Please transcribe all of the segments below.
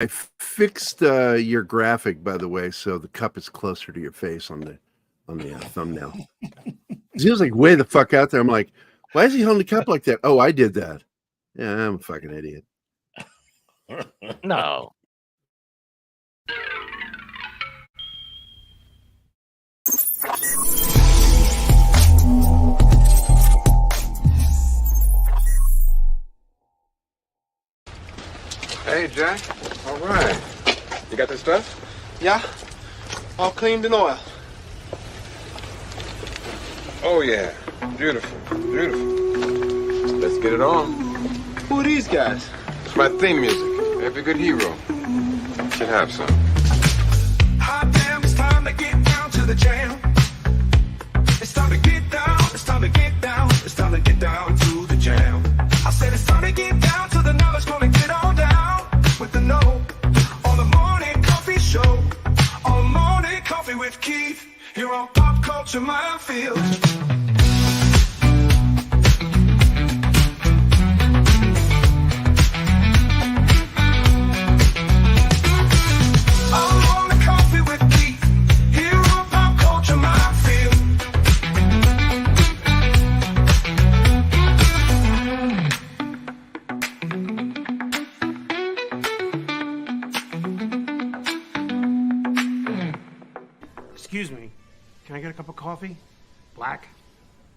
fixed your graphic, by the way, so the cup is closer to your face on the thumbnail. He was like way the fuck out there. I'm like, why is he holding the cup like that? Oh, I did that. Yeah, I'm a fucking idiot. No. Hey, Jack. All right. You got this stuff? Yeah, all cleaned in oil. Oh, yeah. Beautiful. Beautiful. Let's get it on. Who are these guys? It's my theme music. Every good hero should have some. Hot damn, it's time to get down to the jam. It's time to get down, it's time to get down, it's time to get down to the jam. I said it's time to get down to the knowledge, gonna get on down with the know. On the morning coffee show, on morning coffee with Keith, here on Pop Culture Minefield. Excuse me, can I get a cup of coffee? Black?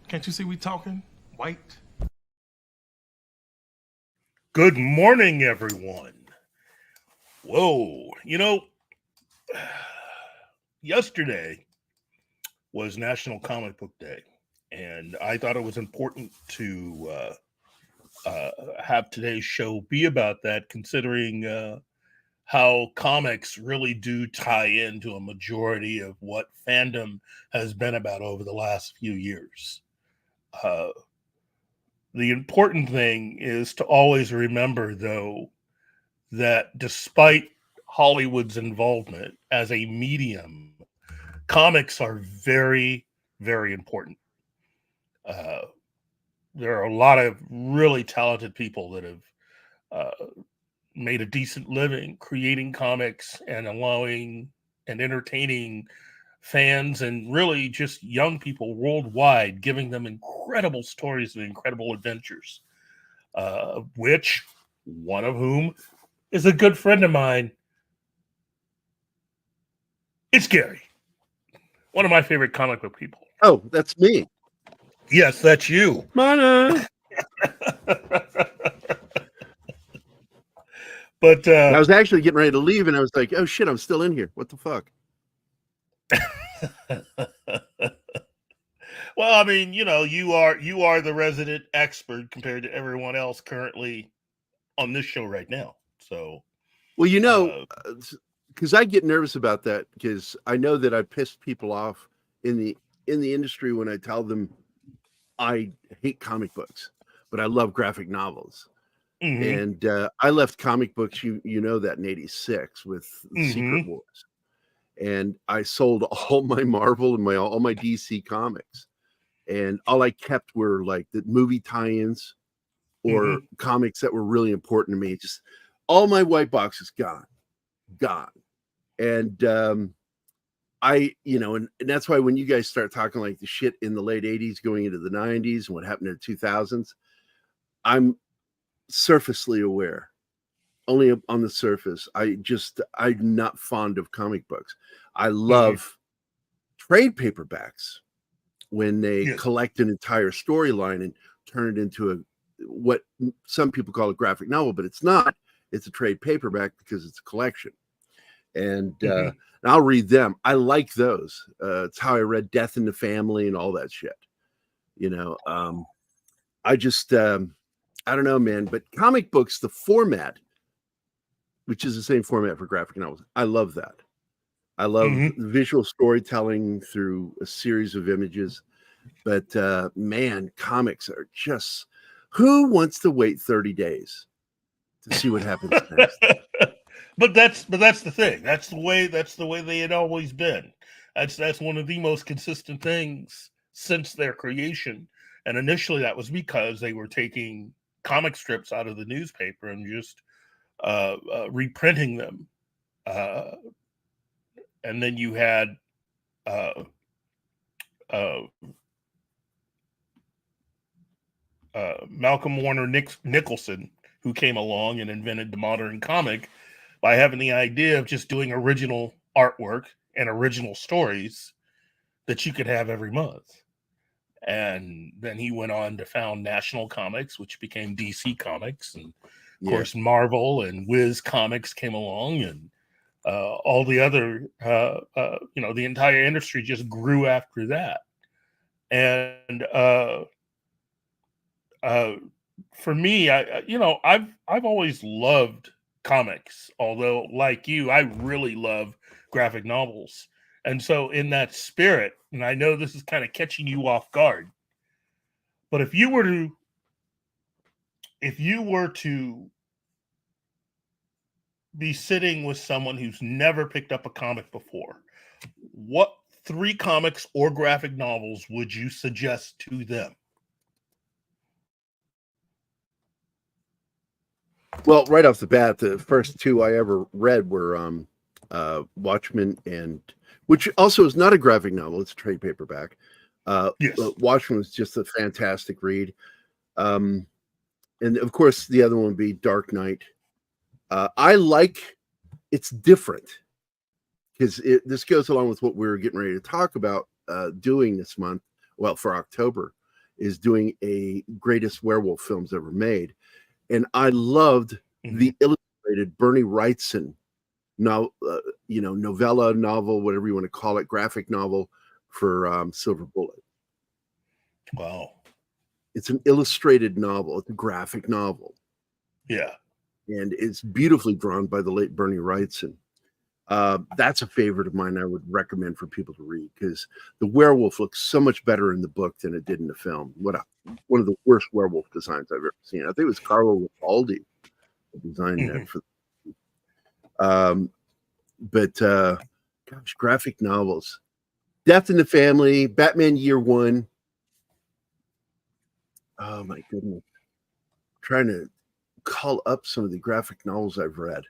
Can't you see we talking? White? Good morning, everyone. Whoa, yesterday was National Comic Book Day, and I thought it was important to have today's show be about that, considering how comics really do tie into a majority of what fandom has been about over the last few years. The important thing is to always remember, though, that despite Hollywood's involvement as a medium, comics are very, very important. There are a lot of really talented people that have made a decent living creating comics and allowing and entertaining fans and really just young people worldwide, giving them incredible stories and incredible adventures, which one of whom is a good friend of mine. It's Gary, one of my favorite comic book people. Oh, that's me. Yes, that's you. Mana. But I was actually getting ready to leave, and I was like, "Oh shit, I'm still in here. What the fuck?" Well, I mean, you are the resident expert compared to everyone else currently on this show right now. So, well, because I get nervous about that because I know that I pissed people off in the industry when I tell them I hate comic books, but I love graphic novels. mm-hmm. And I left comic books, you know that in '86 with Secret Wars, and I sold all my Marvel and all my DC comics, and all I kept were like the movie tie-ins or comics that were really important to me. Just all my white boxes gone, and and that's why when you guys start talking like the shit in the late '80s going into the '90s and what happened in the 2000s, I'm surfacely aware, only on the surface. I'm not fond of comic books. I love trade paperbacks when they collect an entire storyline and turn it into what some people call a graphic novel, but it's not. It's a trade paperback because it's a collection, and I'll read them. I like those. It's how I read Death in the Family and all that shit. I just I don't know, man, but comic books, the format, which is the same format for graphic novels, I love that. I love visual storytelling through a series of images. But man, comics are just, who wants to wait 30 days to see what happens next? But that's the thing. That's the way they had always been. That's one of the most consistent things since their creation. And initially that was because they were taking comic strips out of the newspaper and just reprinting them. And then you had Malcolm Warner Nicholson, who came along and invented the modern comic by having the idea of just doing original artwork and original stories that you could have every month. And then he went on to found National Comics, which became DC Comics. And of course, Marvel and Wiz Comics came along, and all the other, the entire industry just grew after that. And for me, I've always loved comics, although like you, I really love graphic novels. And so in that spirit, and I know this is kind of catching you off guard, but if you were to be sitting with someone who's never picked up a comic before, what 3 comics or graphic novels would you suggest to them? Well, right off the bat, the first 2 I ever read were Watchmen, and which also is not a graphic novel; it's a trade paperback. Yes. Watchmen was just a fantastic read, and of course, the other one would be Dark Knight. I like it's different because this goes along with what we were getting ready to talk about doing this month. Well, for October, is doing a greatest werewolf films ever made. And I loved the illustrated Bernie Wrightson novella, novel, whatever you want to call it, graphic novel for Silver Bullet. Wow. It's an illustrated novel. It's a graphic novel. Yeah. And it's beautifully drawn by the late Bernie Wrightson. That's a favorite of mine I would recommend for people to read, because the werewolf looks so much better in the book than it did in the film. One of the worst werewolf designs I've ever seen. I think it was Carlo Ripaldi who designed that for. Gosh, graphic novels: Death in the Family, Batman Year One. Oh my goodness! I'm trying to call up some of the graphic novels I've read.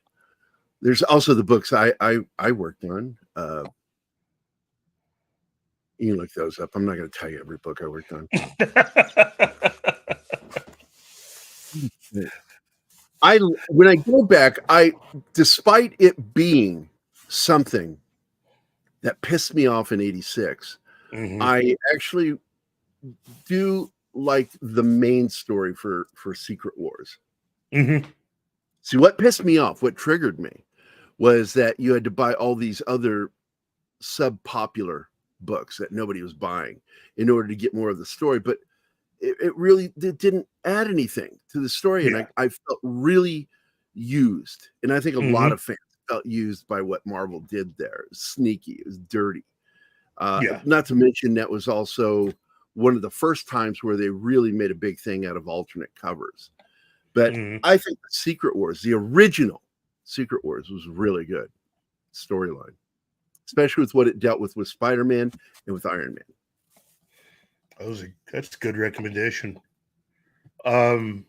There's also the books I worked on. You can look those up. I'm not going to tell you every book I worked on. When I go back, despite it being something that pissed me off in '86, I actually do like the main story for Secret Wars. See, what pissed me off, what triggered me, was that you had to buy all these other sub-popular books that nobody was buying in order to get more of the story. But it really didn't add anything to the story. And I felt really used. And I think a lot of fans felt used by what Marvel did there. It was sneaky. It was dirty. Not to mention that was also one of the first times where they really made a big thing out of alternate covers. But I think Secret Wars, the original Secret Wars, was really good storyline, especially with what it dealt with Spider-Man and with Iron Man. That's a good recommendation. We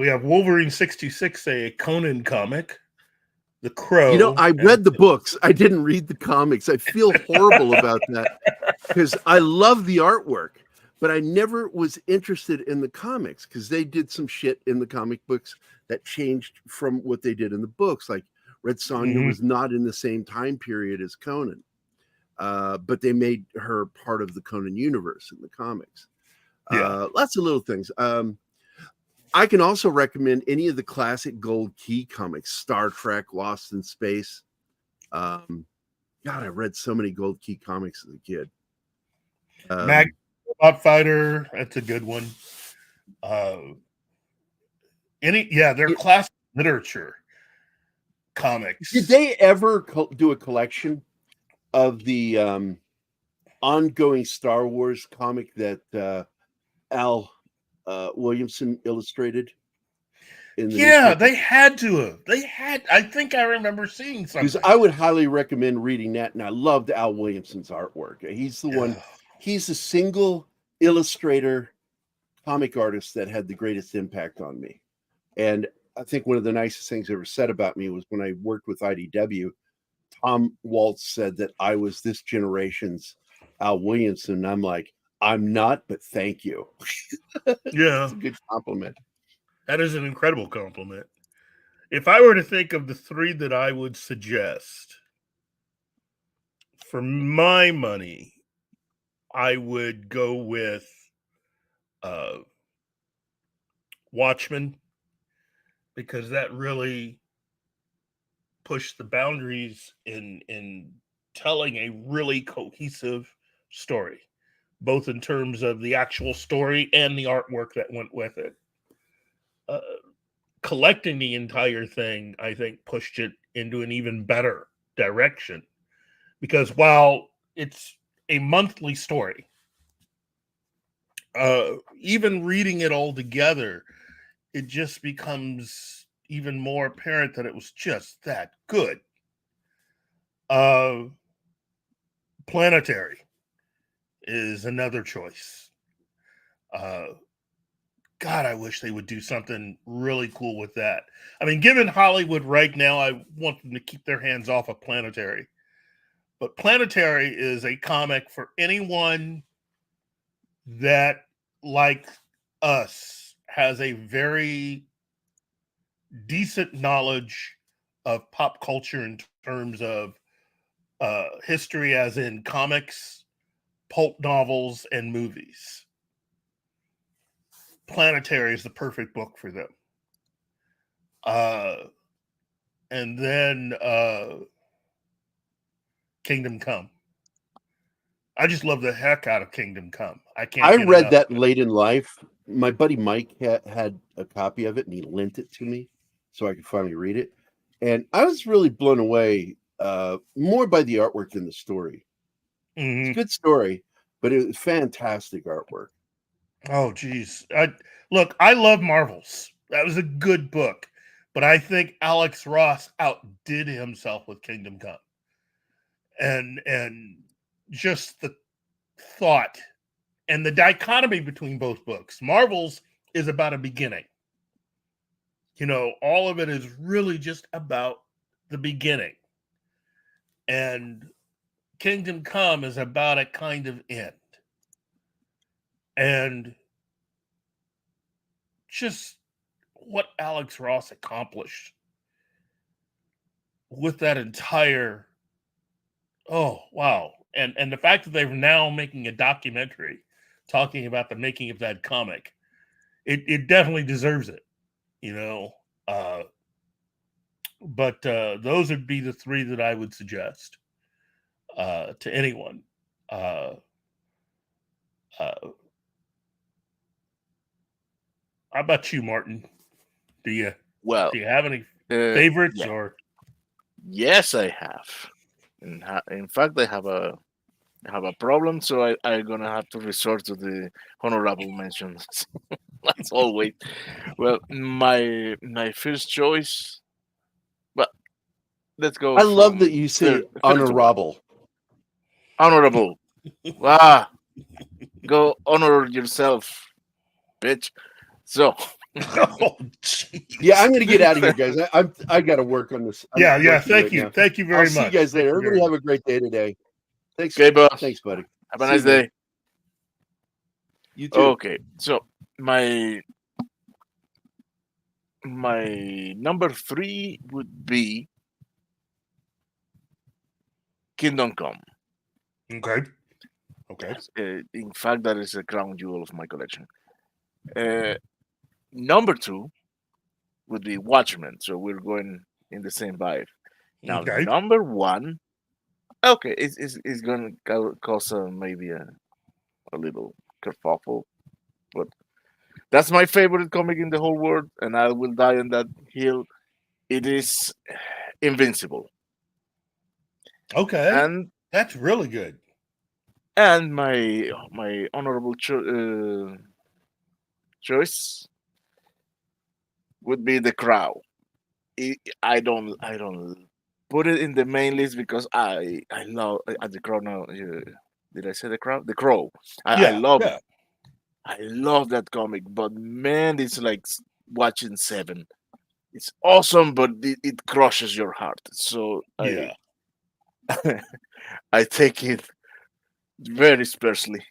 have Wolverine 66, a Conan comic. The Crow. I read the books. I didn't read the comics. I feel horrible about that because I love the artwork, but I never was interested in the comics because they did some shit in the comic books that changed from what they did in the books. Like Red Sonja was not in the same time period as Conan, but they made her part of the Conan universe in the comics. Lots of little things. I can also recommend any of the classic Gold Key comics, Star Trek, Lost in Space. God, I read so many Gold Key comics as a kid. Mag Robot Fighter, that's a good one. They're classic literature comics. Did they ever do a collection of the ongoing Star Wars comic that Al Williamson illustrated? They had to have. I think I remember seeing something. Because I would highly recommend reading that, and I loved Al Williamson's artwork. He's the one. He's the single illustrator, comic artist that had the greatest impact on me. And I think one of the nicest things ever said about me was when I worked with IDW. Tom Waltz said that I was this generation's Al Williamson. I'm like, I'm not, but thank you. Yeah, It's a good compliment. that is an incredible compliment. If I were to think of the three that I would suggest, for my money, I would go with Watchmen, because that really pushed the boundaries in telling a really cohesive story, both in terms of the actual story and the artwork that went with it. Collecting the entire thing, I think, pushed it into an even better direction, because while it's a monthly story, even reading it all together, it just becomes even more apparent that it was just that good. Planetary is another choice. God, I wish they would do something really cool with that. I mean, given Hollywood right now, I want them to keep their hands off of Planetary. But Planetary is a comic for anyone that, like us, has a very decent knowledge of pop culture in terms of history, as in comics, pulp novels, and movies. Planetary is the perfect book for them. And then Kingdom Come. I just love the heck out of Kingdom Come. I read enough. that late in life. My buddy Mike had a copy of it, and he lent it to me so I could finally read it. And I was really blown away more by the artwork than the story. It's a good story, but it was fantastic artwork. Oh, geez. I love Marvels. That was a good book. But I think Alex Ross outdid himself with Kingdom Come. And just the thought and the dichotomy between both books. Marvels is about a beginning. You know, all of it is really just about the beginning. And Kingdom Come is about a kind of end. And just what Alex Ross accomplished with that entire, oh, wow. And the fact that they're now making a documentary talking about the making of that comic, it definitely deserves it, you know. But those would be the three that I would suggest to anyone. How about you, Martin? Do you have any favorites yeah. or? Yes, I have. In fact, I have a problem, so I'm gonna have to resort to the honorable mentions. As always. Well, my first choice. Well, let's go. I love that from you say third to one. honorable. Honorable. Go honor yourself, bitch. So. Oh, geez. Yeah, I'm going to get out of here, guys. I got to work on this. I'm Yeah. working Thank right you. now. Thank you very I'll much. see you guys later. Thank you Everybody very have a great day today. Thanks. Okay, boss. Thanks, buddy. Have a See nice you, man. day. You too. Okay, so my number 3 would be Kingdom Come. Okay. In fact, that is a crown jewel of my collection. Number 2 would be Watchmen. So we're going in the same vibe. Now, Okay. number 1, okay, it's going to cause maybe a little kerfuffle, but that's my favorite comic in the whole world, and I will die on that hill. It is Invincible. Okay. And That's really good. And my honorable choice would be The Crow. I don't put it in the main list because I love The Crow now. Did I say The Crow? The Crow. I love it. I love that comic, but man, it's like watching Seven. it's awesome, but it crushes your heart. So Yeah. I take it very sparsely.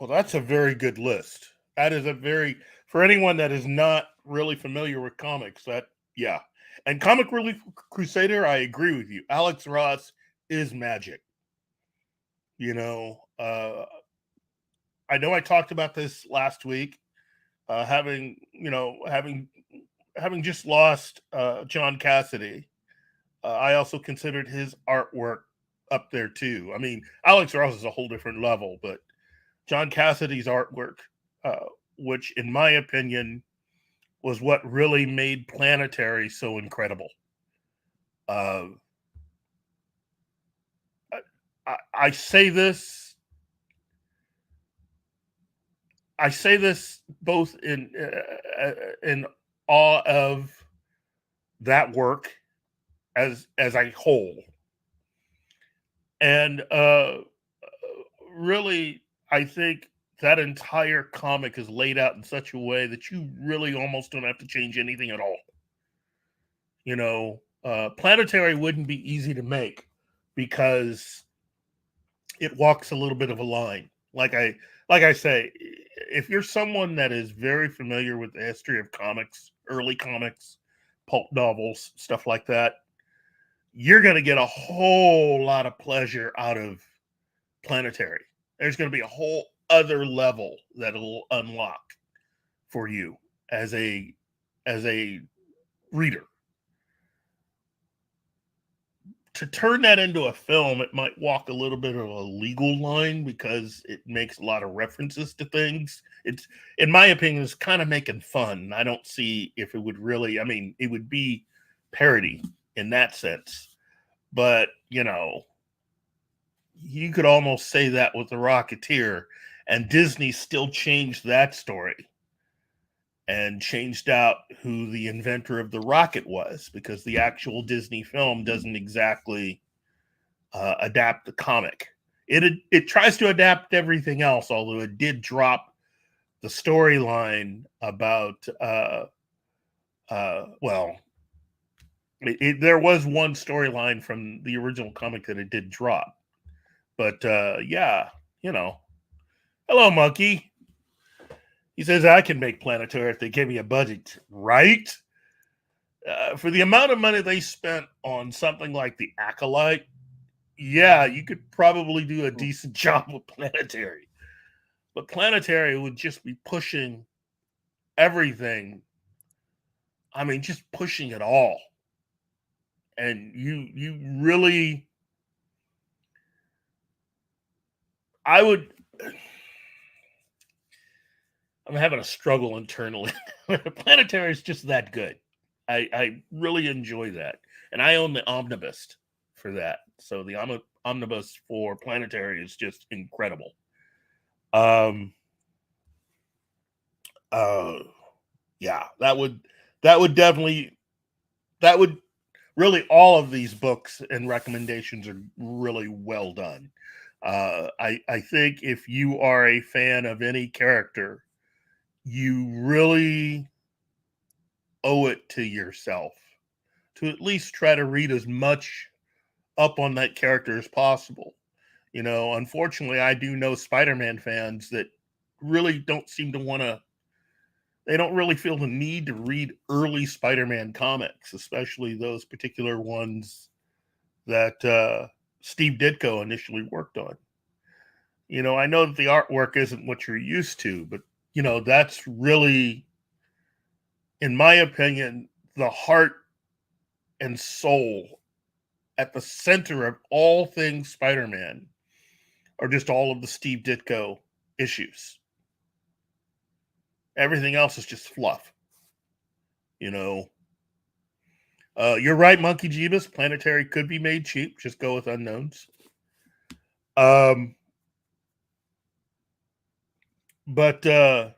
Well, that's a very good list. That is a very, for anyone that is not really familiar with comics, that, yeah. And Comic Relief Crusader, I agree with you. Alex Ross is magic. You know, I know I talked about this last week, having just lost John Cassidy. I also considered his artwork up there too. I mean, Alex Ross is a whole different level, but John Cassidy's artwork, which in my opinion was what really made Planetary so incredible. I say this. I say this both in awe of that work as a whole, and really, I think that entire comic is laid out in such a way that you really almost don't have to change anything at all. You know, Planetary wouldn't be easy to make because it walks a little bit of a line. Like I say, if you're someone that is very familiar with the history of comics, early comics, pulp novels, stuff like that, you're going to get a whole lot of pleasure out of Planetary. There's going to be a whole other level that it'll unlock for you as a reader. To turn that into a film, it might walk a little bit of a legal line because it makes a lot of references to things. It's, in my opinion, it's kind of making fun. I don't see if it would really, I mean, it would be parody in that sense. But, you know, you could almost say that with The Rocketeer, and Disney still changed that story and changed out who the inventor of the rocket was, because the actual Disney film doesn't exactly adapt the comic. It tries to adapt everything else, although it did drop the storyline about there was one storyline from the original comic that it did drop, but yeah, you know, hello, monkey. He says, I can make Planetary if they give me a budget, right? For the amount of money they spent on something like The Acolyte, yeah, you could probably do a decent job with Planetary. But Planetary would just be pushing everything. I mean, just pushing it all. And you really... I'm having a struggle internally. Planetary is just that good. I really enjoy that. And I own the omnibus for that. So the omnibus for Planetary is just incredible. Yeah, that would really, all of these books and recommendations are really well done. I think if you are a fan of any character, you really owe it to yourself to at least try to read as much up on that character as possible. You know, unfortunately, I do know Spider-Man fans that really don't seem to want to, they don't really feel the need to read early Spider-Man comics, especially those particular ones that Steve Ditko initially worked on. You know, I know that the artwork isn't what you're used to, but, you know, that's really, in my opinion, the heart and soul at the center of all things Spider-Man are just all of the Steve Ditko issues. Everything else is just fluff. You know, you're right, Monkey Jeebus. Planetary could be made cheap. Just go with unknowns. But I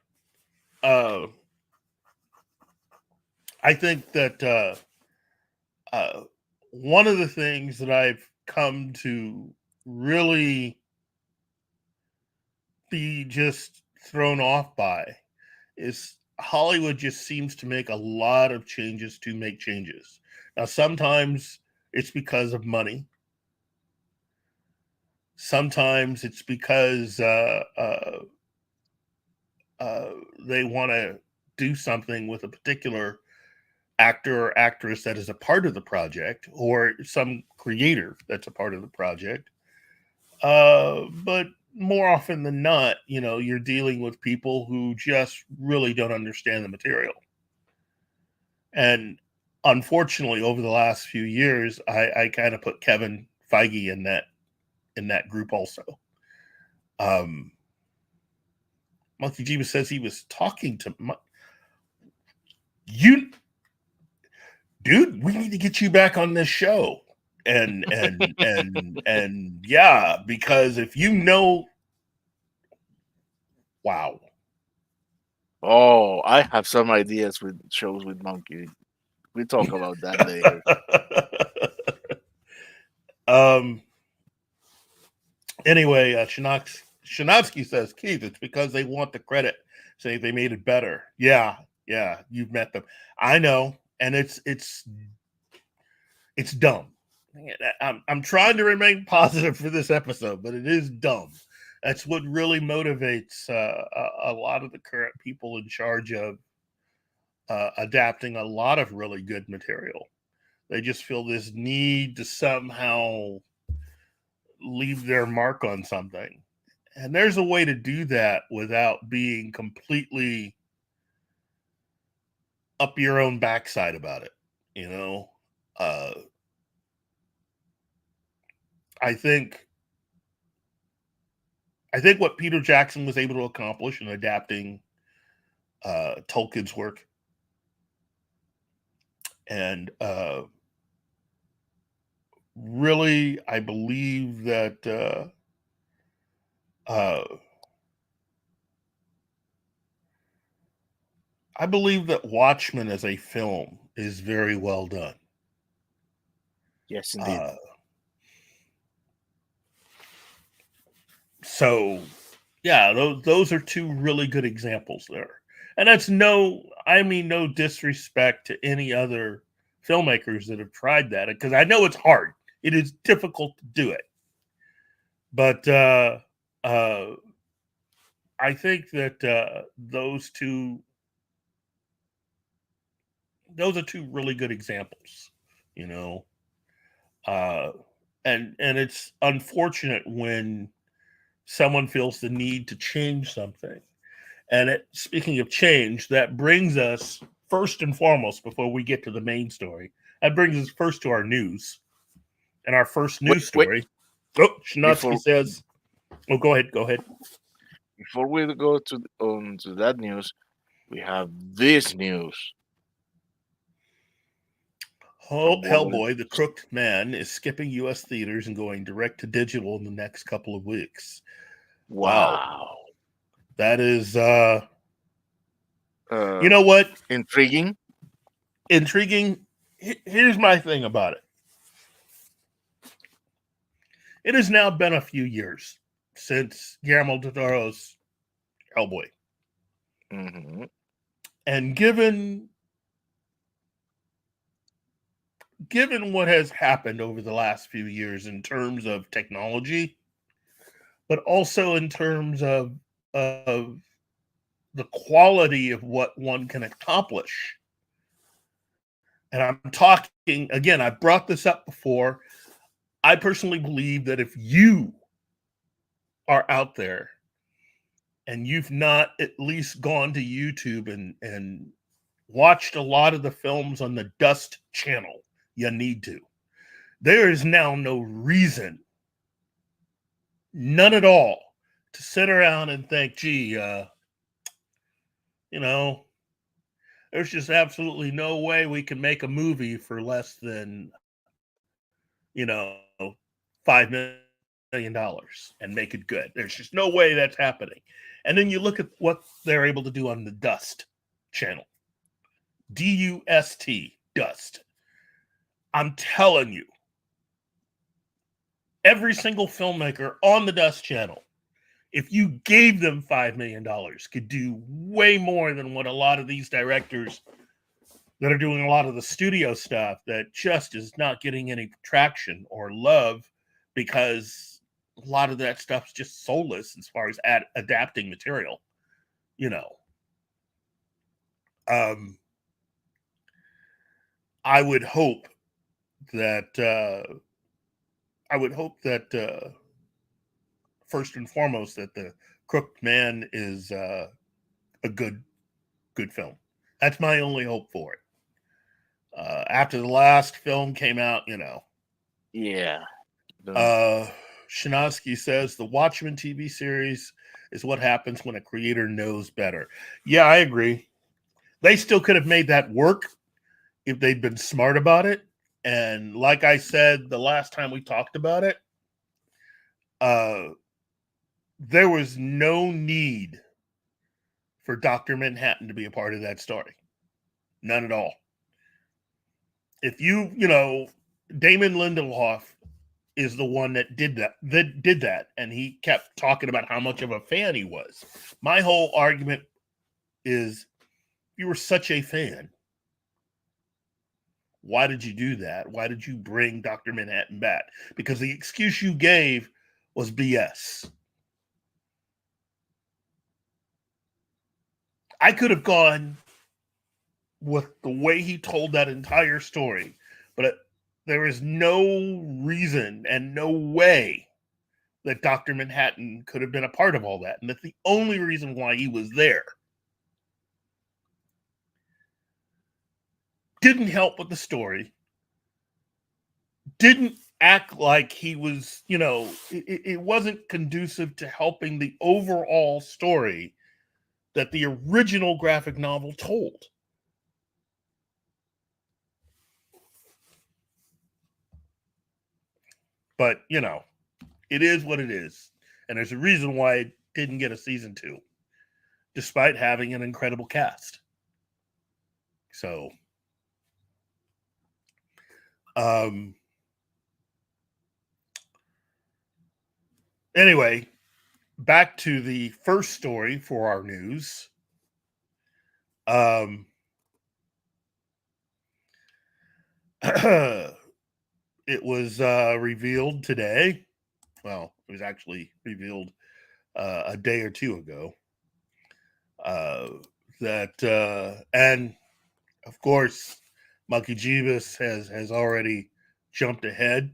think that one of the things that I've come to really be just thrown off by is Hollywood just seems to make a lot of changes to make changes. Now, sometimes it's because of money. Sometimes it's because they want to do something with a particular actor or actress that is a part of the project, or some creator that's a part of the project. But more often than not, you're dealing with people who just really don't understand the material. And unfortunately, over the last few years, I kind of put Kevin Feige in that group also. Monkey Jeebus says he was talking to you. Dude, we need to get you back on this show. And yeah, because if wow. Oh, I have some ideas with shows with Monkey. We talk about that later. Anyway, Shinovsky says, Keith, it's because they want the credit, saying they made it better. Yeah, you've met them. I know, and it's dumb. I'm trying to remain positive for this episode, but it is dumb. That's what really motivates a lot of the current people in charge of adapting a lot of really good material. They just feel this need to somehow leave their mark on something. And there's a way to do that without being completely up your own backside about it. I think what Peter Jackson was able to accomplish in adapting Tolkien's work and really, I believe that Watchmen as a film is very well done. Yes, indeed. So, yeah, those are two really good examples there. And that's no disrespect to any other filmmakers that have tried that, because I know it's hard. It is difficult to do it. But I think that those are two really good examples, and it's unfortunate when someone feels the need to change something. And speaking of change, that brings us first and foremost, before we get to the main story, that brings us first to our news. And our first news story. Oh, Shinotsky says, go ahead. Before we go to that news, we have this news. Hellboy, the Crooked Man, is skipping U.S. theaters and going direct to digital in the next couple of weeks. Wow. That is, you know what? Intriguing. Here's my thing about it. It has now been a few years since Guillermo del Toro's Hellboy. Mm-hmm. And given what has happened over the last few years in terms of technology, but also in terms of the quality of what one can accomplish. And I'm talking, again, I brought this up before. I personally believe that if you are out there and you've not at least gone to YouTube and watched a lot of the films on the Dust channel, you need to. There is now no reason, none at all, to sit around and think, gee, there's just absolutely no way we can make a movie for less than, $5 million and make it good. There's just no way that's happening. And then you look at what they're able to do on the Dust channel. D-U-S-T, Dust. I'm telling you, every single filmmaker on the Dust channel if you gave them $5 million, could do way more than what a lot of these directors that are doing a lot of the studio stuff that just is not getting any traction or love, because a lot of that stuff's just soulless as far as adapting material, you know. I would hope that first and foremost that the Crooked Man is a good film. That's my only hope for it. After the last film came out, you know. Yeah. Shinosky says the Watchmen TV series is what happens when a creator knows better. Yeah, I agree. They still could have made that work if they'd been smart about it. And like I said the last time we talked about it, there was no need for Dr. Manhattan to be a part of that story. None at all. If you know, Damon Lindelof is the one that did that, and he kept talking about how much of a fan he was. My whole argument is, you were such a fan, why did you do that? Why did you bring Dr. Manhattan back? Because the excuse you gave was BS. I could have gone with the way he told that entire story, but there is no reason and no way that Dr. Manhattan could have been a part of all that. And that's the only reason why he was there. Didn't help with the story. Didn't act like he was, you know, it wasn't conducive to helping the overall story that the original graphic novel told. But, you know, it is what it is. And there's a reason why it didn't get a season 2, despite having an incredible cast. So, anyway, back to the first story for our news. It was revealed today. Well, it was actually revealed a day or two ago. And of course, Monkey Jeebus has already jumped ahead.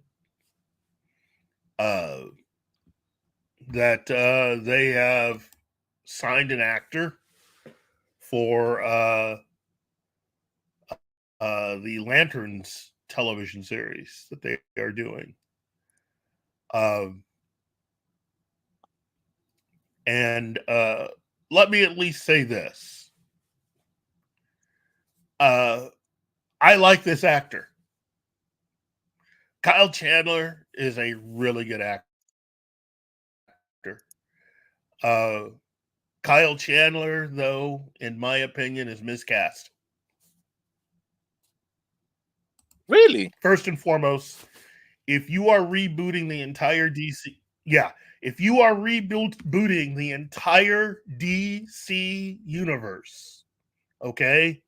That they have signed an actor for the Lanterns television series that they are doing. And let me at least say this. I like this actor. Kyle Chandler is a really good actor. Kyle Chandler, though, in my opinion, is miscast. Really? First and foremost, if you are rebooting the entire DC, if you are rebooting the entire DC universe, okay,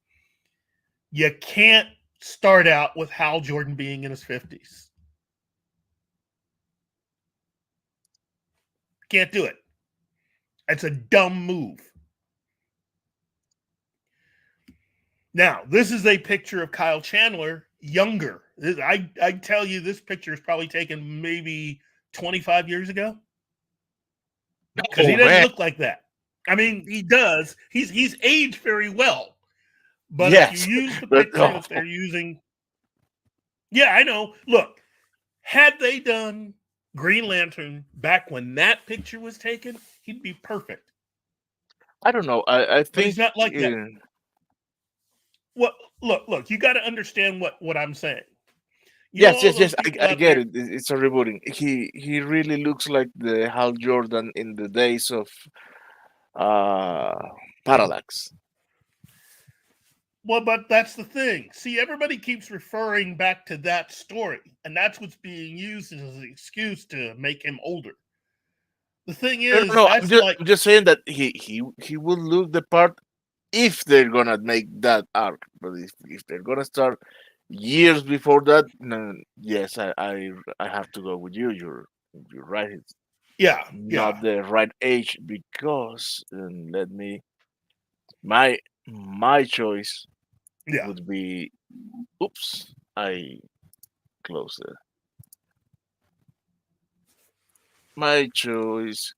you can't start out with Hal Jordan being in his 50s. Can't do it. It's a dumb move. Now, this is a picture of Kyle Chandler younger. I tell you, this picture is probably taken maybe 25 years ago. Because he doesn't look like that. I mean, he does. He's aged very well. But yes, if you use the picture that they're using... Yeah, I know. Look, had they done Green Lantern back when that picture was taken, he'd be perfect. I don't know. I think but he's not like that. Well, look, you got to understand what I'm saying. Yes. I get it. It's a rebooting. He really looks like the Hal Jordan in the days of Parallax. Well, but that's the thing. See, everybody keeps referring back to that story, and that's what's being used as an excuse to make him older. The thing No, is, no, no, that's like, I'm just saying that he will look the part if they're gonna make that arc. But if they're gonna start years before that, no, yes, I have to go with you. You're right. It's yeah, not the right age because let me my choice yeah. would be. Oops, I closed it. My choice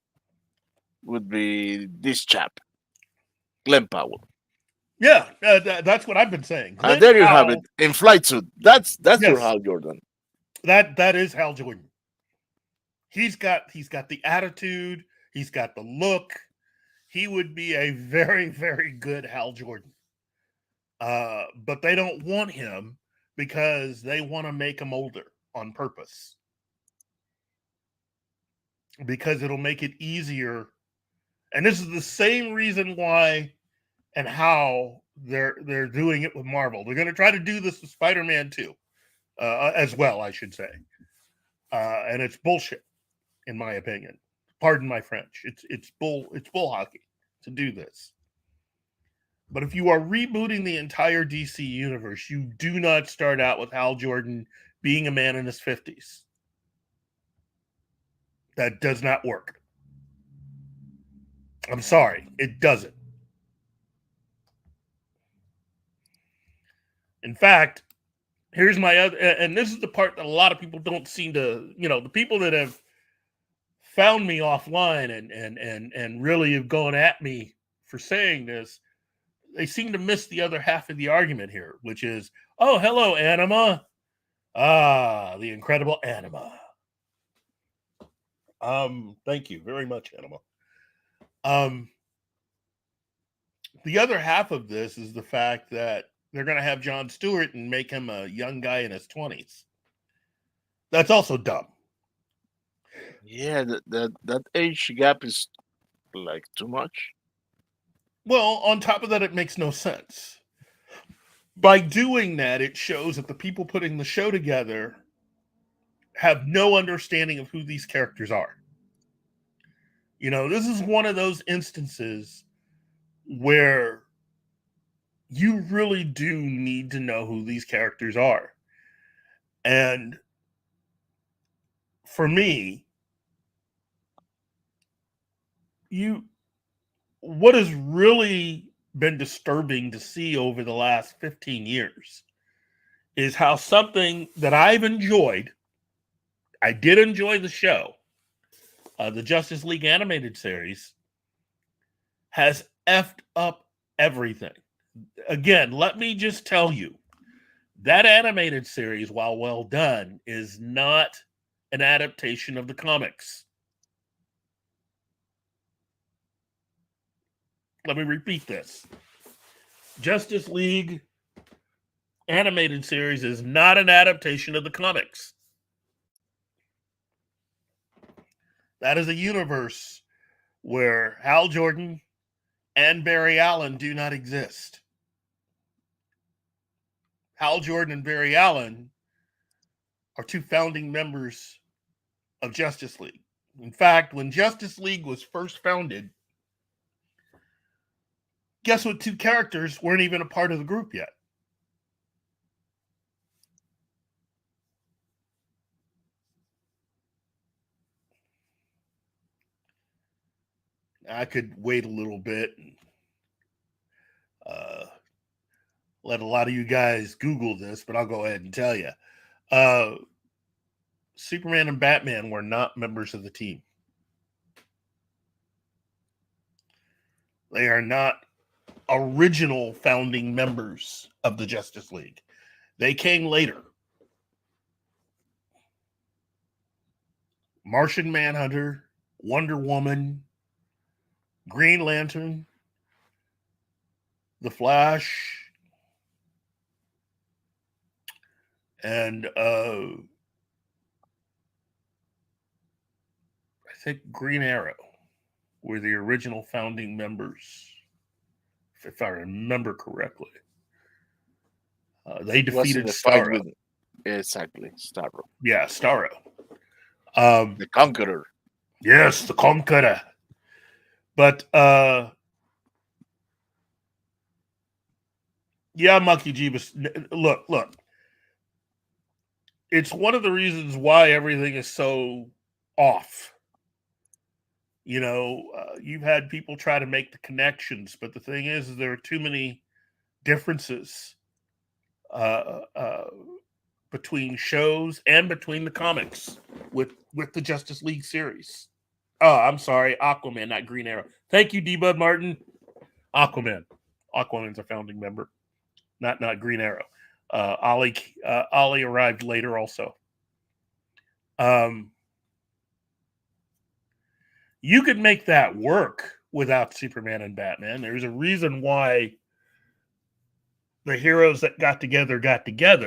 would be this chap, Glenn Powell. Yeah, that's what I've been saying. And Glenn there you have it Powell, in flight suit. That's your yes, Hal Jordan. that is Hal Jordan. He's got the attitude, he's got the look. He would be a very, very good Hal Jordan. But they don't want him because they want to make him older on purpose. Because it'll make it easier. And this is the same reason why and how they're doing it with Marvel. They're going to try to do this with Spider-Man 2 as well, I should say. And it's bullshit, in my opinion. Pardon my French. It's bull hockey to do this. But if you are rebooting the entire DC universe, you do not start out with Hal Jordan being a man in his 50s. That does not work. I'm sorry, it doesn't. In fact, here's my other, and this is the part that a lot of people don't seem to, the people that have found me offline and really have gone at me for saying this, they seem to miss the other half of the argument here, which is, oh, hello, Anima. Ah, the incredible Anima. Thank you very much, Anima. The other half of this is the fact that they're going to have Jon Stewart and make him a young guy in his 20s. That's also dumb. Yeah, that age gap is like too much. Well, on top of that, it makes no sense. By doing that, it shows that the people putting the show together have no understanding of who these characters are. This is one of those instances where you really do need to know who these characters are. And for me, what has really been disturbing to see over the last 15 years is how something that I've enjoyed, I did enjoy the show, the Justice League animated series, has effed up everything. Again, let me just tell you, that animated series, while well done, is not an adaptation of the comics. Let me repeat this. Justice League animated series is not an adaptation of the comics. That is a universe where Hal Jordan and Barry Allen do not exist. Hal Jordan and Barry Allen are two founding members of Justice League. In fact, when Justice League was first founded, guess what two characters weren't even a part of the group yet? I could wait a little bit and let a lot of you guys Google this, but I'll go ahead and tell you. Superman and Batman were not members of the team. They are not original founding members of the Justice League. They came later. Martian Manhunter, Wonder Woman, Green Lantern, The Flash, and I think Green Arrow were the original founding members, if I remember correctly. They defeated Starro. Exactly, Starro. Yeah, Starro. The Conqueror. Yes, the Conqueror. But yeah, Monkey Jeebus. Look. It's one of the reasons why everything is so off. You've had people try to make the connections, but the thing is there are too many differences uh, uh, between shows and between the comics with the Justice League series. Oh, I'm sorry, Aquaman, not Green Arrow. Thank you, D-Bud Martin. Aquaman. Aquaman's a founding member, not Green Arrow. Ollie arrived later also. You could make that work without Superman and Batman. There's a reason why the heroes that got together.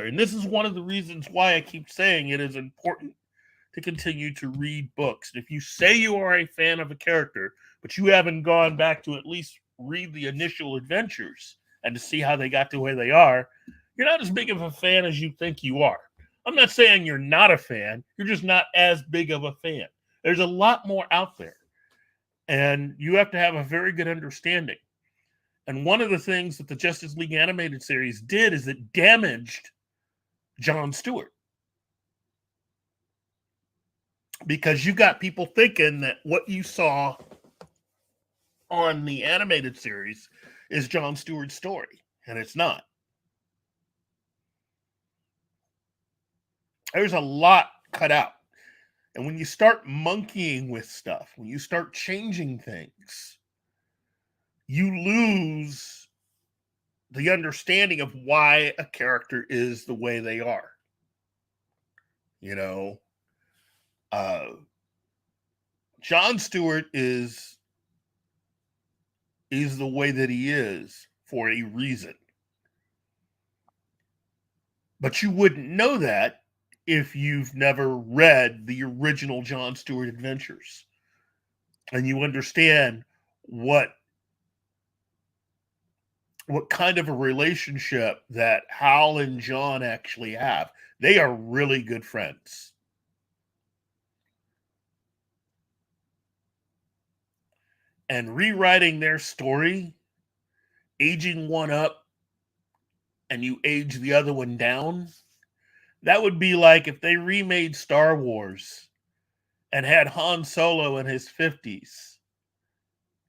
And this is one of the reasons why I keep saying it is important to continue to read books. And if you say you are a fan of a character, but you haven't gone back to at least read the initial adventures and to see how they got to where they are, you're not as big of a fan as you think you are. I'm not saying you're not a fan. You're just not as big of a fan. There's a lot more out there. And you have to have a very good understanding. And one of the things that the Justice League animated series did is it damaged Jon Stewart. Because you got people thinking that what you saw on the animated series is Jon Stewart's story. And it's not. There's a lot cut out. And when you start monkeying with stuff, when you start changing things, you lose the understanding of why a character is the way they are. Jon Stewart is the way that he is for a reason. But you wouldn't know that if you've never read the original Jon Stewart adventures and you understand what kind of a relationship that Hal and John actually have. They are really good friends. And rewriting their story, aging one up and you age the other one down, that would be like if they remade Star Wars and had Han Solo in his 50s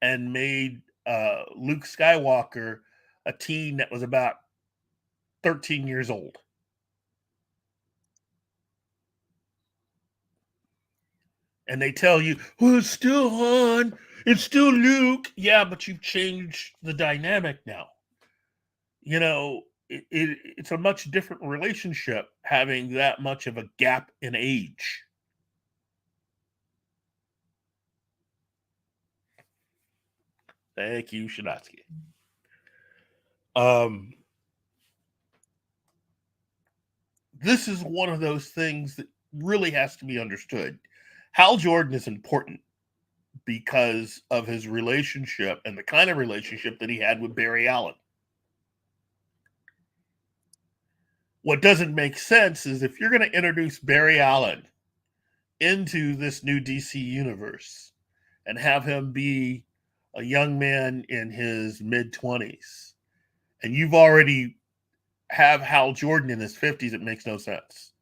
and made Luke Skywalker a teen that was about 13 years old. And they tell you, well, it's still Han, it's still Luke. Yeah, but you've changed the dynamic now. It's a much different relationship having that much of a gap in age. Thank you, Shinatsky. This is one of those things that really has to be understood. Hal Jordan is important because of his relationship and the kind of relationship that he had with Barry Allen. What doesn't make sense is if you're going to introduce Barry Allen into this new DC universe and have him be a young man in his mid-20s, and you've already have Hal Jordan in his 50s, it makes no sense.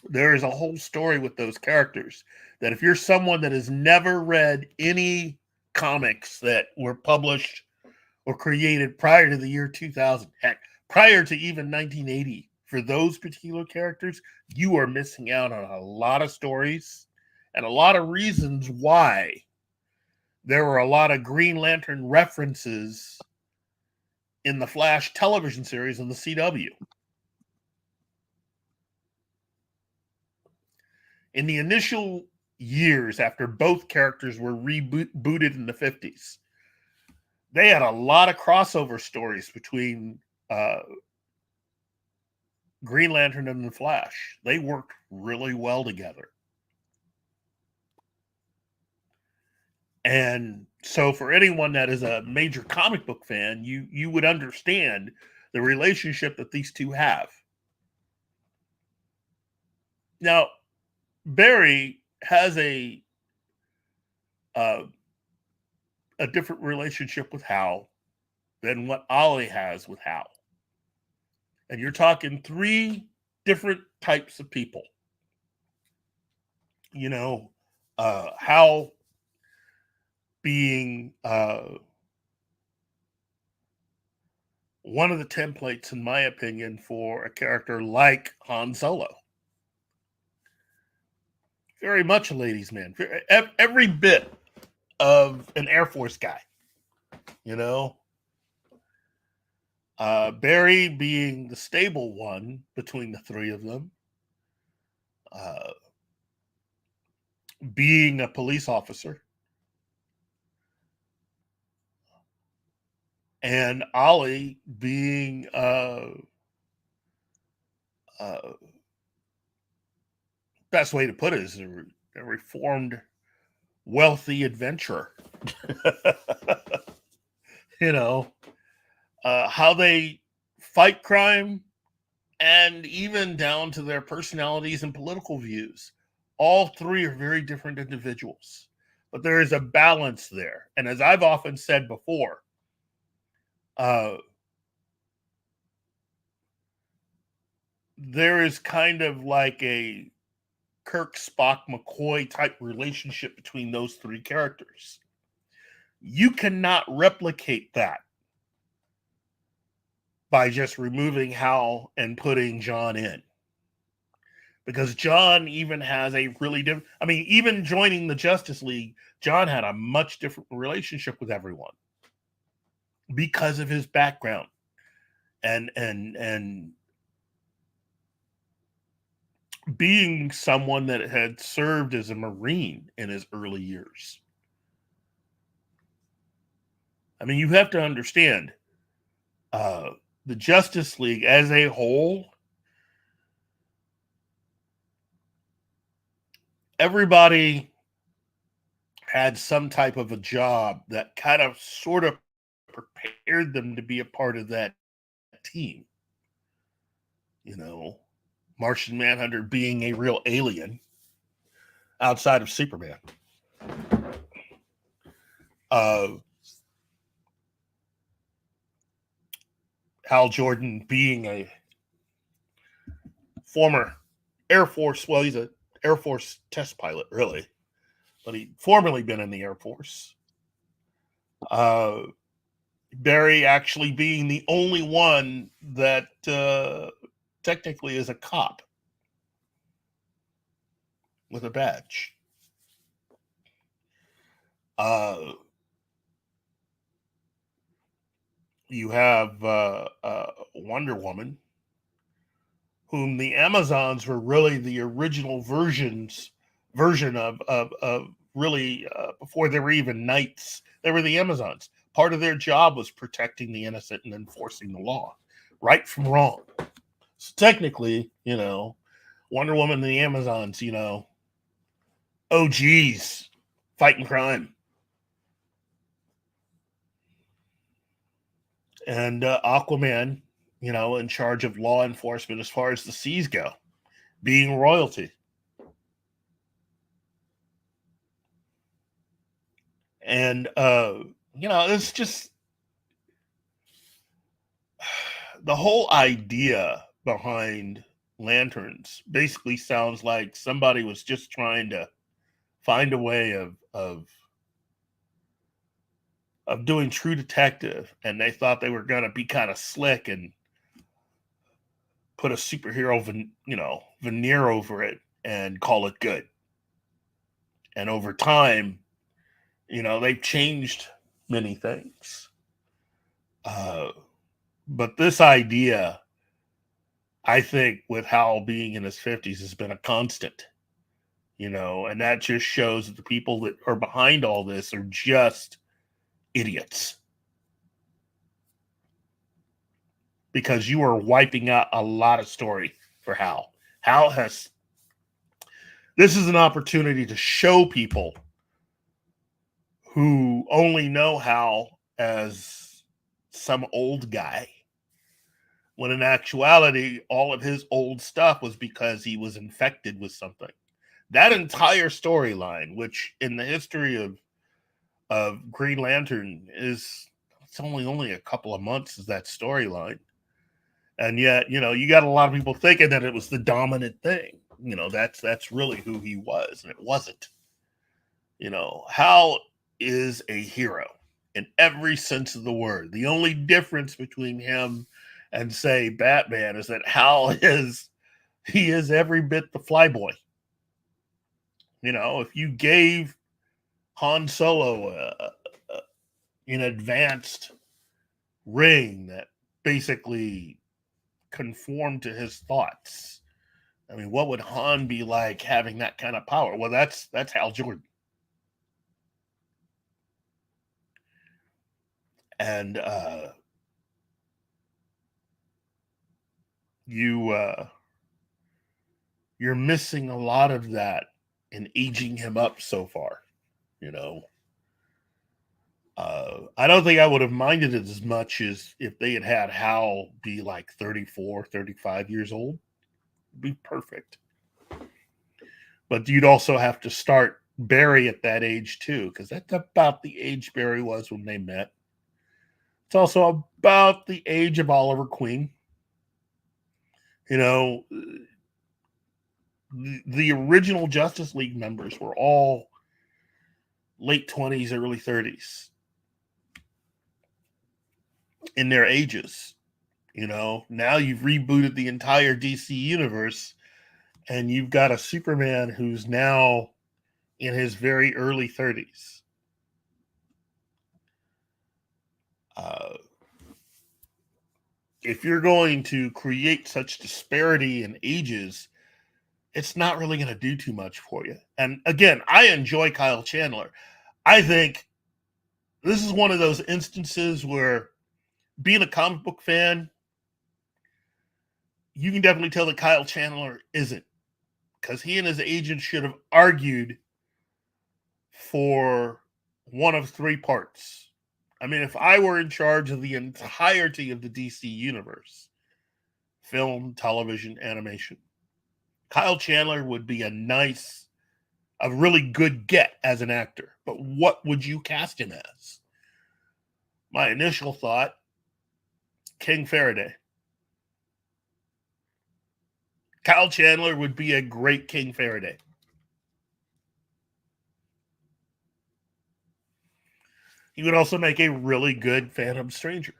There is a whole story with those characters that if you're someone that has never read any comics that were published or created prior to the year 2000, heck, prior to even 1980, for those particular characters, you are missing out on a lot of stories and a lot of reasons why there were a lot of Green Lantern references in the Flash television series on the CW. In the initial years after both characters were rebooted in the 50s, they had a lot of crossover stories between Green Lantern and the Flash. They worked really well together. And so for anyone that is a major comic book fan, you would understand the relationship that these two have. Now, Barry has a different relationship with Hal than what Ollie has with Hal. And you're talking 3 different types of people. You know, Hal being one of the templates, in my opinion, for a character like Han Solo. Very much a ladies' man. Every bit of an Air Force guy, you know. Barry being the stable one between the 3 of them. Being a police officer. And Ollie being best way to put it is a reformed, wealthy adventurer. You know, how they fight crime, and even down to their personalities and political views. All 3 are very different individuals, but there is a balance there. And as I've often said before, there is kind of like a Kirk, Spock, McCoy type relationship between those 3 characters. You cannot replicate that by just removing Hal and putting John in. Because John even has a really different... I mean, even joining the Justice League, John had a much different relationship with everyone because of his background and being someone that had served as a Marine in his early years. I mean, you have to understand, the Justice League as a whole, everybody had some type of a job that kind of sort of prepared them to be a part of that team. You know, Martian Manhunter being a real alien outside of Superman. Hal Jordan being a former Air Force, well, he's an Air Force test pilot, really, but he'd formerly been in the Air Force. Barry actually being the only one that technically is a cop with a badge. You have Wonder Woman, whom the Amazons were really the original version of really before they were even knights. They were the Amazons. Part of their job was protecting the innocent and enforcing the law, right from wrong. So technically, you know, Wonder Woman and the Amazons, you know, OGs fighting crime. And Aquaman, you know, in charge of law enforcement as far as the seas go, being royalty. And, you know, it's just the whole idea behind Lanterns basically sounds like somebody was just trying to find a way of doing True Detective, and they thought they were going to be kind of slick and put a superhero veneer over it and call it good. And over time, you know, they've changed many things. But this idea, I think, with Hal being in his 50s, has been a constant. You know, and that just shows that the people that are behind all this are just idiots. Because you are wiping out a lot of story for Hal. This is an opportunity to show people who only know Hal as some old guy when in actuality, all of his old stuff was because he was infected with something. That entire storyline, which in the history of Green Lantern it's only a couple of months is that storyline. And yet, you got a lot of people thinking that it was the dominant thing. That's really who he was, and it wasn't. Hal is a hero in every sense of the word. The only difference between him and, say, Batman is that Hal is every bit the flyboy. If you gave Han Solo an advanced ring that basically conformed to his thoughts, I mean, what would Han be like having that kind of power? Well, that's Hal Jordan. And you're missing a lot of that in aging him up so far. I don't think I would have minded it as much as if they had Hal be like 34, 35 years old. It'd be perfect. But you'd also have to start Barry at that age too, because that's about the age Barry was when they met. It's also about the age of Oliver Queen. The original Justice League members were all late 20s, early 30s in their ages. Now you've rebooted the entire DC universe, and you've got a Superman who's now in his very early 30s. If you're going to create such disparity in ages, it's not really going to do too much for you. And again, I enjoy Kyle Chandler. I think this is one of those instances where, being a comic book fan, you can definitely tell that Kyle Chandler isn't, because he and his agent should have argued for one of three parts. I mean, if I were in charge of the entirety of the DC universe, film, television, animation, Kyle Chandler would be a really good get as an actor. But what would you cast him as? My initial thought, King Faraday. Kyle Chandler would be a great King Faraday. He would also make a really good Phantom Stranger.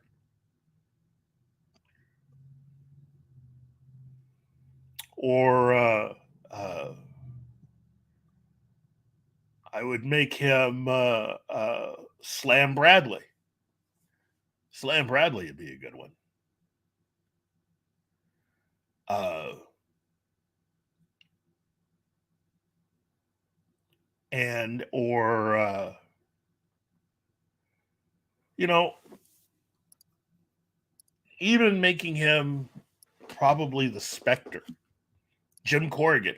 Or I would make him Slam Bradley. Slam Bradley would be a good one. Even making him probably the Spectre, Jim Corrigan.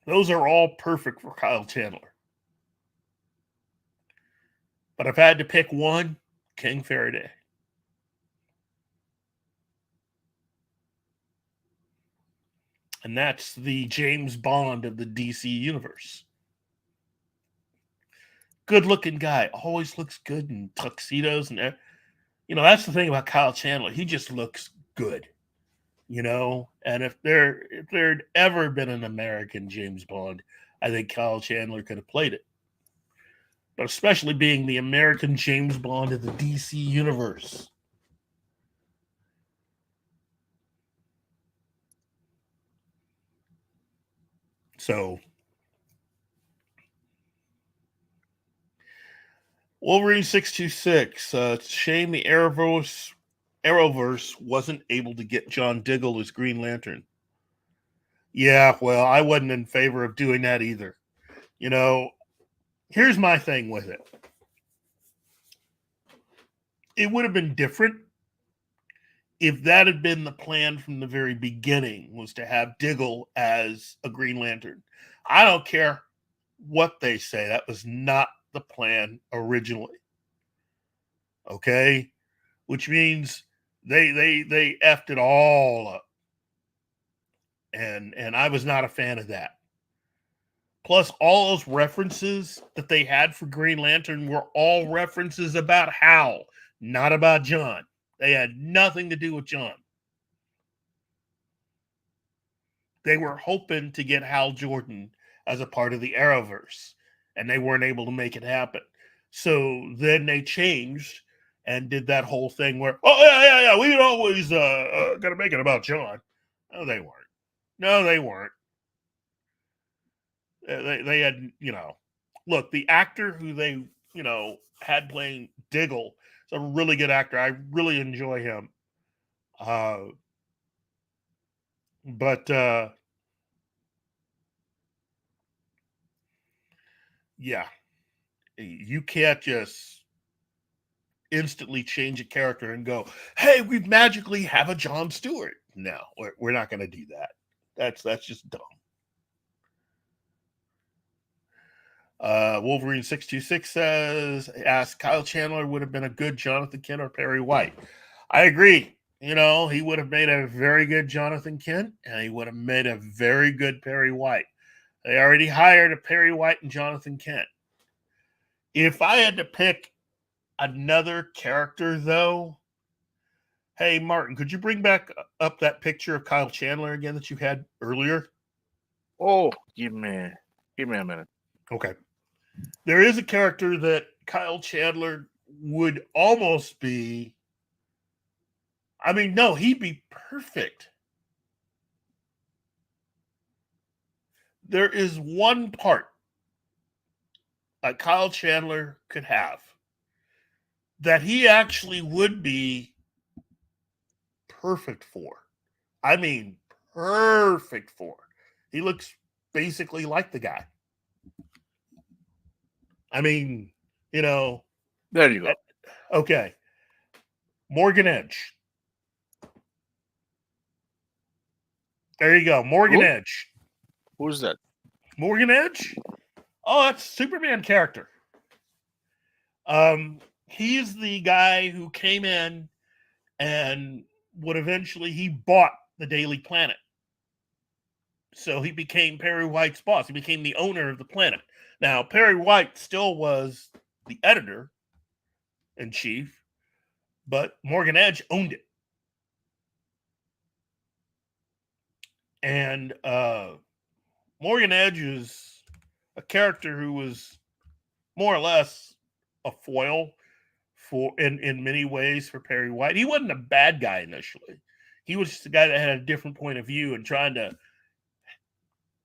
Those are all perfect for Kyle Chandler. But if I had to pick one, King Faraday. And that's the James Bond of the DC universe. Good-looking guy. Always looks good in tuxedos. And that's the thing about Kyle Chandler. He just looks good. And if there'd ever been an American James Bond, I think Kyle Chandler could have played it. But especially being the American James Bond of the DC universe. So, Wolverine 626. It's a shame the Arrowverse wasn't able to get John Diggle as Green Lantern. Yeah, well, I wasn't in favor of doing that either. Here's my thing with it. It would have been different if that had been the plan from the very beginning, was to have Diggle as a Green Lantern. I don't care what they say. That was not the plan originally. Okay, which means they effed it all up, and I was not a fan of that. Plus, all those references that they had for Green Lantern were all references about Hal, not about John. They had nothing to do with John. They were hoping to get Hal Jordan as a part of the Arrowverse, and they weren't able to make it happen. So then they changed and did that whole thing where, oh, yeah, we always got to make it about John. No, they weren't. They had, look, the actor who they, had playing Diggle is a really good actor. I really enjoy him. But yeah, you can't just instantly change a character and go, hey, we magically have a Jon Stewart. No, we're not going to do that. That's just dumb. Wolverine 626 asks, Kyle Chandler would have been a good Jonathan Kent or Perry White. I agree. He would have made a very good Jonathan Kent, and he would have made a very good Perry White. They already hired a Perry White and Jonathan Kent. If I had to pick another character, though, hey, Martin, could you bring back up that picture of Kyle Chandler again that you had earlier? Oh, give me a minute. Okay. There is a character that Kyle Chandler would almost be. I mean, no, he'd be perfect. There is one part Kyle Chandler could have that he actually would be perfect for. I mean, perfect for. He looks basically like the guy. I mean, There you go. Okay. Morgan Edge. There you go. Morgan Edge. Who's that? Morgan Edge? Oh, that's a Superman character. He's the guy who came in and he bought the Daily Planet. So he became Perry White's boss. He became the owner of the planet. Now, Perry White still was the editor-in-chief, but Morgan Edge owned it. And Morgan Edge is a character who was more or less a foil in many ways for Perry White. He wasn't a bad guy initially. He was just a guy that had a different point of view and trying to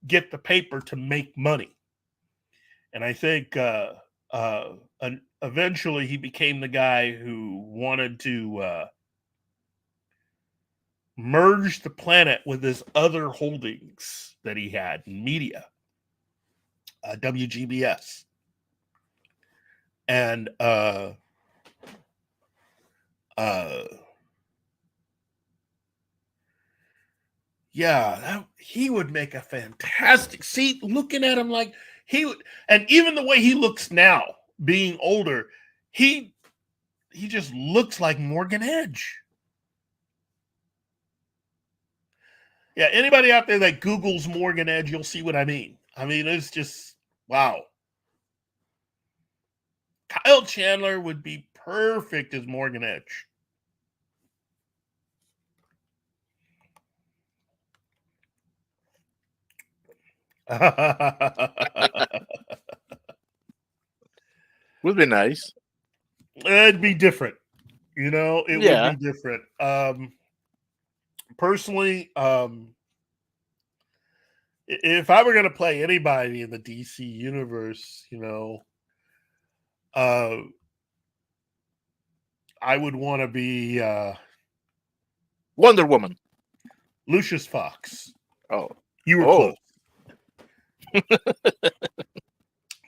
get the paper to make money. And I think eventually he became the guy who wanted to merge the planet with his other holdings that he had in media, WGBS. And he would make a fantastic. See, looking at him like he would, and even the way he looks now, being older, he just looks like Morgan Edge. Yeah, anybody out there that Googles Morgan Edge, you'll see what I mean. I mean, it's just wow. Kyle Chandler would be perfect as Morgan Edge. Would be nice. It'd be different. It would be different. Personally, if I were going to play anybody in the DC universe, I would want to be Wonder Woman. Lucius Fox. Oh. You were close.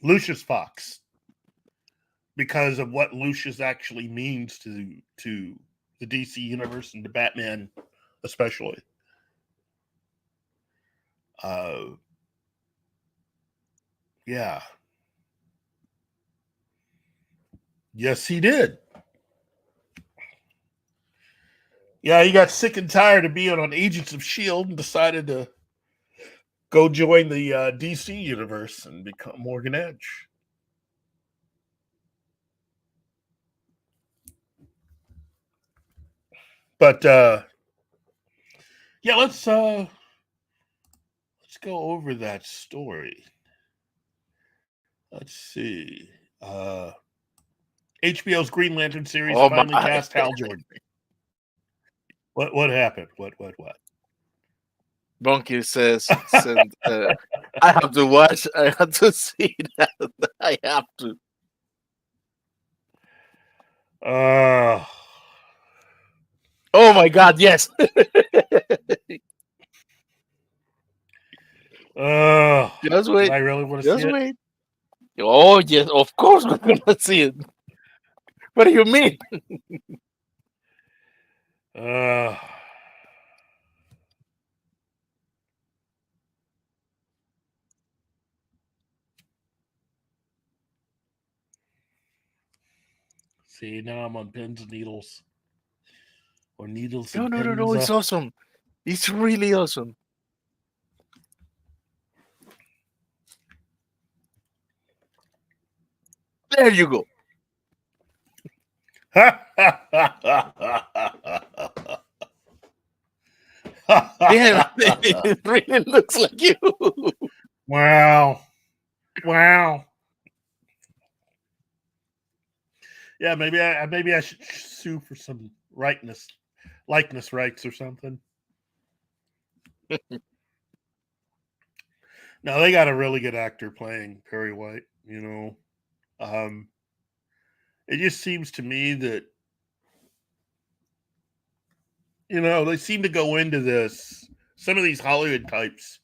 Lucius Fox. Because of what Lucius actually means to the DC universe and to Batman especially. Yeah. Yes, he did. Yeah, he got sick and tired of being on Agents of S.H.I.E.L.D. and decided to go join the DC universe and become Morgan Edge. But yeah, let's go over that story. Let's see. HBO's Green Lantern series Oh finally my! cast Hal Jordan. What happened? What? Bunky says, "I have to watch. I have to see that. I have to." Oh my God! Yes. Just Do wait. I really want to Just see it? wait. Oh yes, of course we're gonna see it. What do you mean? See, now I'm on pins and needles. Or needles No, and no, no, pins. no. It's awesome. It's really awesome. There you go. Yeah, it really looks like you. Wow. Yeah, maybe I should sue for some likeness rights or something. No, they got a really good actor playing Perry White. It just seems to me that they seem to go into this. Some of these Hollywood types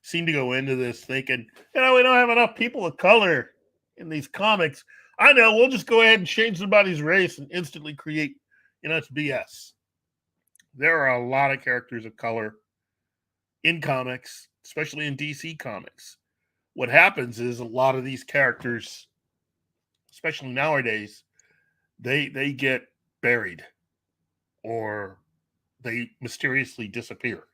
seem to go into this thinking, we don't have enough people of color in these comics. I know, we'll just go ahead and change somebody's race and instantly create, it's BS. There are a lot of characters of color in comics, especially in DC comics. What happens is a lot of these characters, especially nowadays, they get buried or they mysteriously disappear.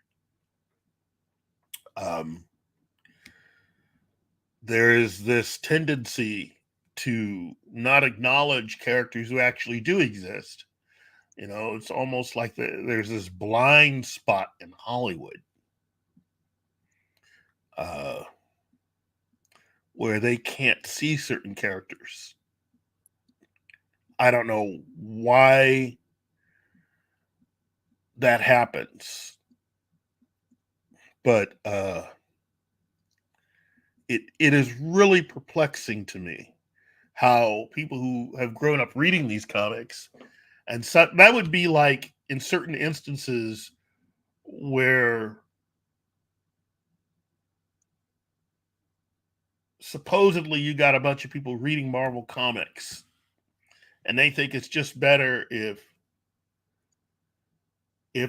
There is this tendency to not acknowledge characters who actually do exist. It's almost like there's this blind spot in Hollywood where they can't see certain characters. I don't know why that happens, but it is really perplexing to me how people who have grown up reading these comics, and so that would be like in certain instances where supposedly you got a bunch of people reading Marvel comics and they think it's just better if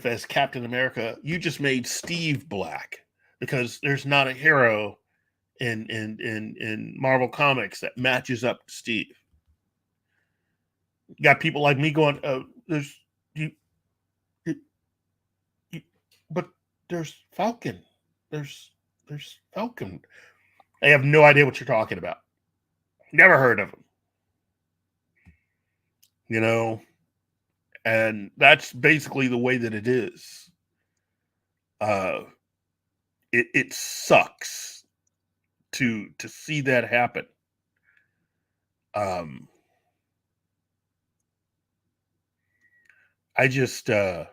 as Captain America you just made Steve black because there's not a hero in Marvel comics that matches up to Steve. You got people like me going, but there's Falcon. There's Falcon. I have no idea what you're talking about. Never heard of him. And that's basically the way that it is. It sucks to see that happen. I just I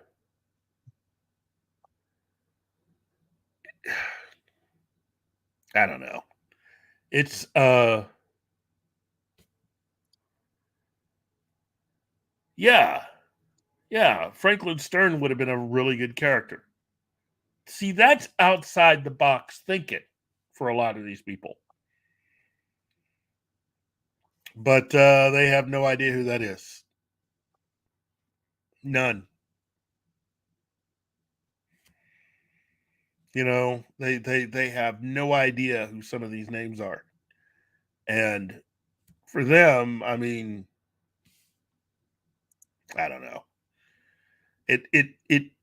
don't know. It's yeah, Franklin Stern would have been a really good character. See, that's outside the box thinking for a lot of these people. But they have no idea who that is. None. They have no idea who some of these names are. And for them, I mean, I don't know.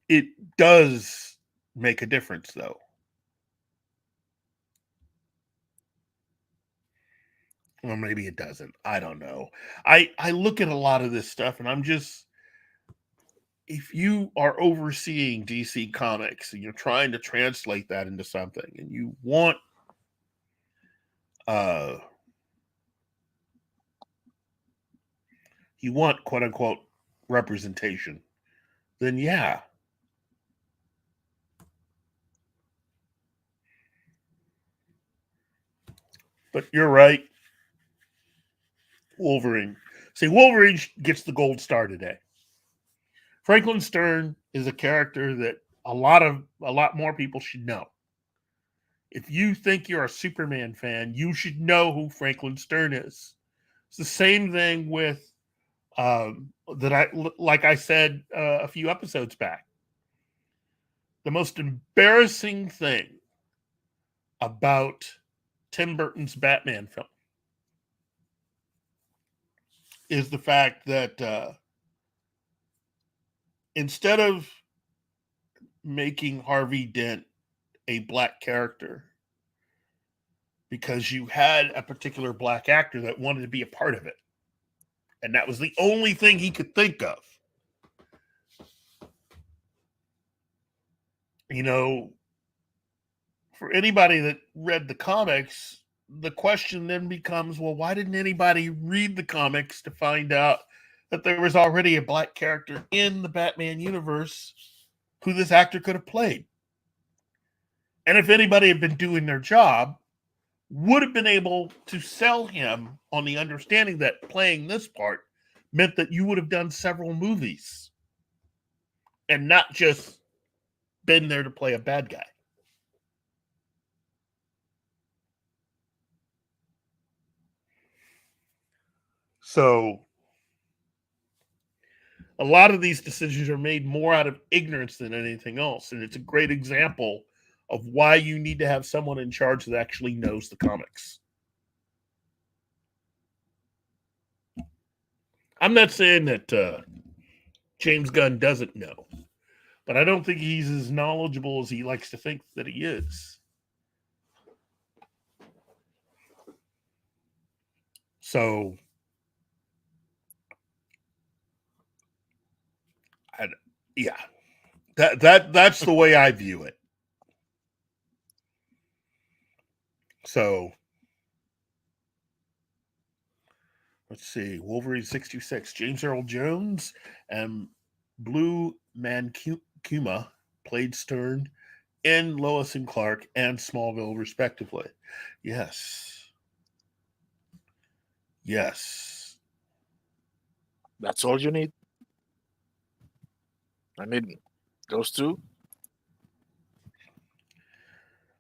It does make a difference, though. Or maybe it doesn't. I don't know. I look at a lot of this stuff and I'm just, if you are overseeing DC Comics and you're trying to translate that into something and you want quote unquote representation, then yeah. But you're right. Wolverine. See, Wolverine gets the gold star today. Franklin Stern is a character that a lot more people should know. If you think you're a Superman fan, you should know who Franklin Stern is. It's the same thing with like I said a few episodes back. The most embarrassing thing about Tim Burton's Batman film is the fact that instead of making Harvey Dent a black character, because you had a particular black actor that wanted to be a part of it, and that was the only thing he could think of. You know, for anybody that read the comics, the question then becomes, well, why didn't anybody read the comics to find out that there was already a black character in the Batman universe who this actor could have played? And if anybody had been doing their job, would have been able to sell him on the understanding that playing this part meant that you would have done several movies and not just been there to play a bad guy. So a lot of these decisions are made more out of ignorance than anything else. And it's a great example of why you need to have someone in charge that actually knows the comics. I'm not saying that James Gunn doesn't know, but I don't think he's as knowledgeable as he likes to think that he is. So that's the way I view it. So let's see. Wolverine 66, James Earl Jones and Blue Mancuma played Stern in Lois and Clark and Smallville, respectively. Yes. That's all you need. I mean, those two.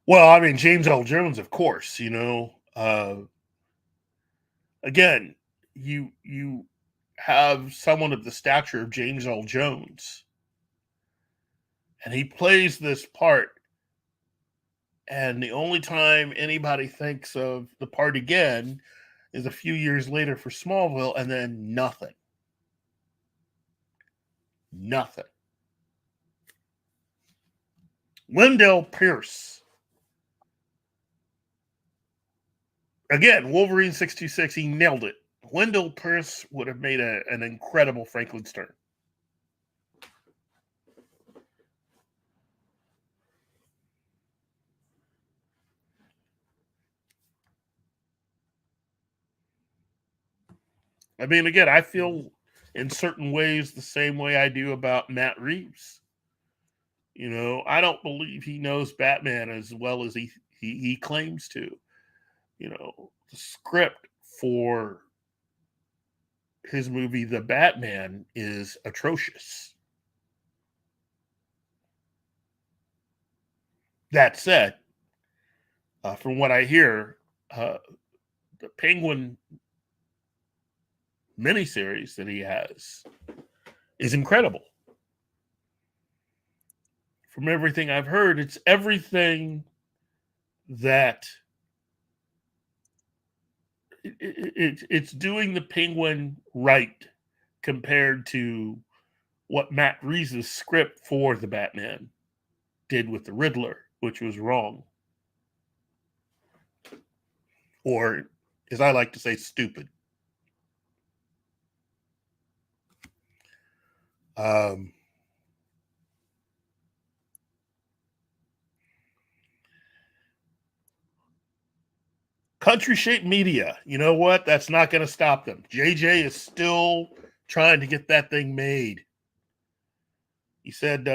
Well, I mean, James L. Jones, of course, you know. Again, you have someone of the stature of James L. Jones, and he plays this part, and the only time anybody thinks of the part again is a few years later for Smallville, and then nothing. Wendell Pierce. Again, Wolverine 66, he nailed it. Wendell Pierce would have made an incredible Franklin Stern. I mean, again, I feel in certain ways the same way I do about Matt Reeves. You know, I don't believe he knows Batman as well as he claims to. You know, the script for his movie, The Batman, is atrocious. That said, from what I hear, the Penguin miniseries that he has is incredible. From everything I've heard, it's everything that it's doing the Penguin right compared to what Matt Reeves' script for the Batman did with the Riddler, which was wrong. Or, as I like to say, stupid. Country Shape Media, you know what? That's not going to stop them. JJ is still trying to get that thing made. He said,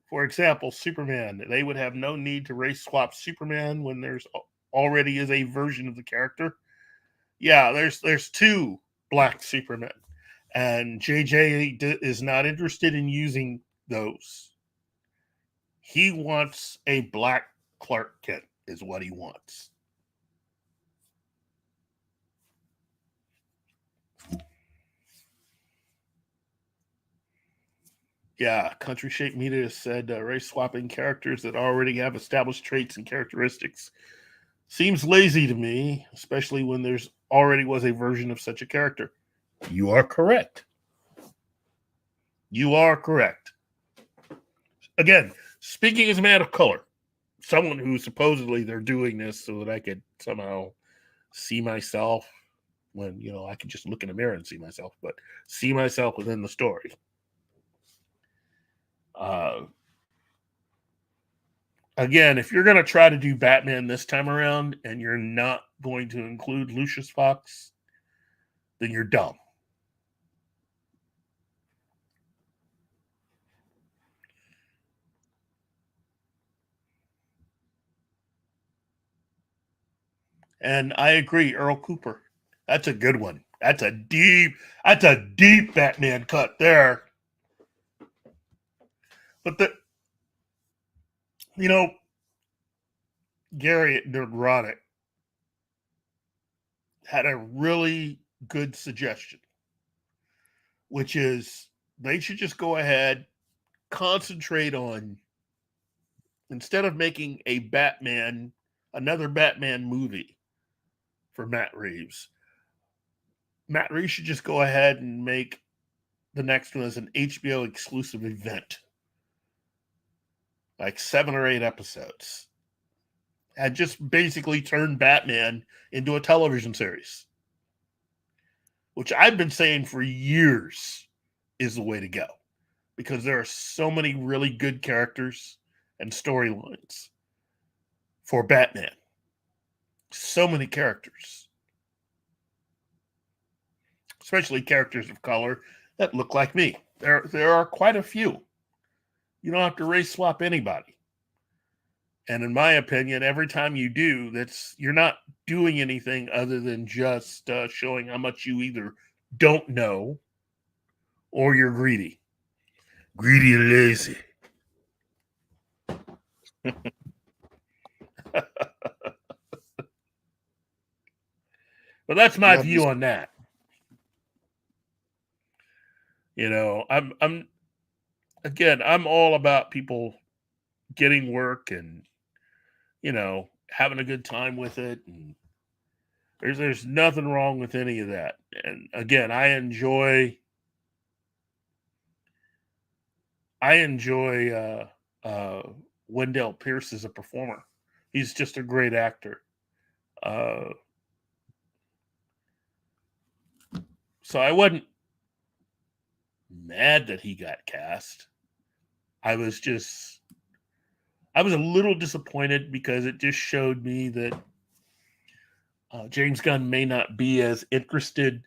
for example, Superman, they would have no need to race swap Superman when there's already is a version of the character. Yeah, there's two black Supermen, and JJ is not interested in using those. He wants a black Clark Kent, is what he wants. Yeah, Country Shape Media said race swapping characters that already have established traits and characteristics seems lazy to me, especially when there's already was a version of such a character. You are correct. You are correct. Again, speaking as a man of color, someone who supposedly they're doing this so that I could somehow see myself when, I can just look in the mirror and see myself, but see myself within the story. Again, if you're going to try to do Batman this time around and you're not going to include Lucius Fox, then you're dumb. And I agree, Earl Cooper. That's a good one. That's a deep Batman cut there. But Gary at Nerdiness had a really good suggestion, which is they should just go ahead, concentrate on, instead of making another Batman movie for Matt Reeves should just go ahead and make the next one as an HBO exclusive event. Like 7 or 8 episodes. And just basically turn Batman into a television series. Which I've been saying for years is the way to go. Because there are so many really good characters and storylines for Batman. So many characters. Especially characters of color that look like me. There are quite a few. You don't have to race swap anybody. And in my opinion, every time you do, you're not doing anything other than just showing how much you either don't know or you're greedy. Greedy and lazy. But that's my view on that. I'm all about people getting work and, having a good time with it. And there's nothing wrong with any of that. And again, I enjoy Wendell Pierce as a performer. He's just a great actor. So I wasn't mad that he got cast. I was a little disappointed because it just showed me that James Gunn may not be as interested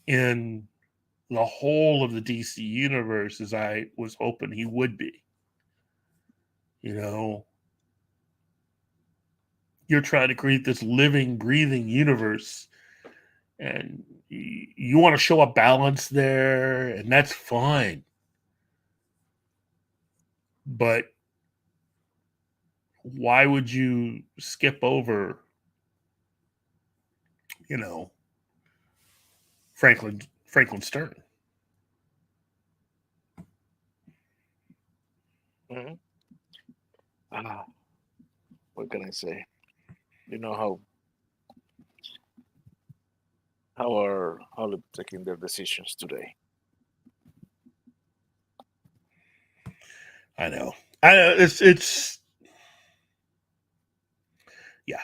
in the whole of the DC universe as I was hoping he would be. You're trying to create this living, breathing universe, and you want to show a balance there, and that's fine. But why would you skip over, Franklin Stern? Mm-hmm. What can I say? You know how are Hollywood taking their decisions today? I know. It's yeah.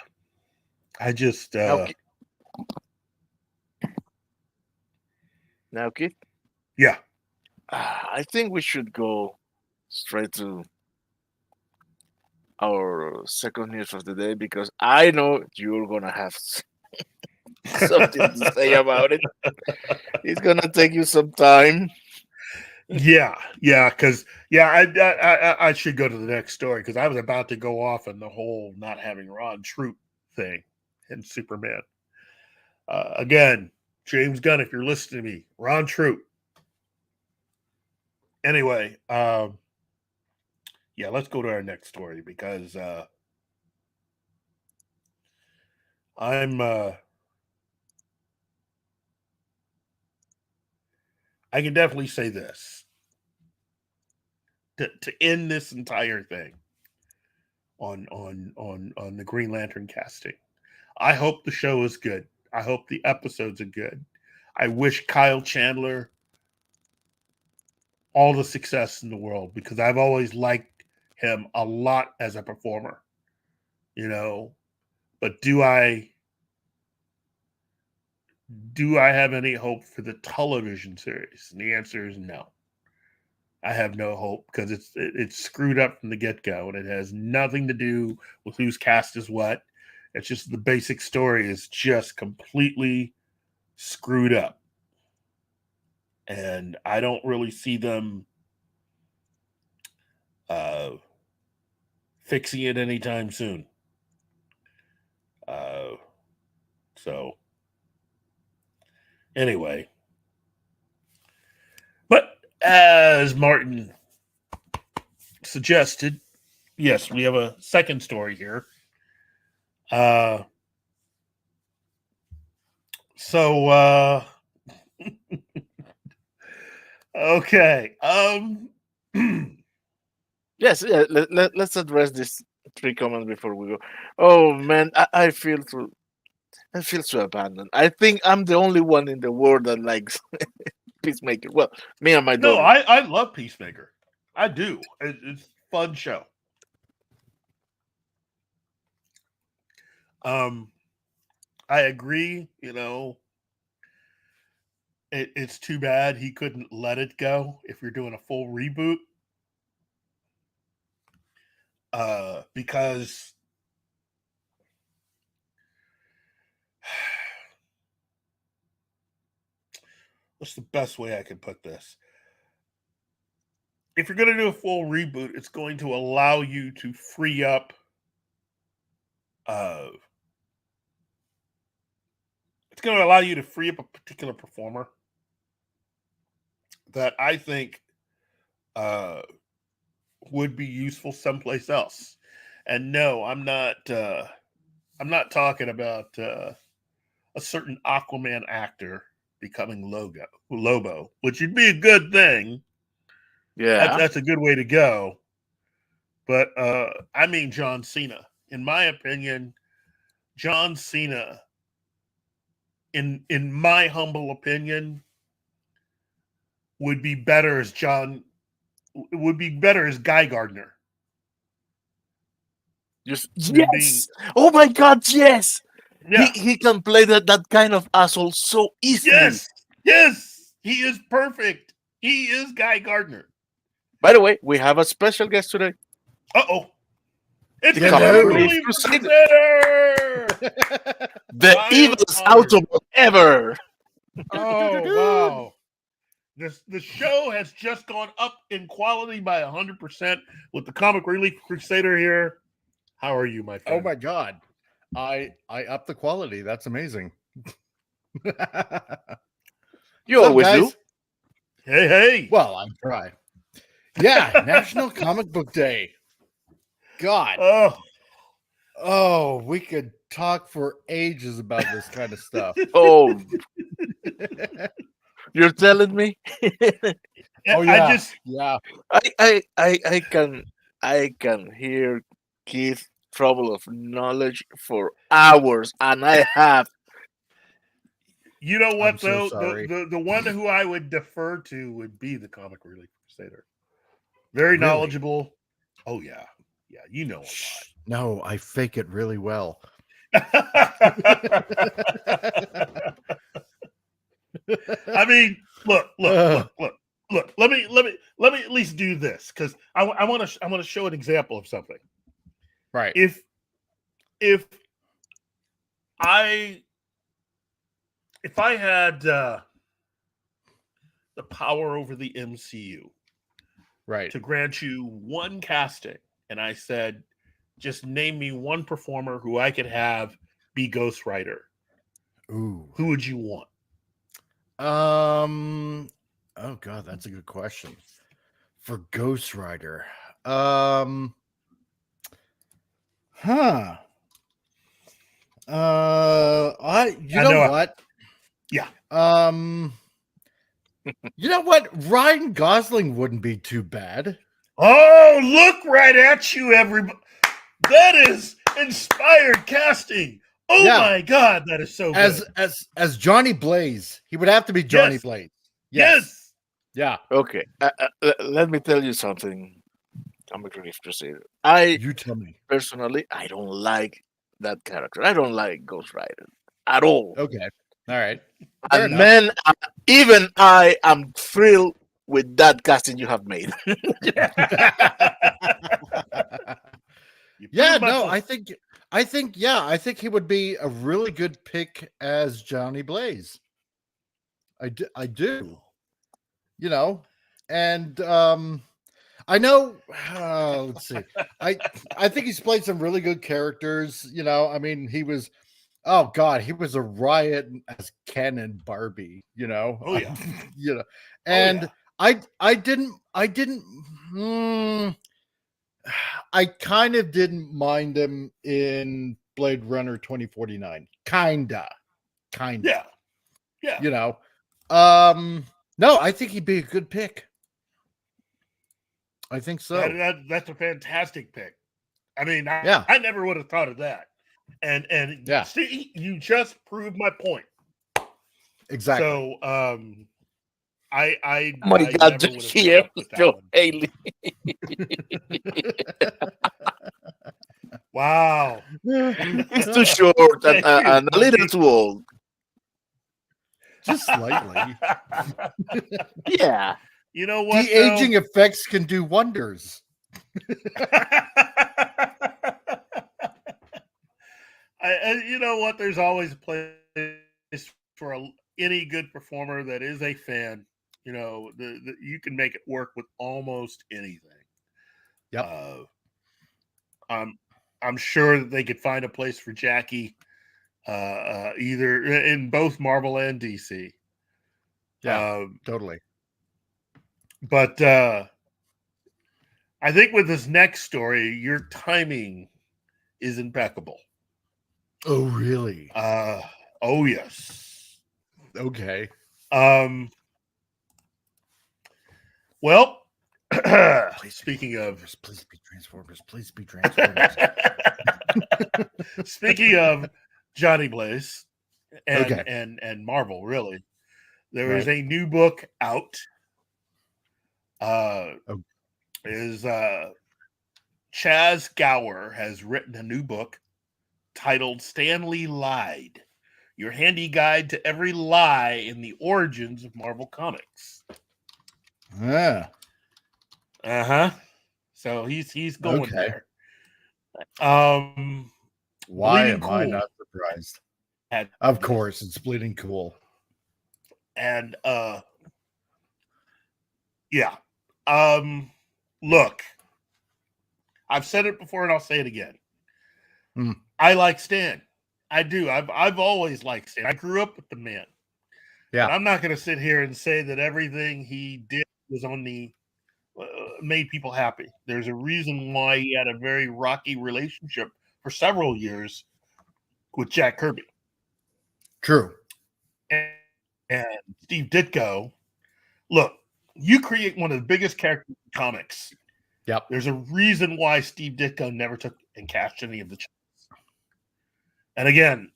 I just Now, Keith, yeah. I think we should go straight to our second news of the day because I know you're gonna have something to say about it. It's gonna take you some time. Yeah, because I should go to the next story because I was about to go off on the whole not having Ron Troop thing in Superman. Again, James Gunn, if you're listening to me, Ron Troop. Anyway, yeah, let's go to our next story because I'm I can definitely say this to end this entire thing on the Green Lantern casting. I hope the show is good. I hope the episodes are good. I wish Kyle Chandler all the success in the world because I've always liked him a lot as a performer, you know. But do I have any hope for the television series? And the answer is no. I have no hope because it's screwed up from the get-go and it has nothing to do with who's cast as what. It's just the basic story is just completely screwed up. And I don't really see them fixing it anytime soon. So anyway, but as Martin suggested, yes, we have a second story here. Okay. Yes, yeah, let's address these three comments before we go. Oh man, I feel so abandoned. I think I'm the only one in the world that likes Peacemaker. Well, me and my No, daughter. I love Peacemaker. I do. It's a fun show. I agree, you know. It's too bad he couldn't let it go if you're doing a full reboot. Because what's the best way I can put this? If you're going to do a full reboot, it's going to allow you to free up it's going to allow you to free up a particular performer that I think would be useful someplace else. And no, I'm not talking about a certain Aquaman actor becoming Lobo, which would be a good thing. Yeah. That's a good way to go. But I mean John Cena. In my opinion, John Cena, in my humble opinion, would be better as Guy Gardner. Yes. Oh my God, yes. Yeah. He can play that kind of asshole so easily. Yes. He is perfect. He is Guy Gardner. By the way, we have a special guest today. Uh-oh. It's The the Comic Comic Relief Relief Crusader. Crusader! The I am evilest honored. Autobot ever. Oh, wow. The show has just gone up in quality by 100% with the Comic Relief Crusader here. How are you, my friend? Oh my God. I upped the quality. That's amazing. You What's up, always guys? do. Hey. Well, I try. Yeah, National Comic Book Day. God. Oh, we could talk for ages about this kind of stuff. Oh, you're telling me? Oh yeah. Yeah. I can hear Keith's trouble of knowledge for hours, and I have. You know what, I'm so though? sorry. The one who I would defer to would be the Comic Relief Crusader. Very Really? knowledgeable. Oh yeah, yeah, you know No, I fake it really well. a lot. I mean, look. Let me at least do this because I want to show an example of something. Right. If I had the power over the MCU, Right. to grant you one casting, and I said, just name me one performer who I could have be Ghost Rider. Ooh. Who would you want? Oh God, that's a good question. For Ghost Rider. Huh. You know what? Yeah. You know what? Ryan Gosling wouldn't be too bad. Oh, look right at you, everybody. That is inspired casting. Oh Yeah. my God, that is so good. As Johnny Blaze. He would have to be Johnny Yes. Blaze. Yes. Yeah. Okay, let me tell you something. I'm a grief crusader. You tell me. Personally, I don't like that character. I don't like Ghost Rider at all. Okay. All right. Fair And enough. man, even I am thrilled with that casting you have made. Yeah, no, I think he would be a really good pick as Johnny Blaze. I do. You know, and I know. Let's see. I think he's played some really good characters. You know, I mean, he was. Oh God, he was a riot as Ken and Barbie. You know. Oh yeah. You know, and I didn't. I kind of didn't mind him in Blade Runner 2049. Kinda. Yeah. You know. No, I think he'd be a good pick. I think so. That's a fantastic pick. I mean, Yeah. I never would have thought of that. And Yeah. see, you just proved my point. Exactly. So I Oh my God, never just would have here, come up with that Joe one. Haley. Wow. He's too short and, Thank you, and a little too old. Just slightly. Yeah. You know what? De-aging effects can do wonders. You know what? There's always a place for any good performer that is a fan. You know, you can make it work with almost anything. Yep. I'm sure that they could find a place for Jackie, either in both Marvel and DC. Yeah, totally. But I think with this next story, your timing is impeccable. Oh, really? Oh yes. Okay. Well, speaking of, please be Transformers. Please be Transformers. Speaking of Johnny Blaze and Okay. and Marvel, really, there is a new book out. Chaz Gower has written a new book titled "Stanley Lied: Your Handy Guide to Every Lie in the Origins of Marvel Comics." Yeah. So he's going Okay. there. Why Bleeding am I Cool not surprised? had Of course, it's Bleeding Cool. And yeah. Look, I've said it before and I'll say it again. I like Stan. I do. I've always liked Stan. I grew up with the man. Yeah. But I'm not going to sit here and say that everything he did was on the made people happy. There's a reason why he had a very rocky relationship for several years with Jack Kirby. True. And Steve Ditko. Look, you create one of the biggest characters in comics. Yep. There's a reason why Steve Ditko never took and cashed any of the checks. And again,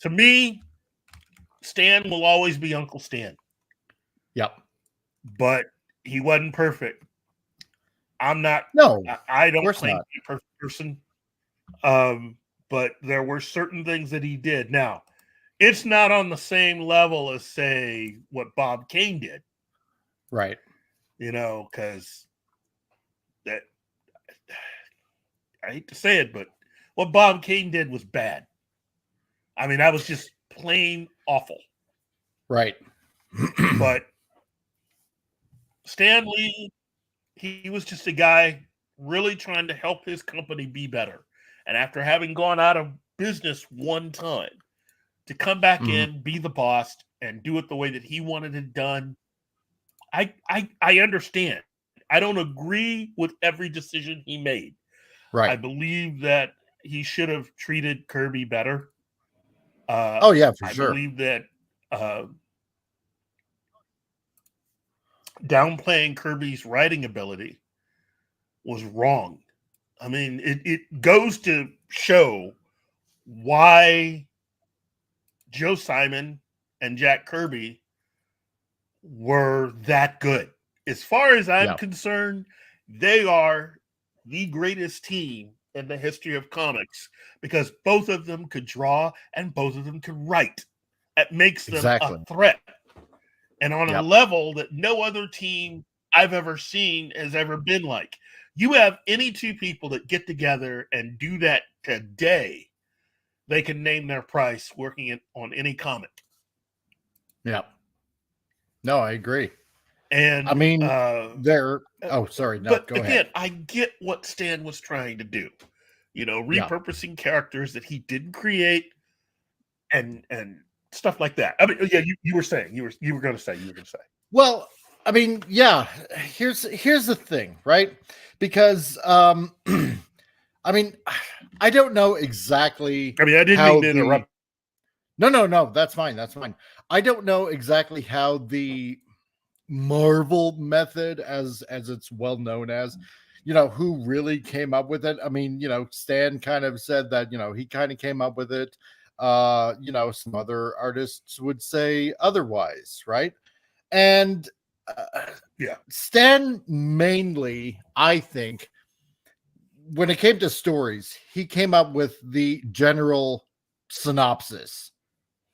to me, Stan will always be Uncle Stan. Yep. But he wasn't perfect. I'm not. No, I don't course claim not. to be a perfect person. But there were certain things that he did. Now, it's not on the same level as, say, what Bob Kane did. Right. Because that, I hate to say it, but what Bob Kane did was bad. I mean, that was just plain awful. Right. But Stan Lee, he was just a guy really trying to help his company be better. And after having gone out of business one time, to come back in, be the boss, and do it the way that he wanted it done, I understand. I don't agree with every decision he made. Right. I believe that he should have treated Kirby better. Oh yeah, for I sure. believe that downplaying Kirby's writing ability was wrong. I mean, it goes to show why Joe Simon and Jack Kirby were that good. As far as I'm concerned, they are the greatest team in the history of comics because both of them could draw and both of them could write. That makes them a threat. And on a level that no other team I've ever seen has ever been like. You have any two people that get together and do that today, they can name their price working on any comic. Yeah. No, I agree. And I mean, they're. Oh, sorry. No, but go again, ahead. I get what Stan was trying to do. Repurposing characters that he didn't create, and stuff like that. I mean, yeah, you were saying you were going to say. Well, I mean, yeah. Here's the thing, right? Because I mean, I don't know exactly. I mean, I didn't mean to interrupt. No, that's fine. I don't know exactly how the Marvel method, as it's well known as, who really came up with it. I mean, Stan kind of said that, he kind of came up with it. Some other artists would say otherwise, right? And Stan mainly, I think, when it came to stories, he came up with the general synopsis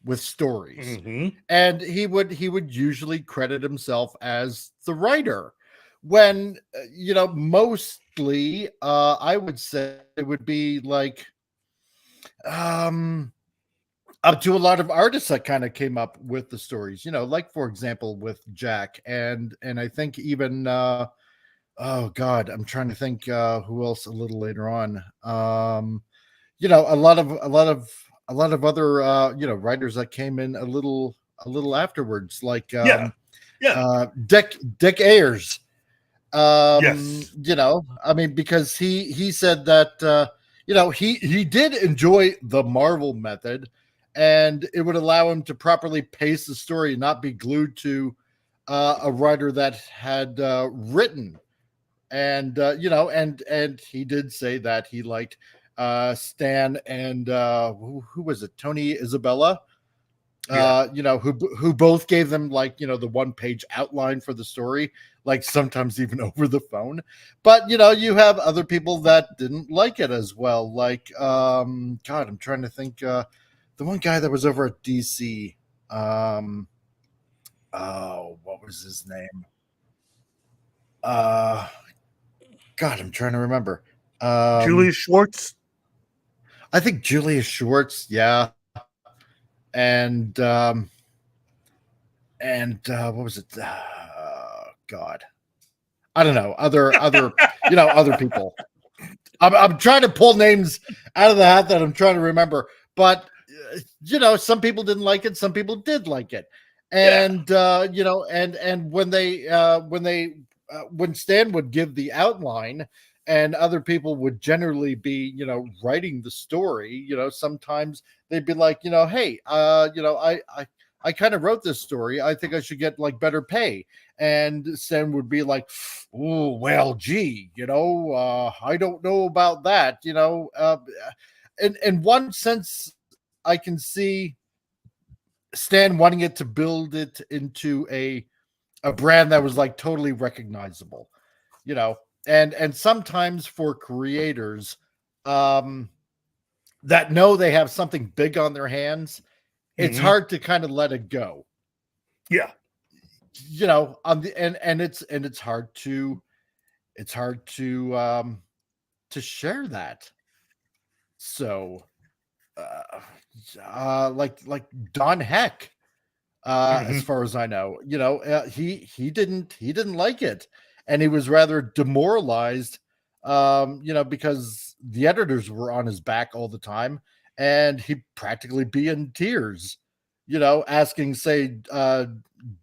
with stories, and he would usually credit himself as the writer, when mostly I would say it would be like up to a lot of artists that kind of came up with the stories, like for example with Jack, and I think even oh god, I'm trying to think who else a little later on, a lot of other writers that came in a little afterwards, like Dick Ayers. I mean, because he said that he did enjoy the Marvel method, and it would allow him to properly pace the story and not be glued to a writer that had written, and and he did say that he liked Stan and who was it, Tony Isabella, who both gave them like the 1-page outline for the story, like sometimes even over the phone. But you have other people that didn't like it as well, like god, I'm trying to think, the one guy that was over at DC, oh, what was his name, god, I'm trying to remember. Julius Schwartz. I think Julius Schwartz, yeah. And what was it? God, I don't know. Other other people. I'm trying to pull names out of the hat that I'm trying to remember, but some people didn't like it, some people did like it, and and when Stan would give the outline, and other people would generally be writing the story, sometimes they'd be like, hey, I kind of wrote this story, I think I should get like better pay. And Stan would be like, oh well, gee, I don't know about that. In one sense, I can see Stan wanting it to build it into a brand that was like totally recognizable, and sometimes for creators that know they have something big on their hands, it's hard to kind of let it go. Yeah. You know, on the and it's hard to share that. So like Don Heck, as far as I know, you know, he didn't like it, and he was rather demoralized, you know, because the editors were on his back all the time, and he'd practically be in tears, you know, asking, say,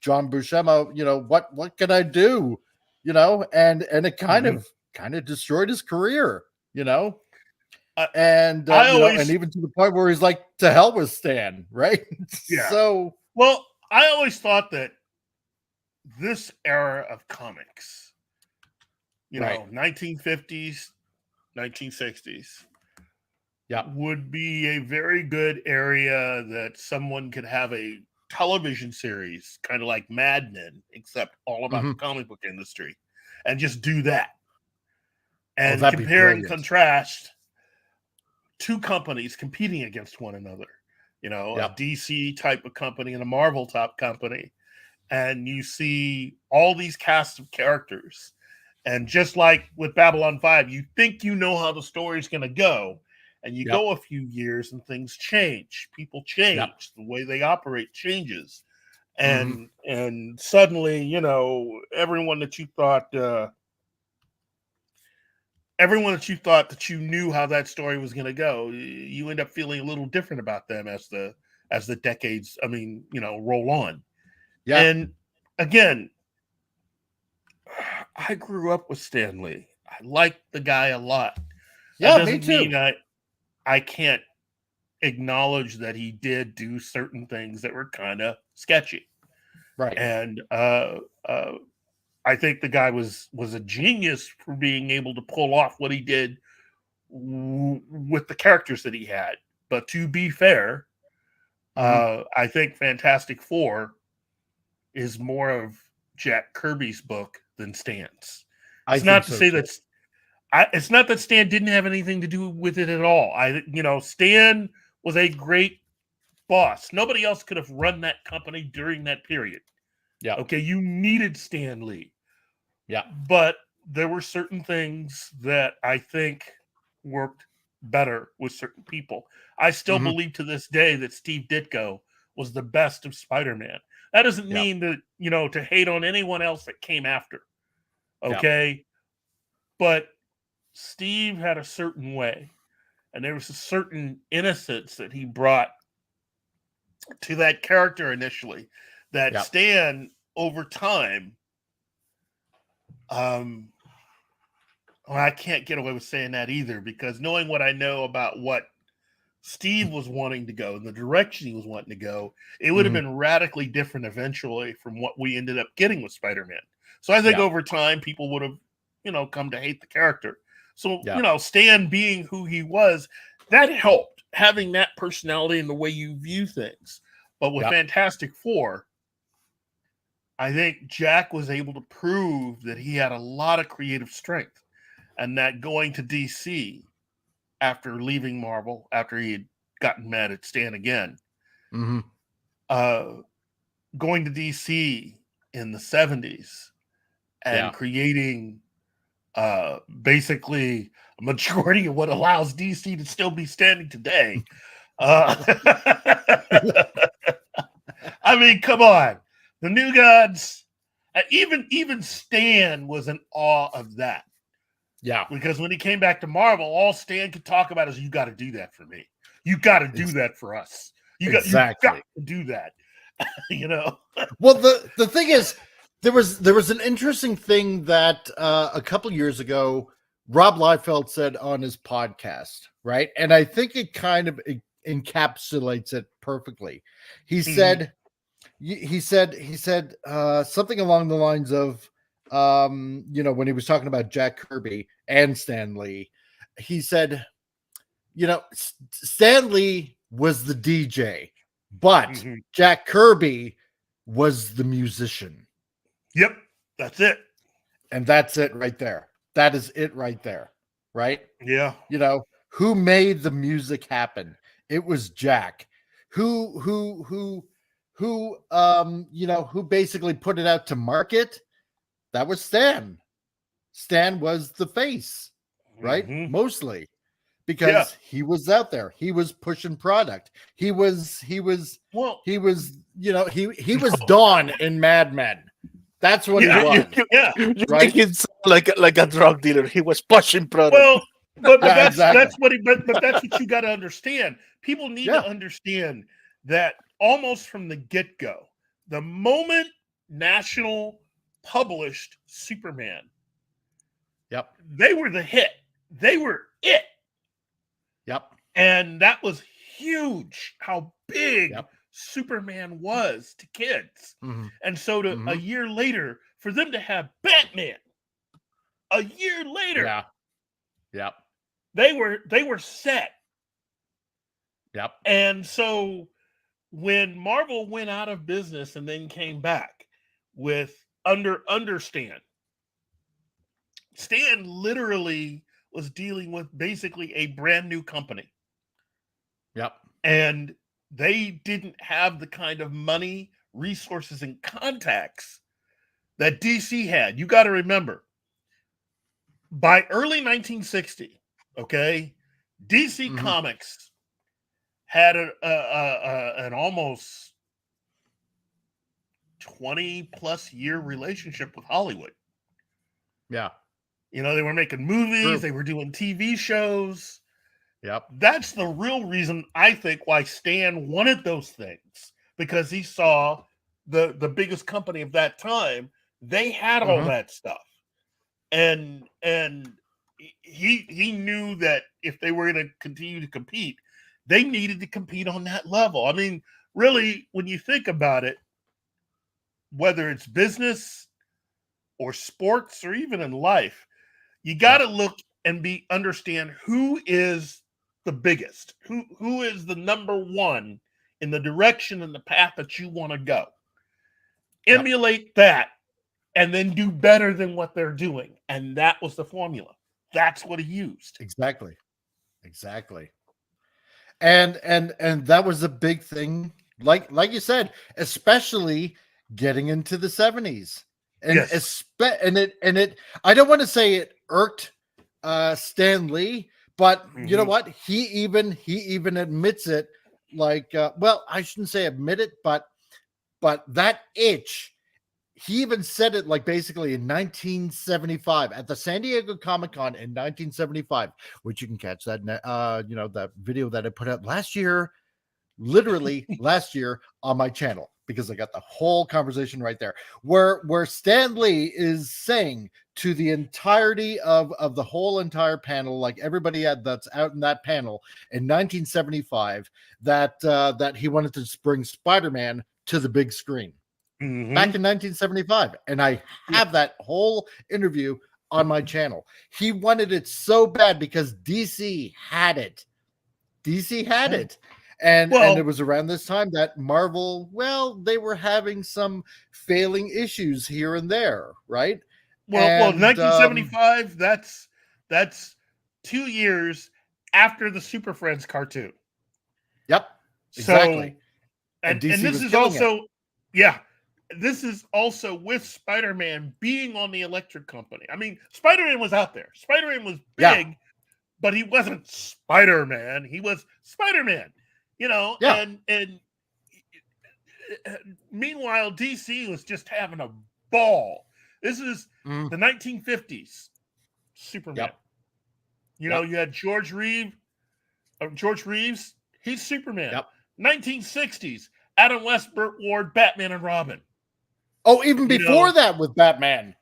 John Buscema, you know, what can I do, you know, and it kind of destroyed his career, you know. And I you know, and always, even to the point where he's like, to hell with Stan, right? yeah. So Well, I always thought that this era of comics, you know, 1950s, 1960s, would be a very good area that someone could have a television series, kind of like Mad Men, except all about the comic book industry, and just do that. And that'd be compare and brilliant. contrast two companies competing against one another, you know, a DC type of company and a Marvel type company. And you see all these casts of characters. And just like with Babylon 5, you think you know how the story's going to go. And you go a few years and things change. People change. The way they operate changes. And and suddenly, you know, everyone that you thought that you knew how that story was going to go, you end up feeling a little different about them as the decades, I mean, you know, roll on. Yeah. And again, I grew up with Stan Lee. I like the guy a lot. Yeah, that me doesn't too. mean I can't acknowledge that he did do certain things that were kind of sketchy. Right. And I think the guy was a genius for being able to pull off what he did with the characters that he had. But to be fair, I think Fantastic Four is more of Jack Kirby's book than Stan's. It's not to say that it's not that Stan didn't have anything to do with it at all. Stan was a great boss. Nobody else could have run that company during that period. Yeah. Okay, you needed Stan Lee. Yeah. But there were certain things that I think worked better with certain people. I still believe to this day that Steve Ditko was the best of Spider-Man. That doesn't mean that, you know, to hate on anyone else that came after. Okay? But Steve had a certain way, and there was a certain innocence that he brought to that character initially that Stan, over time, well, I can't get away with saying that either, because knowing what I know about what Steve was wanting to go and the direction he was wanting to go, it would have been radically different eventually from what we ended up getting with Spider-Man. So I think over time, people would have, you know, come to hate the character. So, you know, Stan being who he was, that helped, having that personality and the way you view things. But with Fantastic Four, I think Jack was able to prove that he had a lot of creative strength, and that going to DC after leaving Marvel, after he had gotten mad at Stan again, going to DC in the 70s and creating basically a majority of what allows DC to still be standing today. I mean, come on. The New Gods, even Stan was in awe of that. Yeah. Because when he came back to Marvel, all Stan could talk about is, you got to do that for me. You got to do that for us. You got to do that. You know? Well, the thing is, there was an interesting thing that a couple years ago, Rob Liefeld said on his podcast, right? And I think it kind of encapsulates it perfectly. He said, something along the lines of, you know, when he was talking about Jack Kirby and Stan Lee, he said, you know, Stan Lee was the DJ, but Jack Kirby was the musician. Yep, that's it. And that's it right there. that is it right there, right? Yeah. You know, who made the music happen? It was Jack. Who you know, who basically put it out to market? That was Stan. Stan was the face, right? Mhm. Mostly because he was out there. He was pushing product. He was, Well, you know, he was Dawn in Mad Men. That's what he Yeah, was. yeah. You Right? make it sound like a drug dealer. He was pushing product. Well, but Yeah, that's exactly. but that's what you got to understand. People need Yeah. to understand that almost from the get-go, the moment National published Superman, Yep. they were the hit. They were it. Yep. And that was huge how big Yep. Superman was to kids. Mhm. And so to a Mhm. year later, for them to have Batman a year later, Yeah. Yep. they were set. Yep. And so when Marvel went out of business and then came back with Stan, Stan literally was dealing with basically a brand new company. Yep. And they didn't have the kind of money, resources, and contacts that DC had. You got to remember, by early 1960, okay, DC Mhm. Comics had an almost 20-plus year relationship with Hollywood. Yeah. You know, they were making movies, True. they were doing TV shows. Yep. That's the real reason, I think, why Stan wanted those things, because he saw the biggest company of that time, they had all Mhm. that stuff. And he knew that if they were going to continue to compete, they needed to compete on that level. I mean, really, when you think about it, whether it's business or sports or even in life, you got to look and understand who is the biggest, who is the number one in the direction and the path that you want to go. Yep. Emulate that and then do better than what they're doing. And that was the formula. That's what he used. Exactly. Exactly. And that was a big thing, like you said, especially getting into the 70s. And Yes. and it I don't want to say it irked Stan Lee, but you know Mhm. what? He even admits it, like well, I shouldn't say admit it, but that itch, he even said it like basically in 1975 at the San Diego Comic-Con in 1975, which you can catch that you know, that video that I put out last year, literally last year, on my channel, because I got the whole conversation right there, where Stan Lee is saying to the entirety of the whole entire panel, like everybody that's out in that panel in 1975, that he wanted to bring Spider-Man to the big screen back in 1975. And I have that whole interview on my channel. He wanted it so bad because DC had it. DC had it. And it was around this time that Marvel, well, they were having some failing issues here and there, right? Well, And 1975, that's 2 years after the Super Friends cartoon. Yep. Exactly. So, and DC this was is killing it. also, yeah, this is also with Spider-Man being on the Electric Company. I mean, Spider-Man was out there. Spider-Man was big, but he wasn't Spider-Man. He was Spider-Man, you know, and meanwhile, DC was just having a ball. This is the 1950s Superman. You know, you had George Reeves, he's Superman. 1960s, Adam West, Burt Ward, Batman and Robin. Oh, even before that with Batman.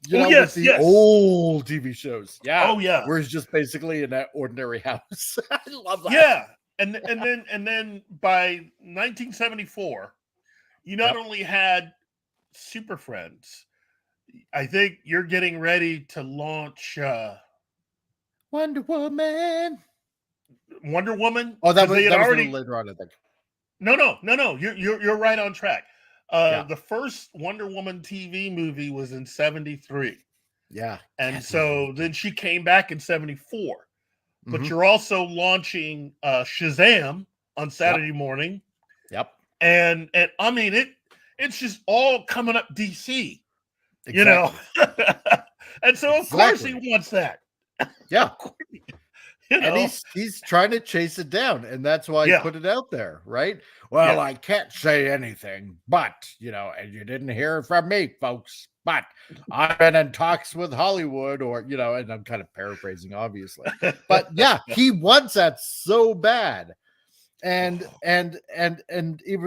You know, with the old TV shows. Yeah. Oh, yeah. Where he's just basically in that ordinary house. I love that. Yeah. And then by 1974, you not only had Super Friends, I think you're getting ready to launch Wonder Woman. Oh, that was a little later on, I think. No. You're right on track. The first Wonder Woman TV movie was in 73. Yeah. And so then she came back in 74. But Mhm. you're also launching Shazam on Saturday morning. Yep. And I mean it's just all coming up DC, Exactly. you know. And so of course he wants that. Yeah. You know? And he's trying to chase it down, and that's why I put it out there, right? Well, I can't say anything, but and you didn't hear it from me, folks. But I've been in talks with Hollywood, or and I'm kind of paraphrasing, obviously. But yeah, he wants that so bad. And it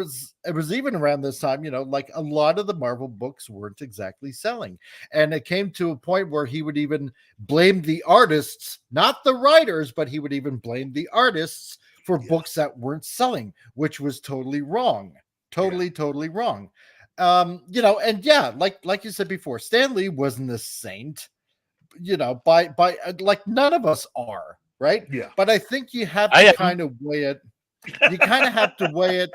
was even around this time, like a lot of the Marvel books weren't exactly selling. And it came to a point where he would even blame the artists, not the writers, but he would even blame the artists for books that weren't selling, which was totally wrong. Totally wrong. And like you said before, Stan Lee wasn't a saint, by like none of us are, right? Yeah. But I think you have to kind of weigh it. You kind of have to weigh it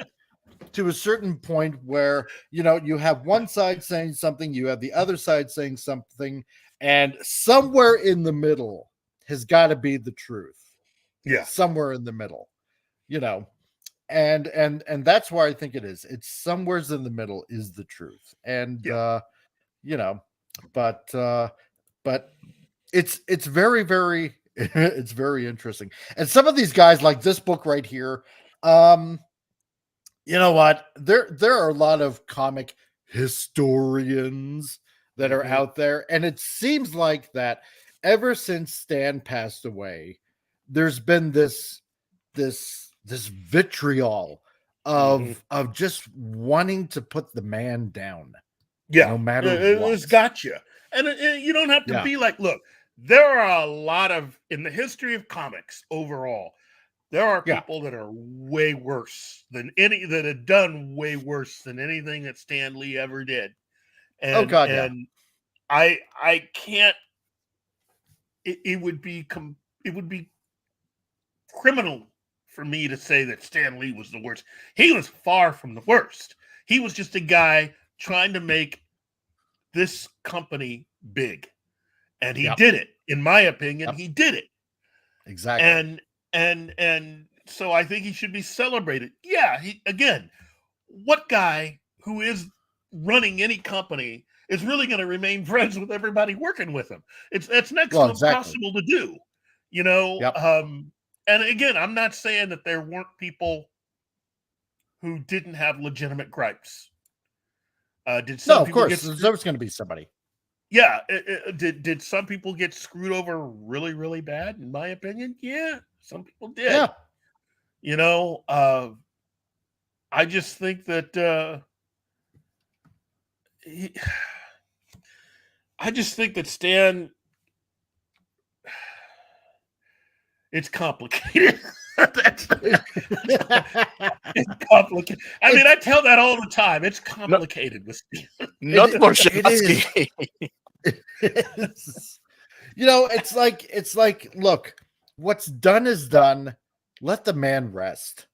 to a certain point where you have one side saying something, you have the other side saying something, and somewhere in the middle has got to be the truth. Yeah, somewhere in the middle, and that's where I think it is. It's somewheres in the middle is the truth, and but it's very, very it's very interesting. And some of these guys, like this book right here, you know what? There are a lot of comic historians that are out there, and it seems like that ever since Stan passed away, there's been this vitriol of just wanting to put the man down. Yeah, no matter what. It's got you. And you don't have to be like, look, there are a lot of, in the history of comics overall, there are people that are way worse than that have done way worse than anything that Stan Lee ever did. And, and I can't, it would be criminal for me to say that Stan Lee was the worst. He was far from the worst. He was just a guy trying to make this company big, and he did it. In my opinion, he did it exactly. And so I think he should be celebrated. Yeah, what guy who is running any company is really going to remain friends with everybody working with him? It's next to impossible to do, and again, I'm not saying that there weren't people who didn't have legitimate gripes. Of course, there was going to be somebody. Yeah, did some people get screwed over really, really bad? In my opinion, yeah, some people did. Yeah, I just think that Stan. It's complicated. It's complicated. I mean, I tell that all the time. It's complicated with Stan. Not for Shavatsky. It's like, look, what's done is done. Let the man rest.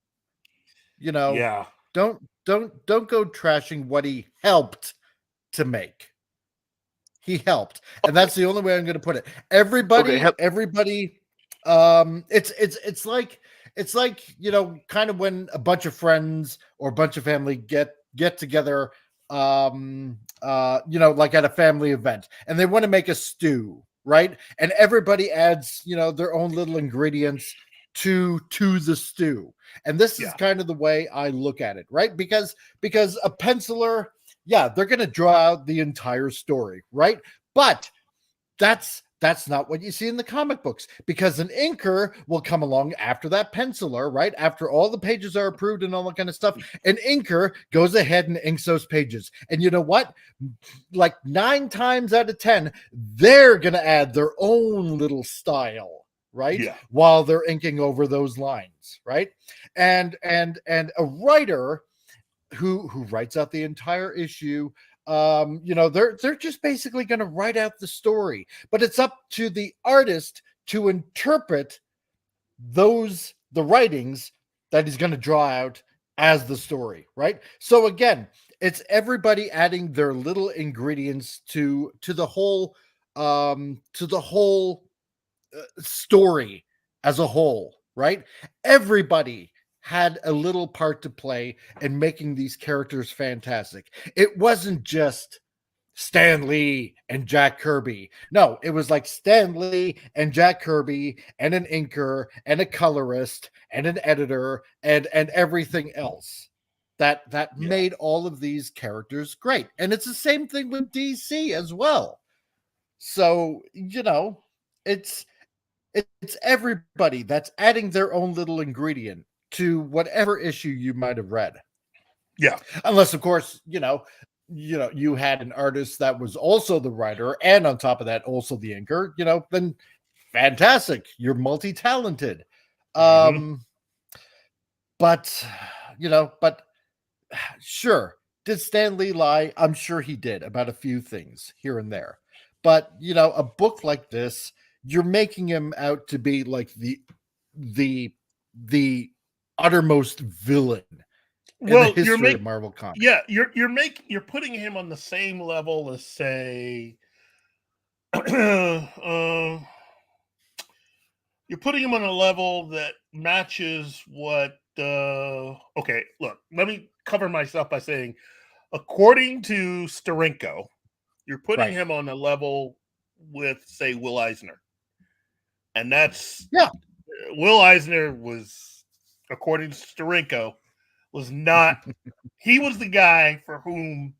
Yeah. Don't go trashing what he helped to make. He helped, and that's the only way I'm going to put it. Everybody. It's like kind of when a bunch of friends or a bunch of family get together, like at a family event, and they want to make a stew, right? And everybody adds, their own little ingredients to the stew. And this is kind of the way I look at it, right? Because a penciler, they're going to draw out the entire story, right? But that's not what you see in the comic books, because an inker will come along after that penciler, right? After all the pages are approved and all that kind of stuff, an inker goes ahead and inks those pages. And you know what? Like 9 times out of 10, they're going to add their own little style, right? Yeah. While they're inking over those lines, right? And a writer who writes out the entire issue, they're just basically going to write out the story, but it's up to the artist to interpret the writings that he's going to draw out as the story, right? So again, it's everybody adding their little ingredients to the whole to the whole story as a whole, right? Everybody had a little part to play in making these characters fantastic. It wasn't just Stan Lee and Jack Kirby. No, it was like Stan Lee and Jack Kirby and an inker and a colorist and an editor and everything else that made all of these characters great. And it's the same thing with DC as well. So, you know, it's everybody that's adding their own little ingredient to whatever issue you might have read. Yeah. Unless, of course, you had an artist that was also the writer and on top of that also the inker, then fantastic, you're multi-talented. But sure, did Stan Lee lie? I'm sure he did about a few things here and there, but a book like this, you're making him out to be like the uttermost villain in the history of Marvel Comics. Yeah, you're putting him on the same level as, say, you're putting him on a level that matches what. Okay, look, let me cover myself by saying, according to Steranko, you're putting him on a level with, say, Will Eisner, and that's Will Eisner was, according to Steranko, was not. He was the guy for whom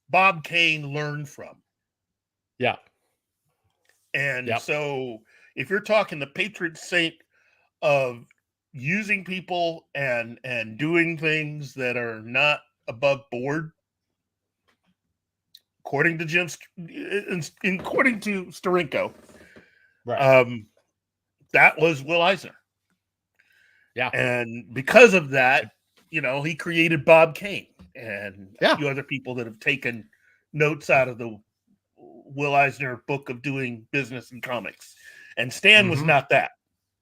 Bob Kane learned from. Yeah. And so if you're talking the patron saint of using people and doing things that are not above board, according to according to Steranko, that was Will Eisner. Yeah. And because of that, he created Bob Kane and a few other people that have taken notes out of the Will Eisner book of doing business in comics. And Stan was not that.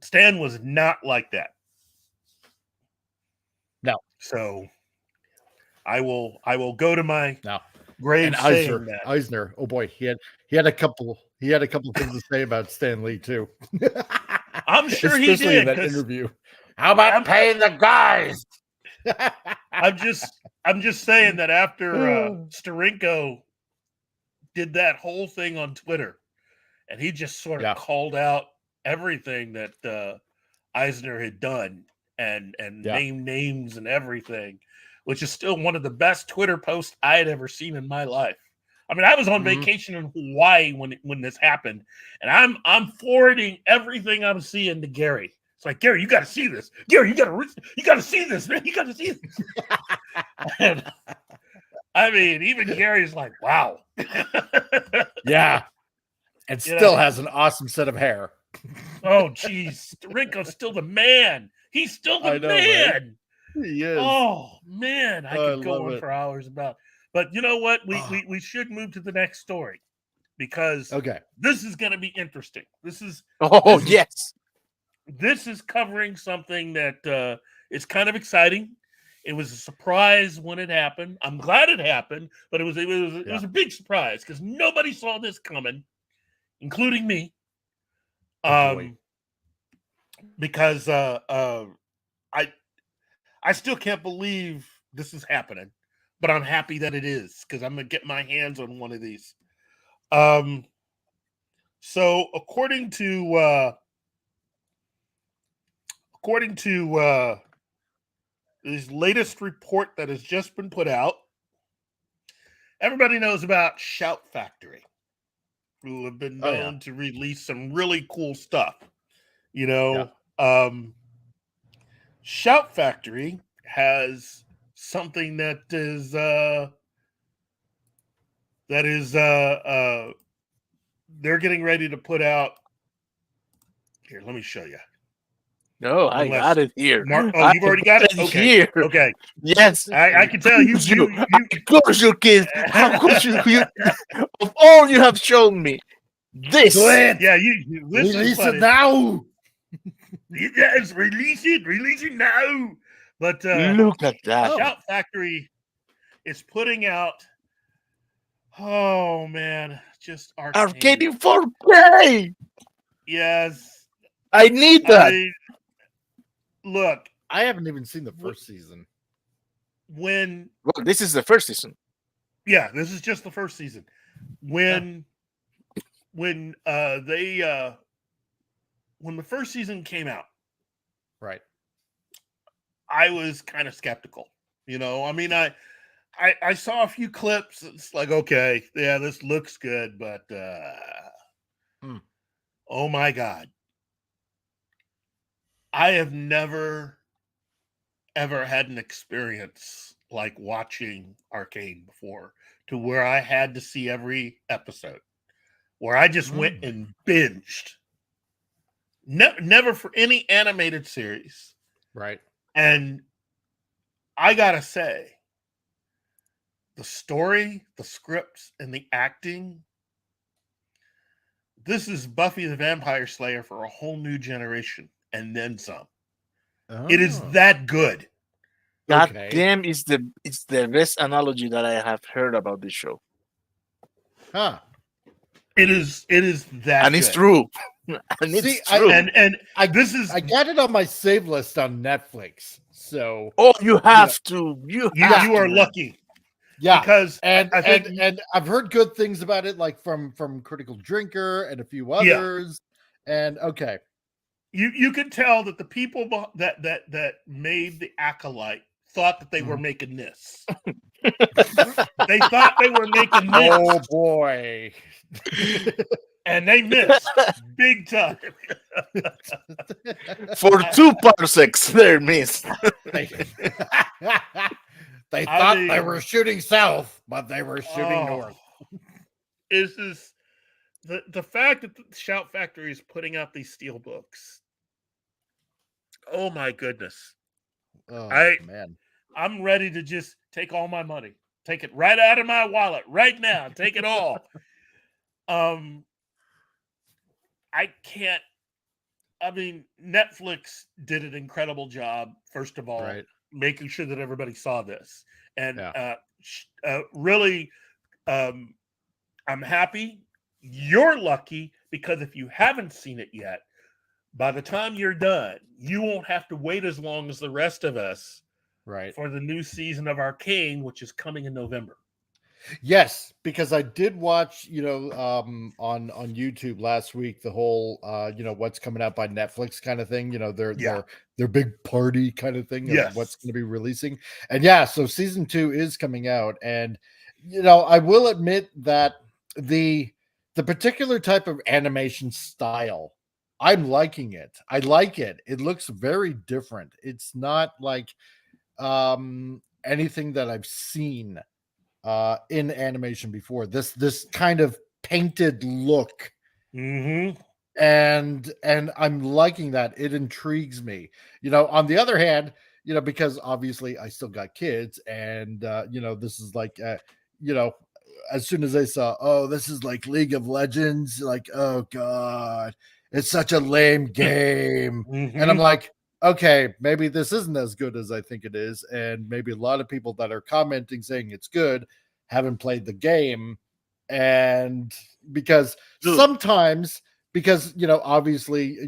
Stan was not like that. No. So I will go to my grave and saying that. Eisner, oh boy, he had a couple things to say about Stan Lee too. I'm sure he did in that interview. How about paying the guys? I'm just saying that after Steranko did that whole thing on Twitter, and he just sort of called out everything that Eisner had done and named names and everything, which is still one of the best Twitter posts I had ever seen in my life. I mean, I was on vacation in Hawaii when this happened, and I'm forwarding everything I'm seeing to Gary. It's like, Gary, you got to see this. Gary, you got to see this, man. You got to see this. And, I mean, even Gary's like, wow. Yeah. And still has an awesome set of hair. Oh, geez. Steranko's still the man. He's still the man. Right? He is. Oh, man. I could go on for hours about. But you know what? We should move to the next story because this is going to be interesting. This is covering something that is kind of exciting. It was a surprise when it happened. I'm glad it happened, but it was a big surprise because nobody saw this coming, including me. Because I still can't believe this is happening, but I'm happy that it is because I'm gonna get my hands on one of these. So according to this latest report that has just been put out, everybody knows about Shout Factory, who have been known to release some really cool stuff. Shout Factory has something that is they're getting ready to put out. Here, let me show you. No, I got it here. You've already got it? Okay. Here. Okay. Yes. I can tell you. Of course you can. How could you? Of all you have shown me, this. Yeah, you release it now. Yes, release it now. But look at that. Shout Factory is putting out. Oh man, just arcane. Arcade in 4K. Yes. I need that. Look, I haven't even seen the first season. when Well, this is the first season. this is just the first season. When when the first season came out, Right. I was kind of skeptical. I mean, I saw a few clips. It's like, okay, yeah, this looks good, but oh my God. I have never ever had an experience like watching Arcane before, to where I had to see every episode, where I just went and binged. Never for any animated series. Right. And I gotta say, the story, the scripts, and the acting, this is Buffy the Vampire Slayer for a whole new generation, and then some. It is that good. God Okay. damn, it's the best analogy that I have heard about this show. Huh. It is that And good. it's true. And See, it's true. And I I got it on my save list on Netflix. So Oh, you have to. You you are man. lucky. yeah. Because And I think and I've heard good things about it, like from Critical Drinker and a few others. And okay. you could tell that the people that made the Acolyte thought that they were making this. They thought they were making this, Oh boy. and they missed big time. For 2 parsecs, they're missed. they they I thought they mean- were shooting south, but they were shooting north. Is this the fact that the Shout Factory is putting out these steel books? Oh my goodness. Oh man. I'm ready to just take all my money. Take it right out of my wallet right now. Take it all. I can't. I mean, Netflix did an incredible job, first of all, Right. making sure that everybody saw this. And Yeah. really, I'm happy. You're lucky, because if you haven't seen it yet, by the time you're done, you won't have to wait as long as the rest of us Right. for the new season of Arcane, which is coming in November. Yes, because I did watch, on YouTube last week, the whole what's coming out by Netflix kind of thing, their big party kind of thing of what's going to be releasing. And so season 2 is coming out, and I will admit that the particular type of animation style, I'm liking it. I like it. It looks very different. It's not like anything that I've seen in animation before. This kind of painted look, and I'm liking that. It intrigues me. On the other hand, because obviously I still got kids, and this is like as soon as they saw, oh, this is like League of Legends, like, oh god, it's such a lame game. And I'm like, okay, maybe this isn't as good as I think it is. And maybe a lot of people that are commenting saying it's good haven't played the game. And because sometimes, obviously,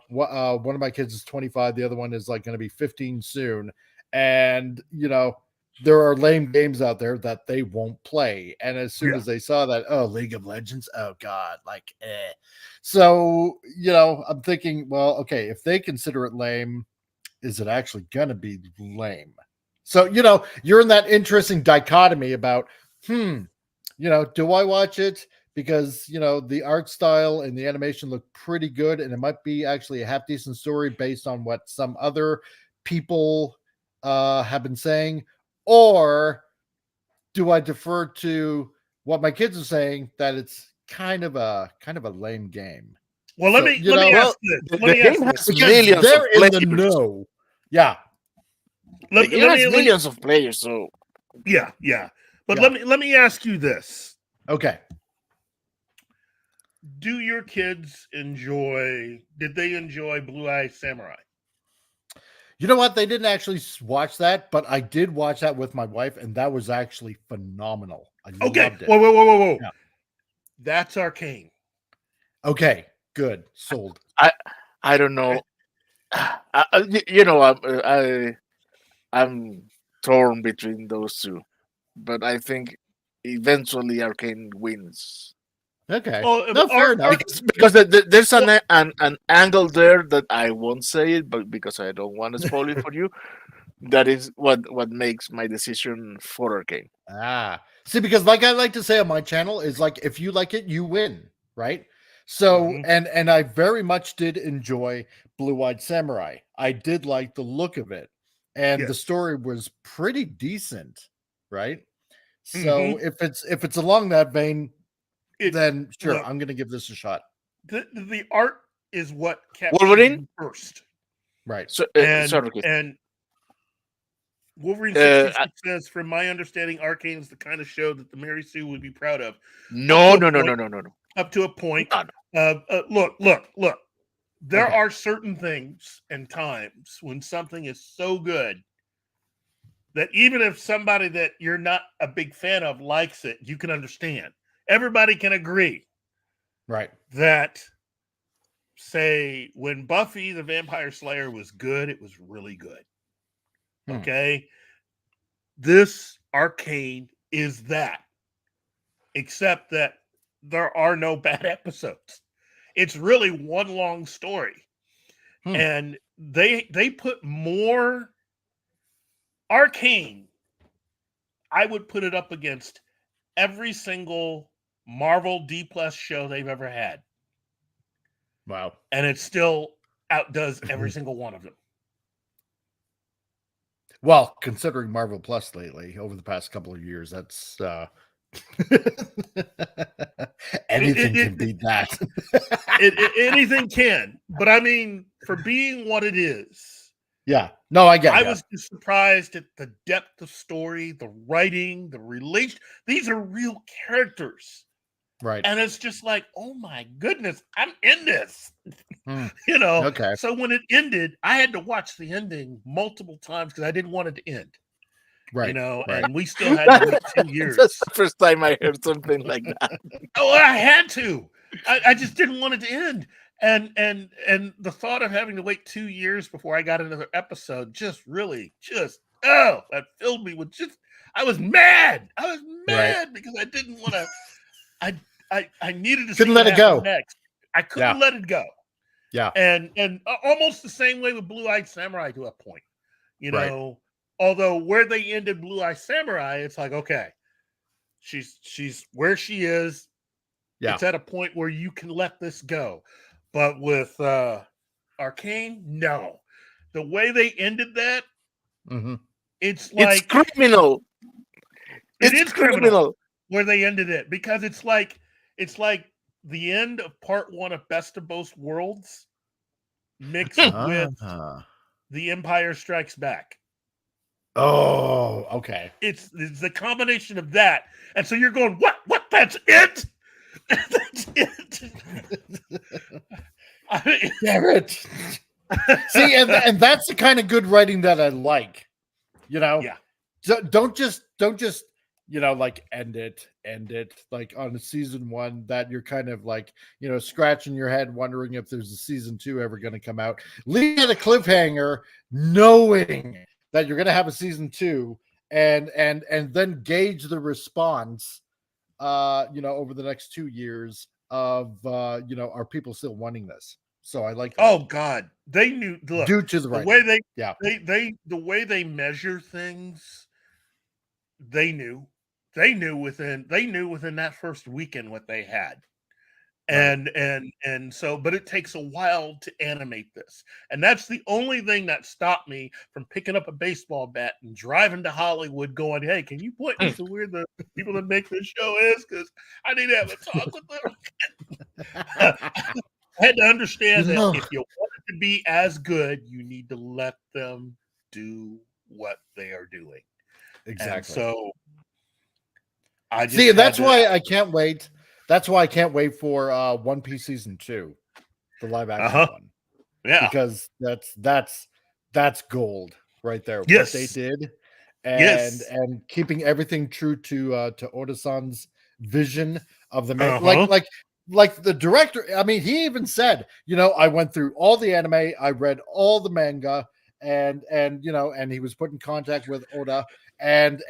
one of my kids is 25, the other one is like going to be 15 soon. And, there are lame games out there that they won't play. And as soon as they saw that, oh, League of Legends, oh God, like, eh. So, I'm thinking, well, okay, if they consider it lame, is it actually going to be lame? So, you're in that interesting dichotomy about, do I watch it? Because, the art style and the animation look pretty good, and it might be actually a half decent story based on what some other people have been saying. Or do I defer to what my kids are saying, that it's kind of a lame game? Well, let me ask this. The game has Because millions they're of in players. the know. Yeah. The game has millions of players, so yeah. But let me ask you this. Okay. Did your kids enjoy Blue Eye Samurai? You know what? They didn't actually watch that, but I did watch that with my wife, and that was actually phenomenal. I loved it. Whoa. Yeah. That's Arcane. Okay, good, sold. I don't know. I'm torn between those two, but I think eventually Arcane wins Okay, Well, no, fair enough. because there's an angle there that I won't say it, but because I don't want to spoil it for you, that is what makes my decision for Arcane. See, because like I like to say on my channel is like, if you like it, you win, right? So, and I very much did enjoy Blue-Eyed Samurai. I did like the look of it, and the story was pretty decent, right? So if it's along that vein, then sure, look, I'm going to give this a shot. The art is what kept Wolverine first, right? So, and Wolverine 66 says, from my understanding, Arcane is the kind of show that the Mary Sue would be proud of. No. Up to a point. No. Look. There are certain things and times when something is so good that even if somebody that you're not a big fan of likes it, you can understand. Everybody can agree. Right. That, say, when Buffy the Vampire Slayer was good, it was really good. Okay? This Arcane is that. Except that there are no bad episodes. It's really one long story. And they put more Arcane. I would put it up against every single Marvel D+ show they've ever had. Wow. And it still outdoes every single one of them. Well, considering Marvel Plus lately, over the past couple of years, that's anything can beat that. Anything can. But I mean, for being what it is. Yeah. No, I get it. I was just surprised at the depth of story, the writing, the relation. These are real characters. Right. And it's just like, oh my goodness, I'm in this. You know? Okay. So when it ended, I had to watch the ending multiple times because I didn't want it to end. Right. You know, right. and we still had to wait 2 years. That's the first time I heard something like that. Oh, I had to. I just didn't want it to end. And the thought of having to wait 2 years before I got another episode just that filled me with I was mad. I was mad because I didn't want to. I needed to couldn't let it go next. I couldn't let it go. Yeah. And almost the same way with Blue-Eyed Samurai to a point. You know, although where they ended Blue-Eyed Samurai, it's like, okay, she's where she is. Yeah. It's at a point where you can let this go. But with Arcane, no. The way they ended that, it's like it's criminal. It's criminal where they ended it, because it's like the end of part 1 of Best of Both Worlds mixed with The Empire Strikes Back. Oh, okay. It's the combination of that, and so you're going, what? That's it? That's it. Damn it. See, and that's the kind of good writing that I like. You know, don't just you know, like end it like on season 1 that you're kind of like, you know, scratching your head wondering if there's a season 2 ever going to come out. Leave it a cliffhanger, knowing that you're going to have a season 2, and then gauge the response you know, over the next 2 years of you know, are people still wanting this? So I like that. Oh God, they knew. Look, due to the way the way they measure things, they knew within that first weekend what they had. And so, but it takes a while to animate this, and that's the only thing that stopped me from picking up a baseball bat and driving to Hollywood, going, "Hey, can you point me to where the people that make this show is? Because I need to have a talk with them." I had to understand that if you want it to be as good, you need to let them do what they are doing. Exactly. And so I just see. That's why I can't wait. That's why I can't wait for One Piece season 2, the live action one. Yeah, because that's gold right there. Yes. What they did, and keeping everything true to Oda-san's vision of the like the director. I mean, he even said, I went through all the anime, I read all the manga, and he was put in contact with Oda, and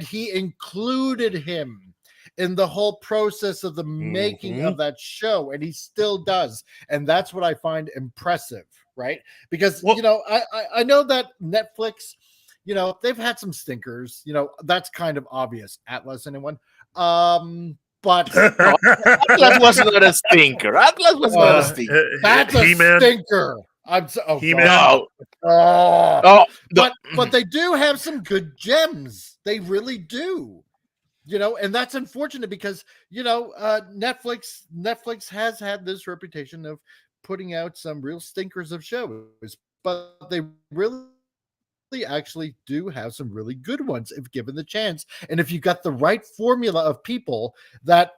he included him in the whole process of the making of that show, and he still does, and that's what I find impressive, right? Because I know that Netflix, they've had some stinkers, that's kind of obvious. Atlas, anyone? But Atlas was not a stinker. Atlas was not a stinker. That's a stinker. I'm so No. But they do have some good gems. They really do. And that's unfortunate because Netflix has had this reputation of putting out some real stinkers of shows, but they really actually do have some really good ones if given the chance, and if you got the right formula of people that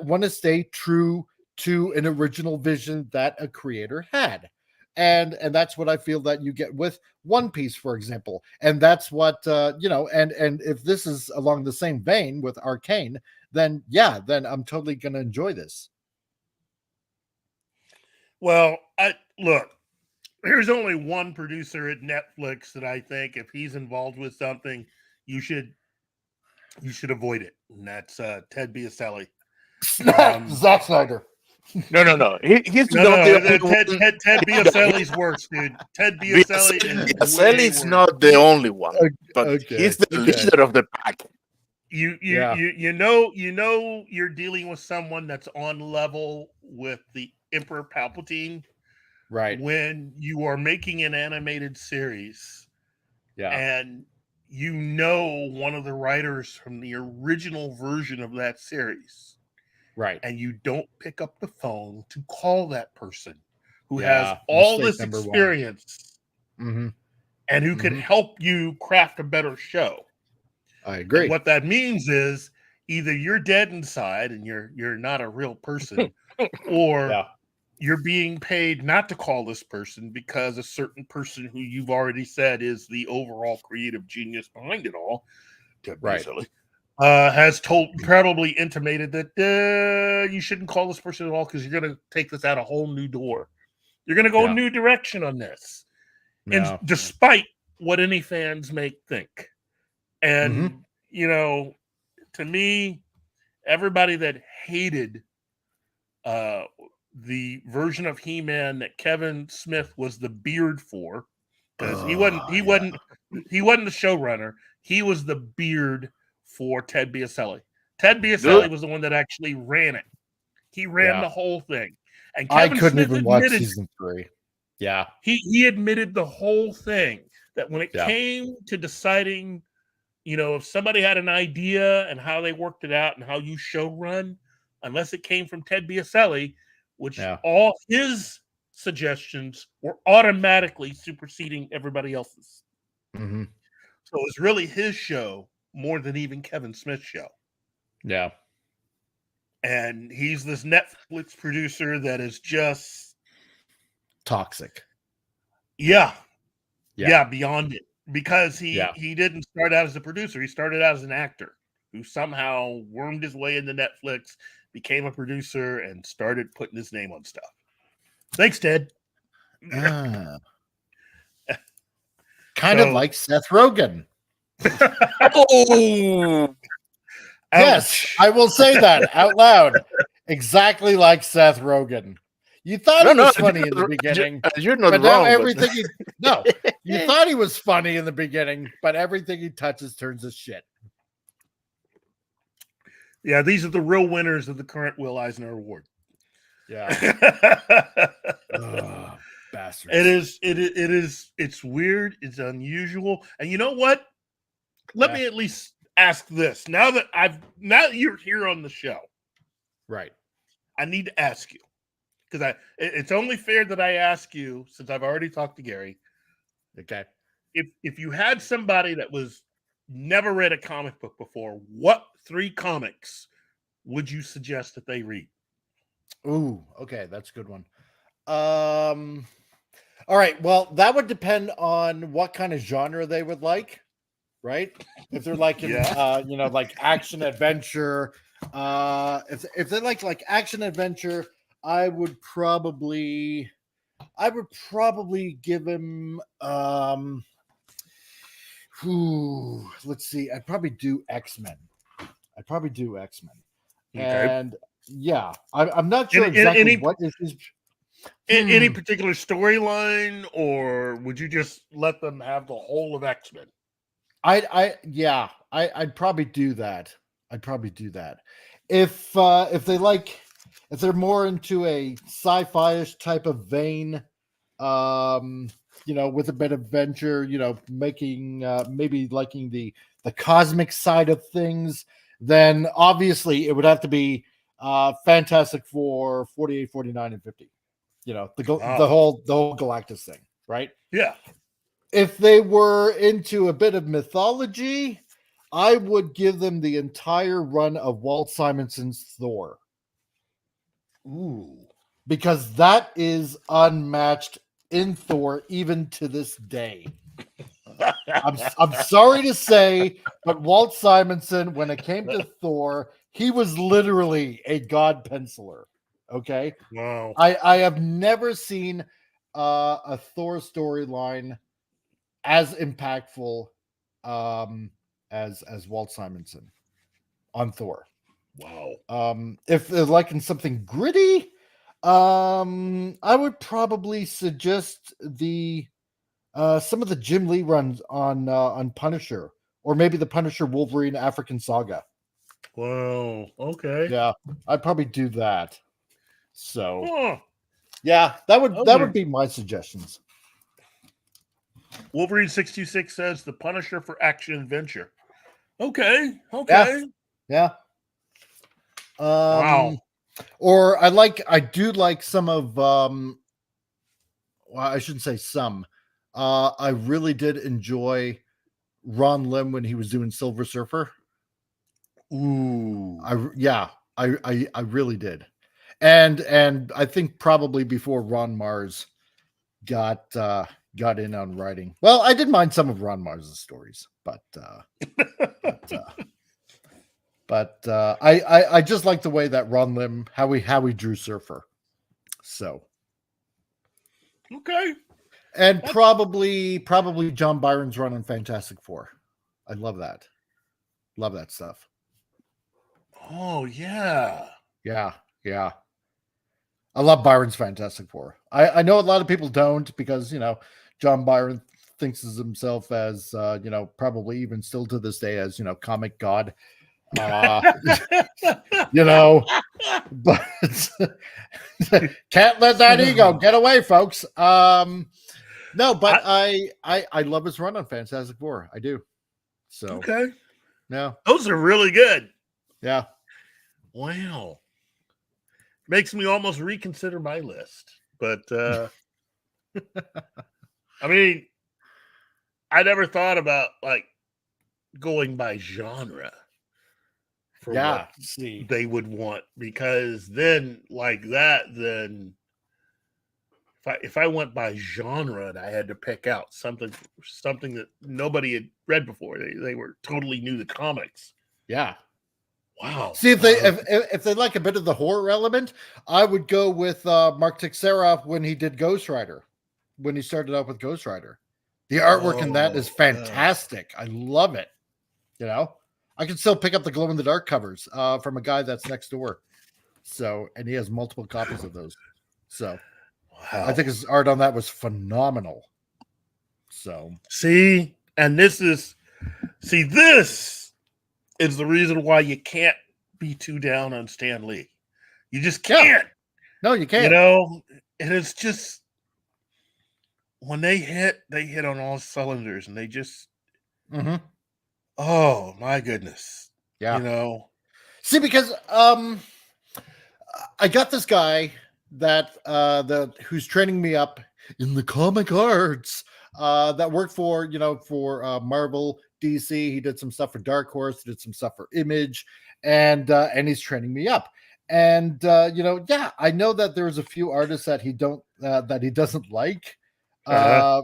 want to stay true to an original vision that a creator had. And that's what I feel that you get with One Piece, for example. And that's what and if this is along the same vein with Arcane, then I'm totally gonna enjoy this. Well, look, there's only one producer at Netflix that I think if he's involved with something, you should avoid it. And that's Ted Biaselli. Zack Snyder. No. He's Ted Biaselli's worse, dude. Ted Biaselli's not the only one, but he's the leader of the pack. You know you're dealing with someone that's on level with the Emperor Palpatine, right? When you are making an animated series, and one of the writers from the original version of that series, right? And you don't pick up the phone to call that person who has all this experience, and who can help you craft a better show. I agree. And what that means is either you're dead inside and you're not a real person, or you're being paid not to call this person because a certain person who you've already said is the overall creative genius behind it all, has probably intimated that you shouldn't call this person at all because you're going to take this out a whole new door. You're going to go a new direction on this, and despite what any fans may think. And, to me, everybody that hated the version of He-Man that Kevin Smith was the beard for, because he wasn't the showrunner. He was the beard for Ted Biaselli. Ted Biaselli was the one that actually ran it. He ran the whole thing. And Kevin I couldn't Smith even watch season 3. Yeah. He admitted the whole thing, that when it came to deciding, if somebody had an idea and how they worked it out and how you show run, unless it came from Ted Biaselli, which all his suggestions were automatically superseding everybody else's. Mm-hmm. So it was really his show more than even Kevin Smith's show. Yeah. And he's this Netflix producer that is just toxic. Yeah, beyond it. Because he didn't start out as a producer. He started out as an actor who somehow wormed his way into Netflix, became a producer, and started putting his name on stuff. Thanks, Ted. Kind of like Seth Rogen. Yes, I will say that out loud. Exactly like Seth Rogen. You thought he was funny in the beginning. You're not but wrong. Now everything you thought he was funny in the beginning, but everything he touches turns to shit. Yeah, these are the real winners of the current Will Eisner Award. Yeah. Bastards. It's weird, it's unusual. And you know what? Let me at least ask this. Now that you're here on the show. Right. I need to ask you. Because it's only fair that I ask you, since I've already talked to Gary. Okay. If you had somebody that was never read a comic book before, what 3 comics would you suggest that they read? Ooh, okay, that's a good one. All right, well, that would depend on what kind of genre they would like, right? If they're like, like action adventure, If they like action adventure, I would probably give him let's see, I'd probably do X-Men. Okay. And yeah, I'm not sure In exactly what is his any particular storyline, or would you just let them have the whole of X-Men? I'd probably do that. If they're more into a sci-fi-ish type of vein, with a bit of adventure, making maybe liking the cosmic side of things, then obviously it would have to be Fantastic Four 48, 49, and 50. The whole Galactus thing, right? Yeah. If they were into a bit of mythology, I would give them the entire run of Walt Simonson's Thor. Ooh. Because that is unmatched in Thor even to this day. I'm sorry to say, but Walt Simonson, when it came to Thor, he was literally a god penciler. Okay. Wow. I have never seen a Thor storyline as impactful as Walt Simonson on Thor. Wow. If they're liking something gritty, I would probably suggest the some of the Jim Lee runs on Punisher, or maybe the Punisher Wolverine African Saga. Wow. Okay. Yeah, I'd probably do that. So Huh. yeah, that would be my suggestions. Wolverine 626 says the Punisher for action adventure. Okay. Okay. Yeah. Wow. Or I do like some of well, I shouldn't say some. I really did enjoy Ron Lim when he was doing Silver Surfer. Ooh. I really did. And I think probably before Ron Mars got in on writing. Well, I did mind some of Ron Mars's stories, but I just like the way that Ron Lim how he drew Surfer. So okay. And probably John Byron's run on Fantastic Four. I love that. Love that stuff. Oh yeah. Yeah. I love Byron's Fantastic Four. I know a lot of people don't because John Byron thinks of himself as probably even still to this day as comic god. But can't let that ego get away, folks. No, but I love his run on Fantastic Four. I do. So okay. Yeah. Those are really good. Yeah. Wow. Makes me almost reconsider my list. But I mean, I never thought about going by genre for what they would want, because then if I went by genre and I had to pick out something that nobody had read before, they were totally new to comics. Yeah. Wow. See, if they like a bit of the horror element, I would go with Mark Teixeira when he did Ghost Rider, when he started out with Ghost Rider. The artwork in that is fantastic. I love it. I can still pick up the glow in the dark covers from a guy that's next door. So, and he has multiple copies of those. So, I think his art on that was phenomenal. So, this is the reason why you can't be too down on Stan Lee. You just can't. No, you can't. And it's just when they hit on all cylinders, and they just oh my goodness. Yeah. See, because I got this guy that who's training me up in the comic arts that worked for Marvel, DC. He did some stuff for Dark Horse, did some stuff for Image, and he's training me up. And I know that there's a few artists that he doesn't like. I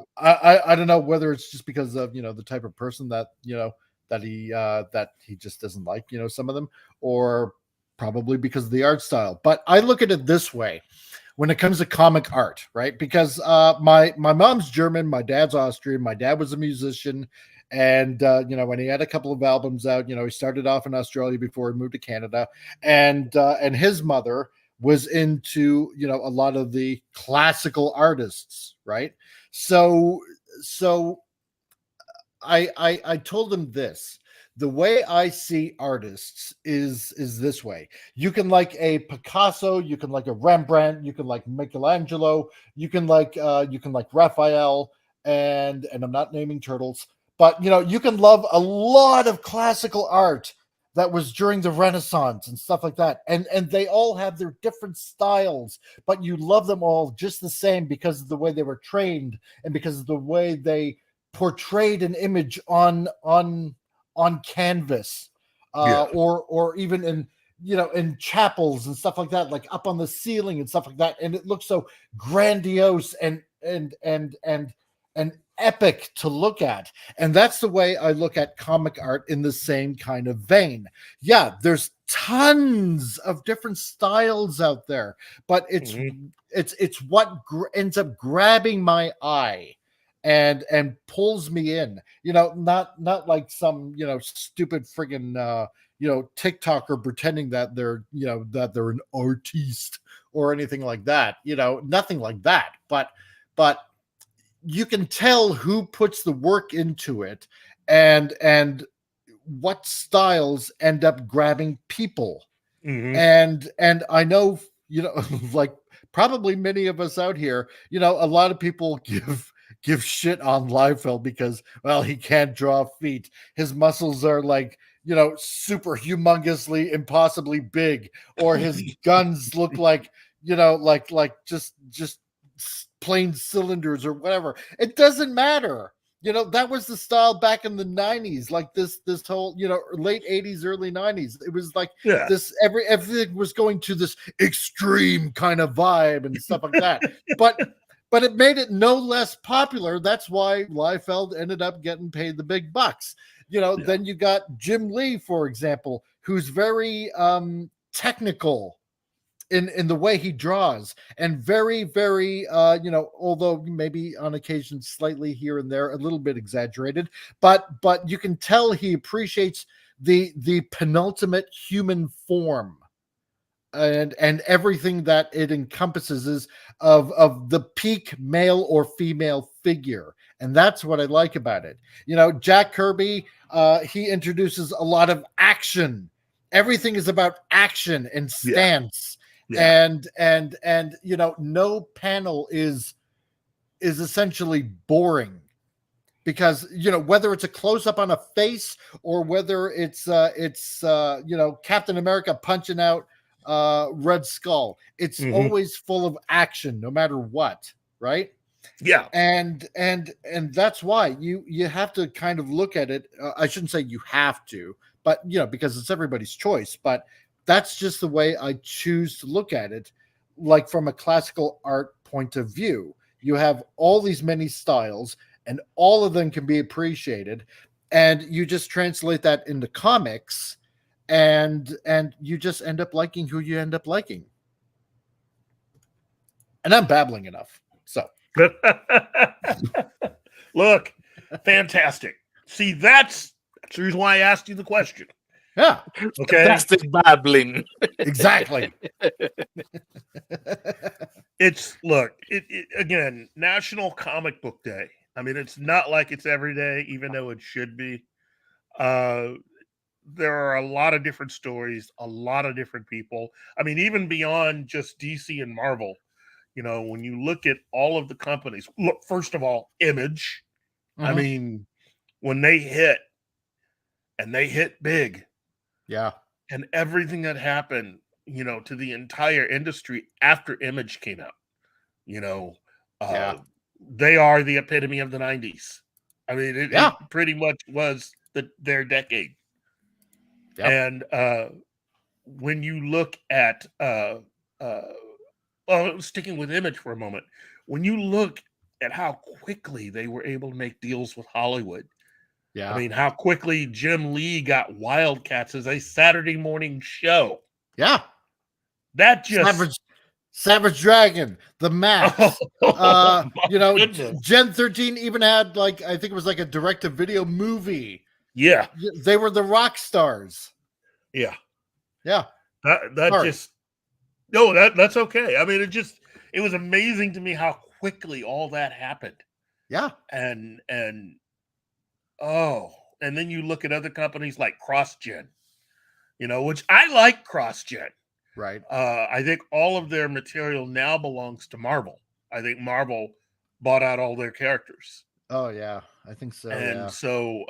don't know whether it's just because of the type of person that he just doesn't like some of them, or probably because of the art style. But I look at it this way when it comes to comic art, right? Because my mom's German, my dad's Austrian, my dad was a musician, and when he had a couple of albums out, he started off in Australia before he moved to Canada, and his mother was into a lot of the classical artists, right? So I told him this. The way I see artists is this way. You can like a Picasso, you can like a Rembrandt, you can like Michelangelo, you can like Raphael, and I'm not naming turtles, but you can love a lot of classical art that was during the Renaissance and stuff like that. And they all have their different styles, but you love them all just the same because of the way they were trained and because of the way they portrayed an image on canvas, or even in in chapels and stuff like that, like up on the ceiling and stuff like that, and it looks so grandiose and epic to look at. And that's the way I look at comic art, in the same kind of vein. Yeah, there's tons of different styles out there, but it's what ends up grabbing my eye and pulls me in, not like some stupid friggin TikToker pretending that they're that they're an artiste or anything like that, nothing like that, but you can tell who puts the work into it, and what styles end up grabbing people. And I know like probably many of us out here, a lot of people give shit on Liefeld because, well, he can't draw feet. His muscles are like, super humongously, impossibly big, or his guns look like, like just plain cylinders or whatever. It doesn't matter. That was the style back in the 90s, like this whole, late 80s, early 90s. It was like this, everything was going to this extreme kind of vibe and stuff like that. But it made it no less popular. That's why Liefeld ended up getting paid the big bucks. Then you got Jim Lee, for example, who's very technical in the way he draws, and very, very, although maybe on occasion slightly here and there, a little bit exaggerated, but you can tell he appreciates the penultimate human form and everything that it encompasses is of the peak male or female figure. And that's what I like about it. Jack Kirby, he introduces a lot of action. Everything is about action and stance. And no panel is essentially boring, because whether it's a close-up on a face or whether it's Captain America punching out Red Skull, it's always full of action no matter what, right? And that's why you have to kind of look at it. I shouldn't say you have to, but because it's everybody's choice, but that's just the way I choose to look at it. Like from a classical art point of view, you have all these many styles and all of them can be appreciated, and you just translate that into comics, and you just end up liking who you end up liking. And I'm babbling enough. So look, fantastic. See, that's the reason why I asked you the question. Yeah. Okay. That's the babbling. Exactly. Look, again, National Comic Book Day. I mean, it's not like it's every day, even though it should be. There are a lot of different stories, a lot of different people. I mean, even beyond just DC and Marvel, when you look at all of the companies, look, first of all, Image. I mean, when they hit, and they hit big. Yeah. And everything that happened, to the entire industry after Image came out, they are the epitome of the 90s. I mean, it pretty much was their decade. Yep. And when you look at, sticking with Image for a moment, when you look at how quickly they were able to make deals with Hollywood, I mean, how quickly Jim Lee got Wildcats as a Saturday morning show. Yeah. That just Savage Dragon, the Max. my You know, goodness. Gen 13 even had like, I think it was like a direct-to-video movie. Yeah, They were the rock stars. yeah. Yeah. That Sorry. just that's okay. I mean, it was amazing to me how quickly all that happened. Yeah. And then you look at other companies like CrossGen, which I like CrossGen. Right. I think all of their material now belongs to Marvel. I think Marvel bought out all their characters. Oh yeah, I think so. And so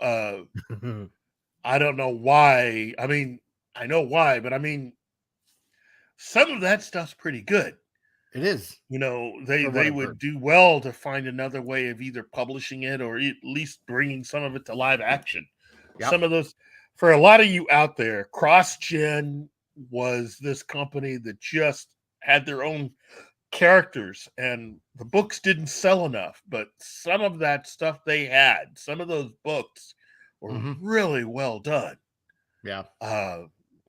I don't know why. I mean, I know why, but I mean, some of that stuff's pretty good. It is. They would do well to find another way of either publishing it or at least bringing some of it to live action. Yep. Some of those, for a lot of you out there, CrossGen was this company that just had their own characters, and the books didn't sell enough, but some of that stuff they had, some of those books were really well done. Yeah.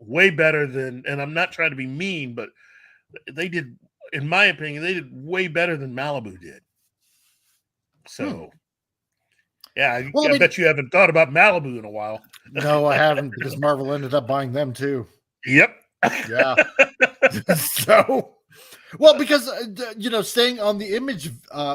Way better than, and I'm not trying to be mean, but they did, in my opinion, they did way better than Malibu did. So, yeah, I bet you haven't thought about Malibu in a while. No, I haven't, because Marvel ended up buying them too. Yep. Yeah. So, well, because staying on the Image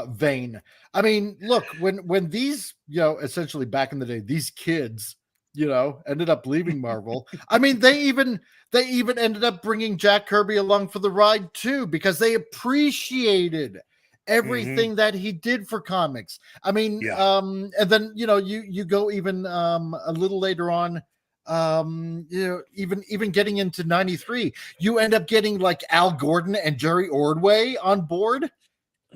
vein. I mean, look, when these, essentially back in the day, these kids, ended up leaving Marvel. I mean, they even ended up bringing Jack Kirby along for the ride too, because they appreciated everything that he did for comics. I mean, and then you go even a little later on. Even getting into 93, you end up getting like Al Gordon and Jerry Ordway on board.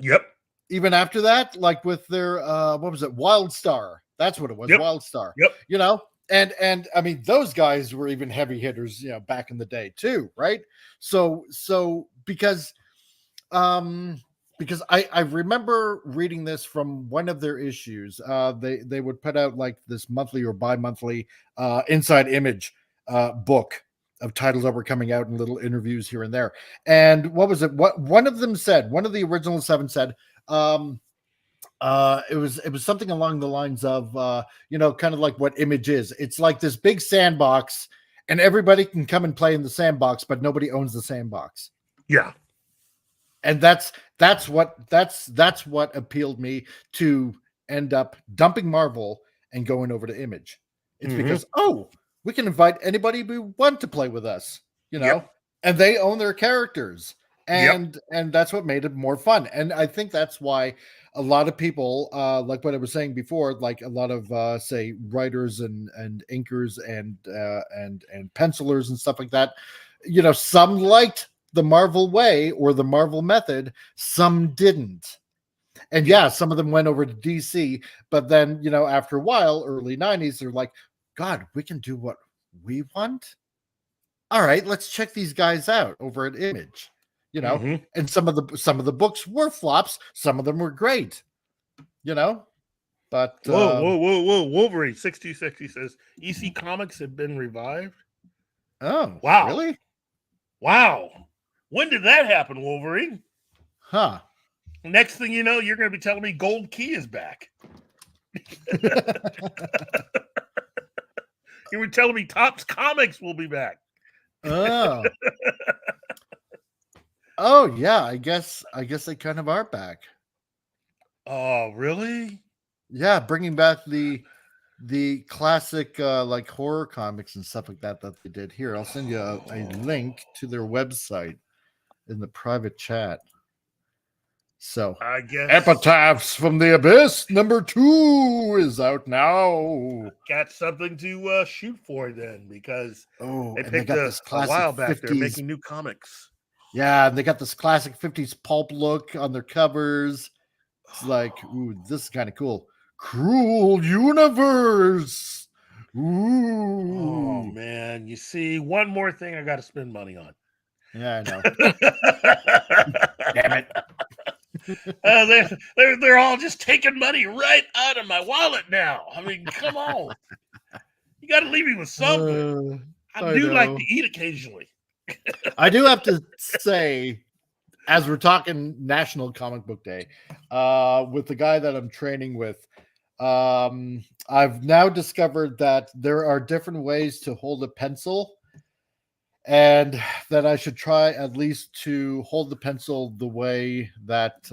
Yep. Even after that, like with their what was it, Wild Star? That's what it was, Wild Star. Yep. And I mean, those guys were even heavy hitters, back in the day too, right? So because I remember reading this from one of their issues. They would put out like this monthly or bi-monthly Inside Image book of titles that were coming out and little interviews here and there. And what was it? What one of them said, one of the original 7 said, it was something along the lines of kind of like what Image is. It's like this big sandbox, and everybody can come and play in the sandbox, but nobody owns the sandbox. Yeah. And that's what appealed me to end up dumping Marvel and going over to Image. It's because we can invite anybody we want to play with us, and they own their characters, and that's what made it more fun. And I think that's why a lot of people, like what I was saying before, like a lot of say writers and inkers and pencilers and stuff like that, some liked the Marvel way or the Marvel method, some didn't. And some of them went over to DC, but then, after a while, early 90s, they're like, God, we can do what we want. All right, let's check these guys out over at Image, and some of the books were flops. Some of them were great, but whoa. Wolverine 6060 says EC Comics have been revived. Oh, wow. Really? Wow. When did that happen, Wolverine? Huh. Next thing you know, you're going to be telling me Gold Key is back. You were telling me Topps Comics will be back. Oh. Oh, yeah. I guess they kind of are back. Oh, really? Yeah, bringing back the classic like horror comics and stuff like that they did. Here, I'll send you a link to their website in the private chat. So I guess Epitaphs from the Abyss #2 is out now. Got something to shoot for then, because they got this classic a while back 50s. They're making new comics. Yeah, they got this classic 50s pulp look on their covers. It's like, ooh, this is kind of cool. Cruel Universe. Ooh. Oh man, you see, one more thing I got to spend money on. Yeah, I know. Damn it. They're all just taking money right out of my wallet now. I mean, come on. You got to leave me with something. I do like to eat occasionally. I do have to say, as we're talking National Comic Book Day, with the guy that I'm training with, I've now discovered that there are different ways to hold a pencil, and that I should try at least to hold the pencil the way that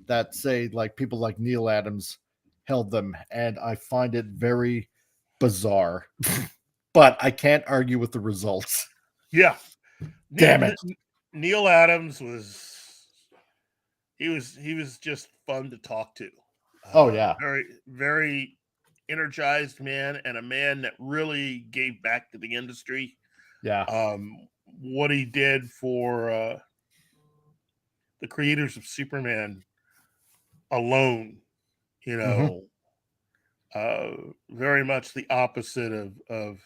that say like people like Neil Adams held them, and I find it very bizarre. But I can't argue with the results. Yeah. Damn it. Neil Adams was just fun to talk to. Oh yeah. Very, very energized man, and a man that really gave back to the industry. Yeah. What he did for the creators of Superman alone, you know, very much the opposite of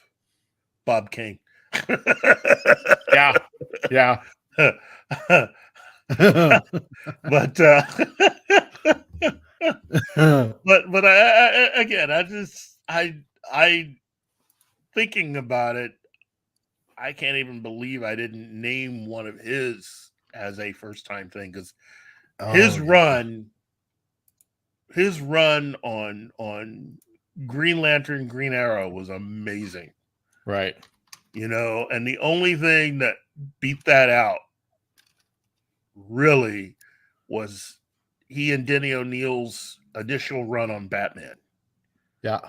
Bob Kane. Yeah. Yeah. But but I thinking about it, I can't even believe I didn't name one of his as a first time thing, because his run on Green Lantern, Green Arrow was amazing. Right. You know, and the only thing that beat that out really was he and Denny O'Neil's initial run on Batman. Yeah.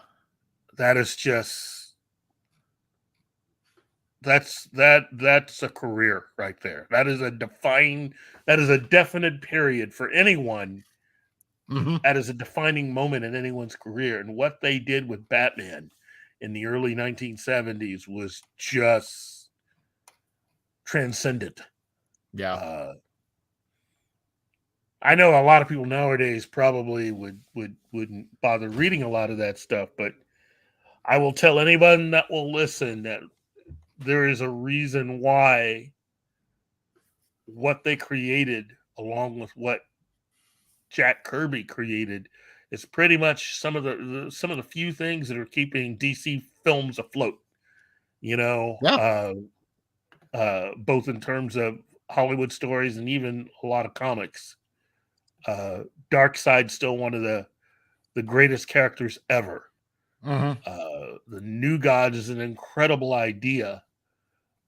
That is just that's a career right there. That is a definite period for anyone. That is a defining moment in anyone's career. And what they did with Batman in the early 1970s was just transcendent. Yeah. I know a lot of people nowadays probably wouldn't bother reading a lot of that stuff, but I will tell anyone that will listen that there is a reason why what they created, along with what Jack Kirby created, is pretty much some of the few things that are keeping DC films afloat. You know, both in terms of Hollywood stories and even a lot of comics. Darkseid's still one of the greatest characters ever. The New Gods is an incredible idea,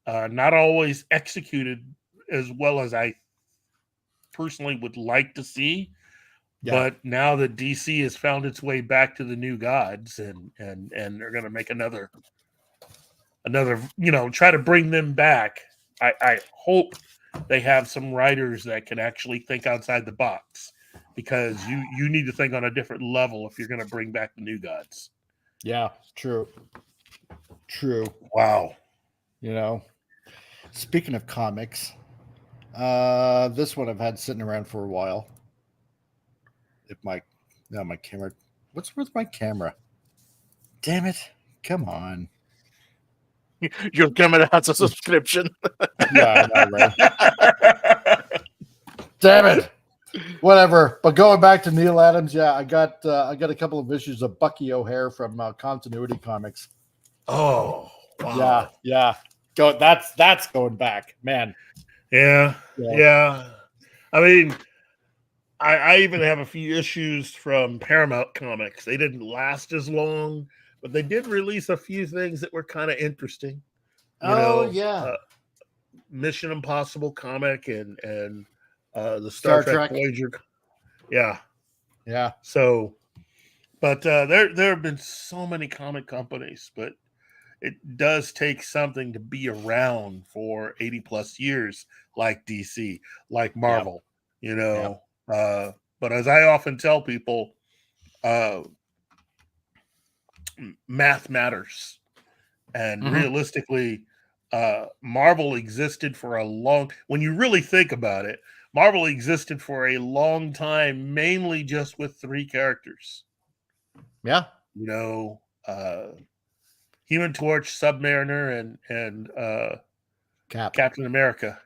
not always executed as well as I personally would like to see. But now that DC has found its way back to the New Gods, and they're going to make another, try to bring them back. I hope they have some writers that can actually think outside the box, because you need to think on a different level if you're going to bring back the New Gods. Yeah, true. Wow. You know, speaking of comics, this one I've had sitting around for a while. My camera. What's with my camera? Damn it! Come on. Your camera has a subscription. Yeah, I know, right? Damn it! Whatever. But going back to Neil Adams, yeah, I got a couple of issues of Bucky O'Hare from Continuity Comics. Oh, wow. Yeah. That's going back, man. Yeah. I mean, I even have a few issues from Paramount Comics. They didn't last as long, but they did release a few things that were kind of interesting. Mission Impossible comic and the Star Trek Voyager. Yeah. So, but there have been so many comic companies, but it does take something to be around for 80 plus years, like DC, like Marvel, but as I often tell people, math matters. And realistically, Marvel existed for when you really think about it, Marvel existed for a long time, mainly just with three characters. Yeah. Human Torch, Submariner, and Captain America.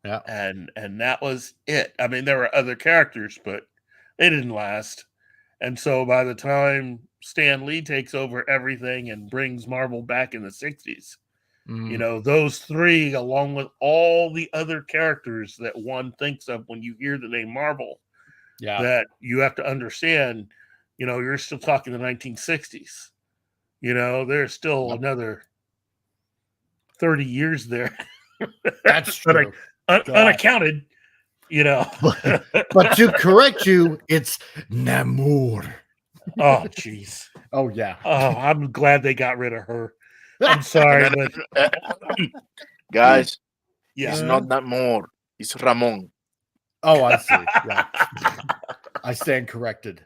Yeah. And that was it. I mean, there were other characters, but they didn't last. And so by the time Stan Lee takes over everything and brings Marvel back in the 60s, You know, those three, along with all the other characters that one thinks of when you hear the name Marvel, that you have to understand, you know, you're still talking the 1960s. You know, there's still another 30 years there. That's true. Unaccounted, you know. But to correct you, it's Namor. Oh, jeez. Oh, yeah. Oh, I'm glad they got rid of her. I'm sorry, but guys, yeah, it's not that more. It's Ramon. Oh, I see. Yeah. I stand corrected.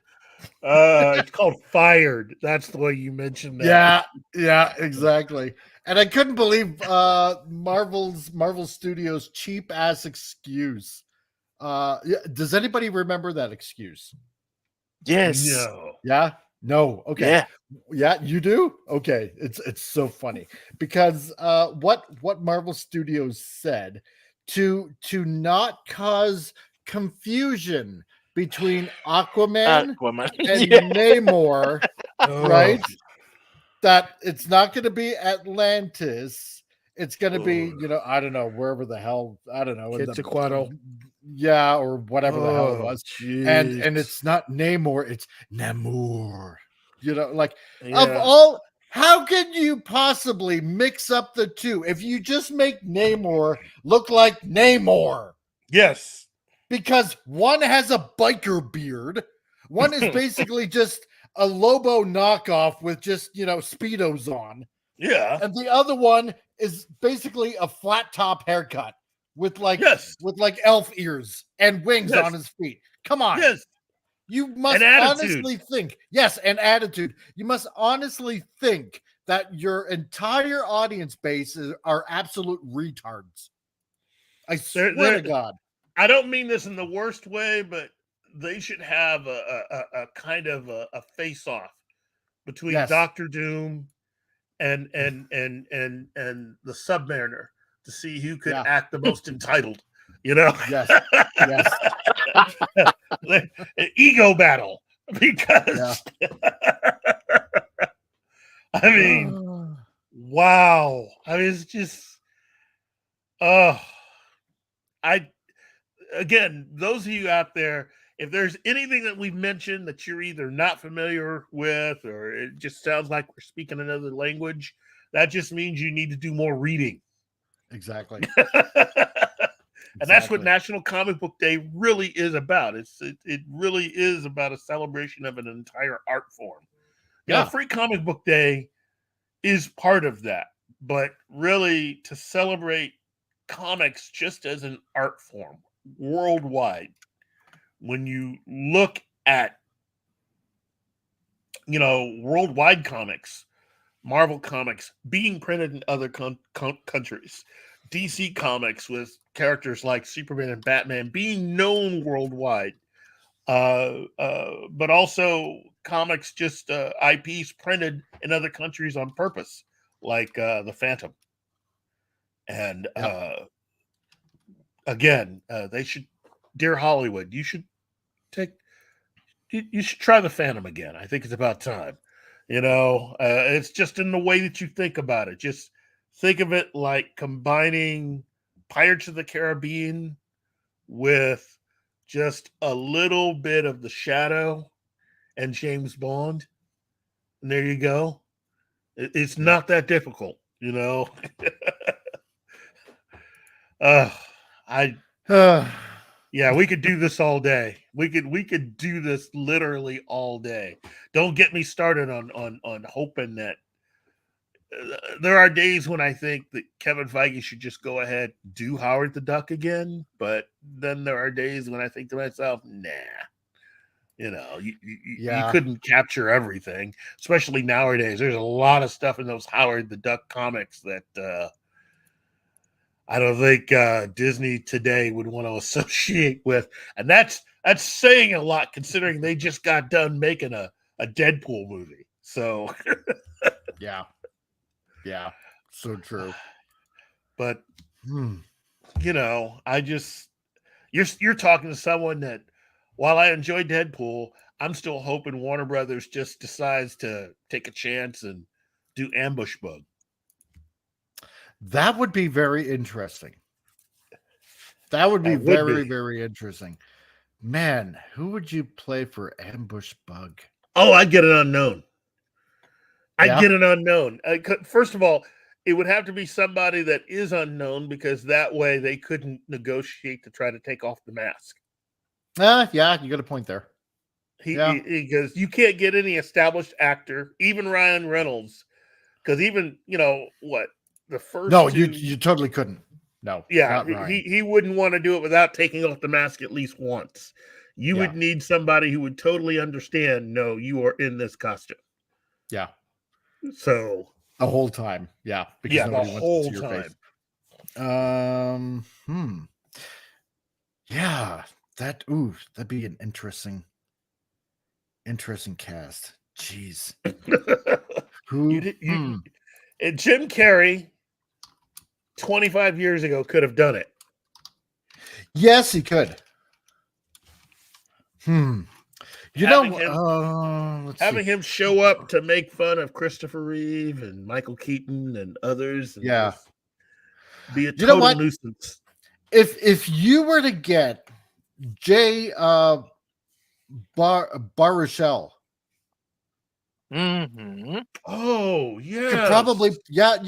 It's called Fired. That's the way you mentioned that. Yeah, exactly. And I couldn't believe Marvel Studios' cheap ass excuse. Does anybody remember that excuse? Yes. No. Yeah. No. Okay. Yeah. Yeah, you do? Okay. It's so funny because what Marvel Studios said to not cause confusion between Aquaman and Yeah. Namor, Oh, right? That it's not going to be Atlantis. It's going to be, you know, I don't know, wherever the hell, I don't know. Quetzalcoatl. Yeah, or whatever the hell it was. And jeez. it's not Namor, it's Namor. You know, like of Yeah. all, how can you possibly mix up the two if you just make Namor look like Namor? Yes. Because one has a biker beard, one is basically just a Lobo knockoff with just, you know, Speedos on. Yeah. And the other one is basically a flat top haircut with like elf ears and wings on his feet. Come on. Yes. You must honestly think. Yes, and attitude. You must honestly think that your entire audience base are absolute retards. I swear to God. I don't mean this in the worst way, but they should have a kind of a face-off between Doctor Doom and the Submariner to see who could act the most entitled. You know, yes. Ego battle, because I mean, wow. I mean, it's just, again, those of you out there, if there's anything that we've mentioned that you're either not familiar with or it just sounds like we're speaking another language, that just means you need to do more reading. Exactly. And that's what National Comic Book Day really is about. It really is about a celebration of an entire art form. Yeah, Free Comic Book Day is part of that, but really to celebrate comics just as an art form worldwide. When you look at, you know, worldwide comics, Marvel comics being printed in other countries, DC comics with characters like Superman and Batman being known worldwide, but also comics just IPs printed in other countries on purpose, like the Phantom. And again, they should, dear Hollywood, you should try the Phantom again. I think it's about time. You know, it's just in the way that you think about it. Just think of it like combining Pirates of the Caribbean with just a little bit of The Shadow and James Bond. And there you go. It's not that difficult, you know. Yeah, we could do this all day. We could do this literally all day. Don't get me started on hoping that there are days when I think that Kevin Feige should just go ahead, do Howard the Duck again. But then there are days when I think to myself, nah, you know, you couldn't capture everything, especially nowadays. There's a lot of stuff in those Howard the Duck comics that I don't think Disney today would want to associate with. And that's saying a lot considering they just got done making a Deadpool movie. So yeah, so true. But you know, you're talking to someone that, while I enjoy Deadpool, I'm still hoping Warner Brothers just decides to take a chance and do Ambush Bug. That would be very interesting. That would be That would very, be. very interesting. Man, who would you play for Ambush Bug? Oh, I'd get an unknown. I'd Yeah? get an unknown. First of all, it would have to be somebody that is unknown because that way they couldn't negotiate to try to take off the mask. Yeah, you got a point there. Yeah. Because you can't get any established actor, even Ryan Reynolds, because even the first No, two, you totally couldn't. No, yeah, not Ryan. he wouldn't want to do it without taking off the mask at least once. You Yeah. would need somebody who would totally understand. No, you are in this costume. Yeah, So the whole time. Yeah, because yeah, the nobody wants whole to see your time. face. Yeah, that'd be an interesting cast. Jeez. Who? And Jim Carrey 25 years ago could have done it. Yes, he could. Having Having him show up to make fun of Christopher Reeve and Michael Keaton and others. And Yeah. just be a You know total what? nuisance. If you were to get Jay Baruchel, Oh, you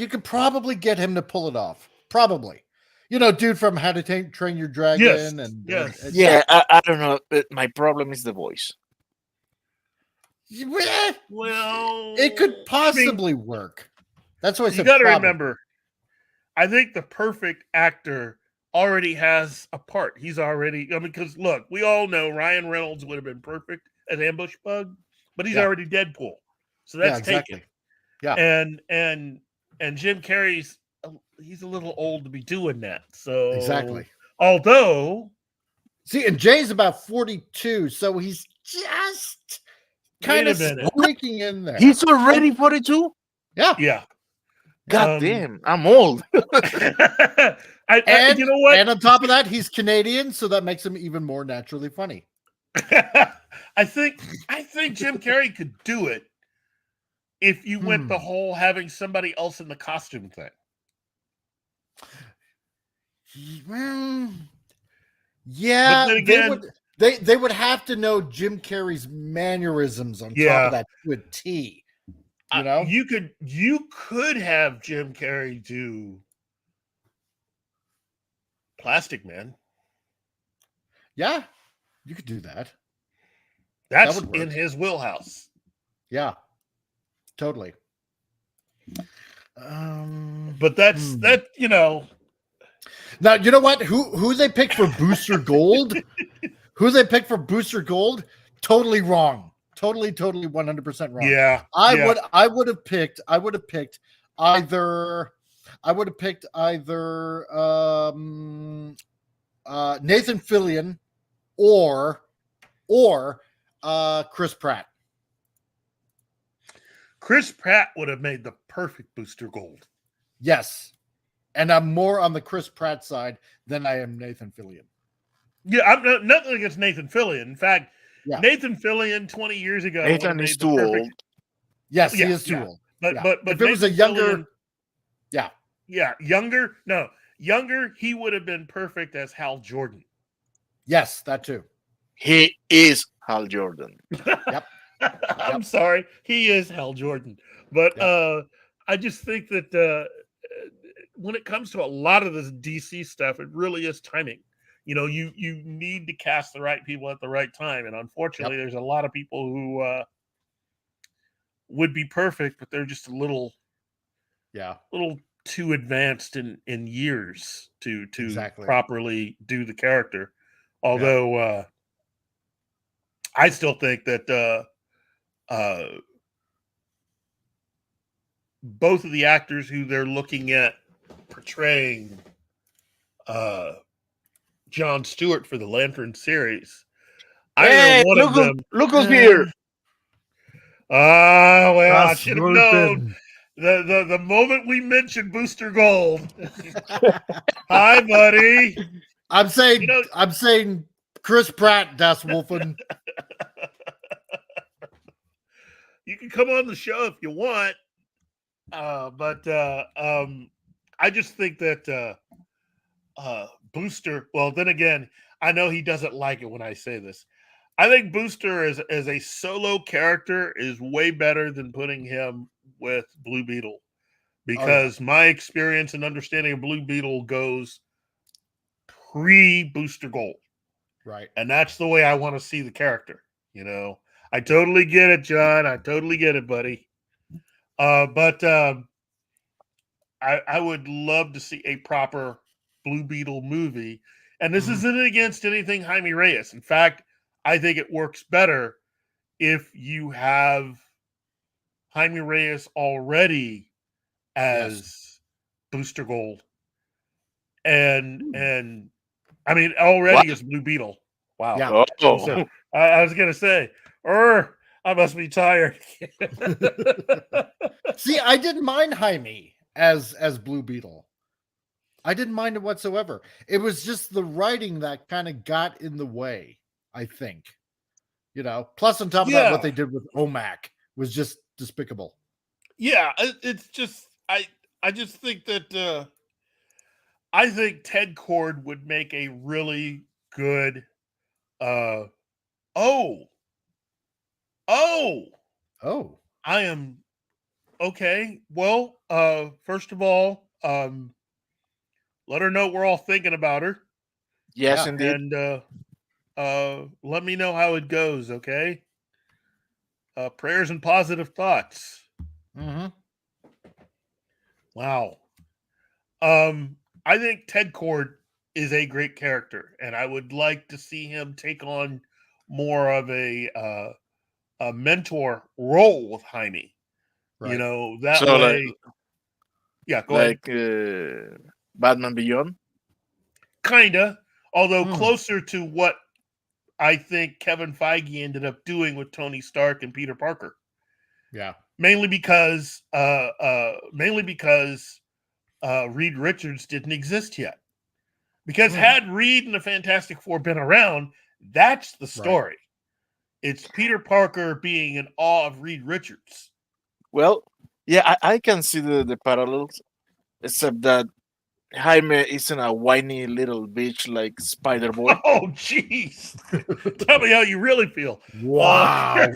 could probably get him to pull it off. Probably. Dude from How to Train Your Dragon. Yes, And yes. Yeah, I don't know. My problem is the voice. Well, It could possibly work. That's what I you said. got to probably. remember, I think the perfect actor already has a part. He's already, because look, we all know Ryan Reynolds would have been perfect as Ambush Bug, but he's already Deadpool. So that's exactly. taken. Yeah. And Jim Carrey's he's a little old to be doing that. So Exactly. Although, see, and Jay's about 42, so he's just kind of squeaking in there. He's already 42? Yeah. God damn, I'm old. You know what? And on top of that, he's Canadian, so that makes him even more naturally funny. I think Jim Carrey could do it if you went the whole having somebody else in the costume thing. Yeah, But then again, they would have to know Jim Carrey's mannerisms on top of that to a T. You could have Jim Carrey do Plastic Man. Yeah, you could do that. That's that would work. in his wheelhouse. Yeah, totally. But that's that. Now you know what? Who they picked for Booster Gold? Who they picked for Booster Gold? Totally wrong. Totally 100% wrong. Yeah. I would have picked either Nathan Fillion or Chris Pratt. Chris Pratt would have made the perfect Booster Gold. Yes. And I'm more on the Chris Pratt side than I am Nathan Fillion. Yeah, I'm nothing against Nathan Fillion. In fact, Nathan Fillion 20 years ago. Nathan is too old. Yes, he is too old. But if it was a younger, younger, he would have been perfect as Hal Jordan. Yes, that too. He is Hal Jordan. Yep. I'm sorry, he is Hal Jordan. But I just think that when it comes to a lot of this DC stuff, it really is timing. You need to cast the right people at the right time, and unfortunately, there's a lot of people who would be perfect, but they're just a little too advanced in years to properly do the character. Although I still think that both of the actors who they're looking at portraying Jon Stewart for the Lantern series, Hey, look who's here. Well, I should have known the moment we mentioned Booster Gold. Hi, buddy. I'm saying Chris Pratt, Das Wolfen. You can come on the show if you want, but I just think that Booster. Well, then again, I know he doesn't like it when I say this. I think Booster as a solo character is way better than putting him with Blue Beetle, because my experience and understanding of Blue Beetle goes pre-Booster Gold. Right. And that's the way I want to see the character. You know, I totally get it, John. I totally get it, buddy. But I would love to see a proper Blue Beetle movie. And this isn't against anything Jaime Reyes. In fact, I think it works better if you have Jaime Reyes already as Booster Gold. And I mean, already as Blue Beetle. Wow. Yeah. Oh, I was gonna say, I must be tired. See, I didn't mind Jaime as Blue Beetle. I didn't mind it whatsoever. It was just the writing that kind of got in the way, I think. You know, plus on top of that, what they did with Omac was just despicable. Yeah, it's just I just think that I think Ted Kord would make a really good oh I am okay. Well, first of all, let her know we're all thinking about her. yes, indeed. And let me know how it goes, okay? Prayers and positive thoughts. Mm-hmm. Wow. I think Ted Kord is a great character, and I would like to see him take on more of a mentor role with Jaime. Right. You know, that So, way. Go ahead. like Batman Beyond. Kinda, although closer to what I think Kevin Feige ended up doing with Tony Stark and Peter Parker. Yeah. Mainly because Reed Richards didn't exist yet. Because had Reed and the Fantastic Four been around, that's the story. Right. It's Peter Parker being in awe of Reed Richards. Well, yeah, I can see the parallels, except that Jaime isn't a whiny little bitch like Spider Boy. Oh, jeez. Tell me how you really feel. Wow.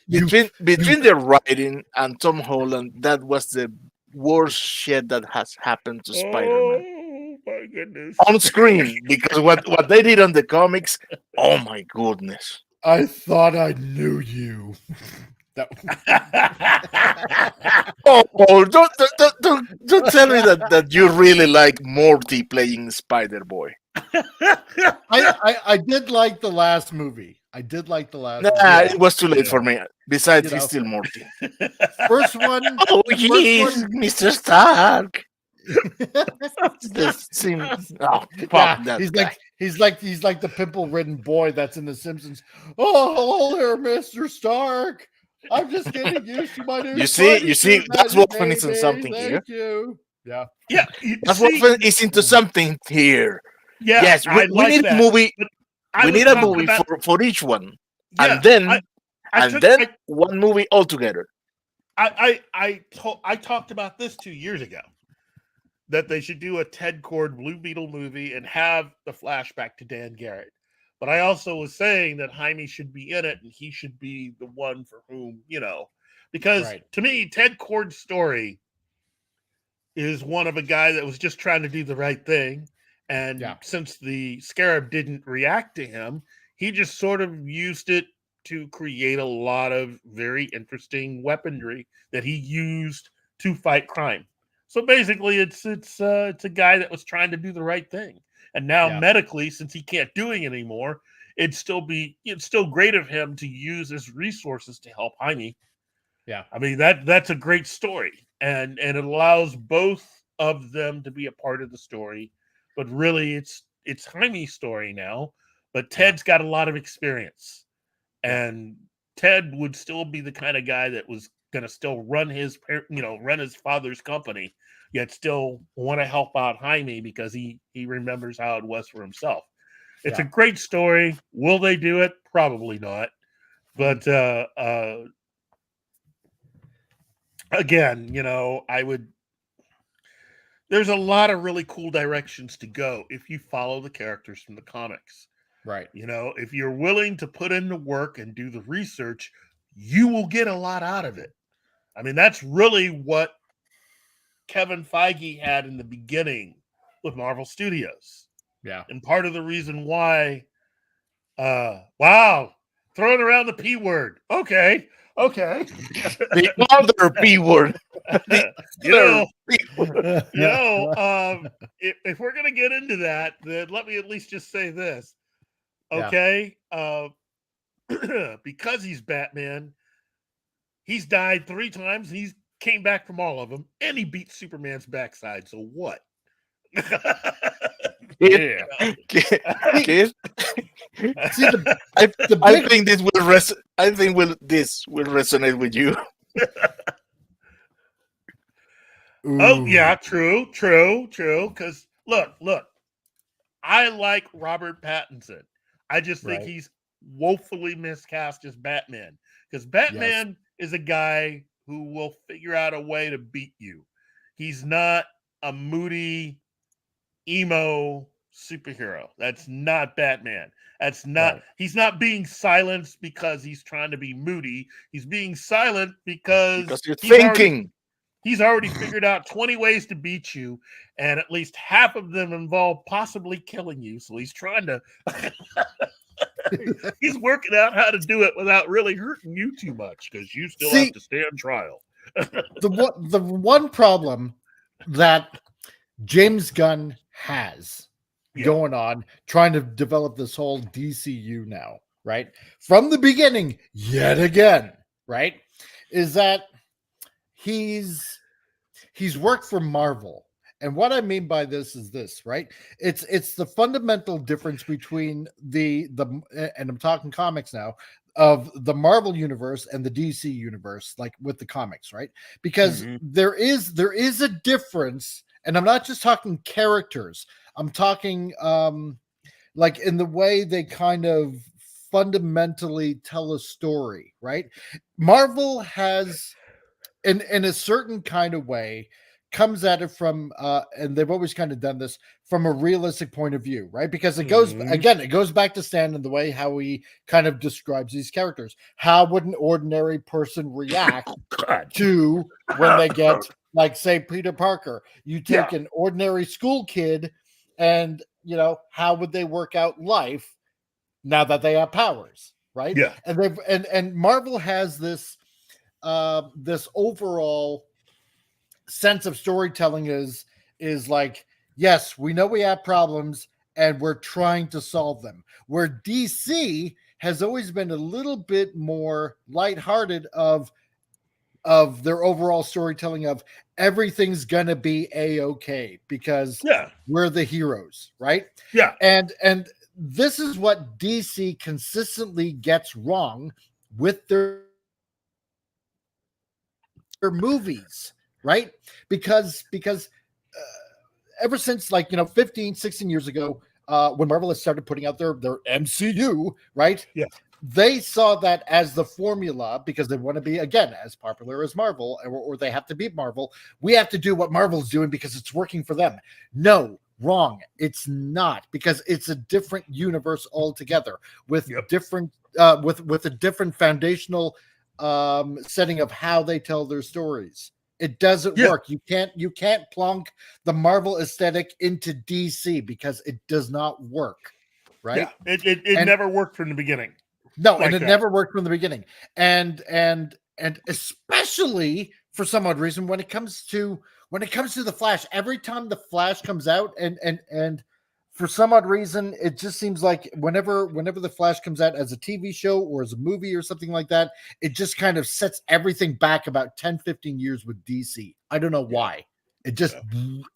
Dude, between the writing and Tom Holland, that was the worst shit that has happened to Spider-Man. Oh, my goodness. On screen, because what they did on the comics, oh my goodness. I thought I knew you. Oh, don't tell me that you really like Morty playing Spider-Boy. I did like the last movie. Nah, it was too late for me. Besides, he's still Morty. First one. Oh, he's Mr. Stark. He's like the pimple-ridden boy that's in The Simpsons. Oh, hello there, Mr. Stark. I'm just getting used to my new. You see, that's what fun is in something here. Thank you. Yeah. That's what fun is into something here. Yeah. Yes, we need a movie. We need a movie for each one, and then one movie altogether. I talked about this 2 years ago, that they should do a Ted Kord Blue Beetle movie and have the flashback to Dan Garrett. But I also was saying that Jaime should be in it, and he should be the one for whom, because to me, Ted Kord's story is one of a guy that was just trying to do the right thing. And since the Scarab didn't react to him, he just sort of used it to create a lot of very interesting weaponry that he used to fight crime. So basically, it's a guy that was trying to do the right thing. And now medically, since he can't do it anymore, it's still great of him to use his resources to help Jaime. Yeah. I mean, that's a great story. And it allows both of them to be a part of the story. But really, it's Jaime's story now. But Ted's got a lot of experience. And Ted would still be the kind of guy that was going to still run his father's company, yet still want to help out Jaime because he remembers how it was for himself. It's a great story. Will they do it? Probably not. But I again, there's a lot of really cool directions to go if you follow the characters from the comics. Right. If you're willing to put in the work and do the research, you will get a lot out of it. I mean, that's really what Kevin Feige had in the beginning with Marvel Studios. Yeah. And part of the reason why, wow, throwing around the P word. Okay. The other P word. If we're going to get into that, then let me at least just say this. Yeah. Okay. Because he's Batman, he's died 3 times. And he's came back from all of them, and he beat Superman's backside. So what? Kid, See, I big- think this will resonate with you. Oh yeah, true. Because look, I like Robert Pattinson. I just think Right. he's woefully miscast as Batman. Because Batman is a guy who will figure out a way to beat you. He's not a moody emo superhero. That's not Batman. That's not. Right. He's not being silenced because he's trying to be moody. He's being silent because You're he's thinking. He's already figured out 20 ways to beat you, and at least half of them involve possibly killing you. So he's trying to. He's working out how to do it without really hurting you too much, because you still have to stand trial. The one problem that James Gunn has going on, trying to develop this whole DCU now, right? From the beginning, yet again, right? Is that he's worked for Marvel. And what I mean by this is this, right? It's the fundamental difference between the and I'm talking comics now, of the Marvel universe and the DC universe, like with the comics, right? Because there is a difference, and I'm not just talking characters. I'm talking like in the way they kind of fundamentally tell a story, right? Marvel has in a certain kind of way comes at it from and they've always kind of done this from a realistic point of view, right? Because it goes again, it goes back to Stan and the way how he kind of describes these characters. How would an ordinary person react to when they get, like, say, Peter Parker? You take an ordinary school kid, and how would they work out life now that they have powers, right? Yeah. And they've and Marvel has this this overall sense of storytelling is like, yes, we know we have problems and we're trying to solve them. Where DC has always been a little bit more lighthearted of their overall storytelling of everything's gonna be a-okay because we're the heroes, right? Yeah. And this is what DC consistently gets wrong with their movies, right? Because ever since, like, 15, 16 years ago, when Marvel has started putting out their MCU, right? Yeah. They saw that as the formula because they want to be, again, as popular as Marvel, or they have to beat Marvel. We have to do what Marvel's doing because it's working for them. No, wrong. It's not, because it's a different universe altogether with different with a different foundational setting of how they tell their stories. It doesn't work. You can't plonk the Marvel aesthetic into DC because it does not work, right? Yeah. It never worked from the beginning. No, and it never worked from the beginning. And especially for some odd reason when it comes to the Flash, every time the Flash comes out and for some odd reason, it just seems like whenever the Flash comes out as a TV show or as a movie or something like that, it just kind of sets everything back about 10, 15 years with DC. I don't know why. It just,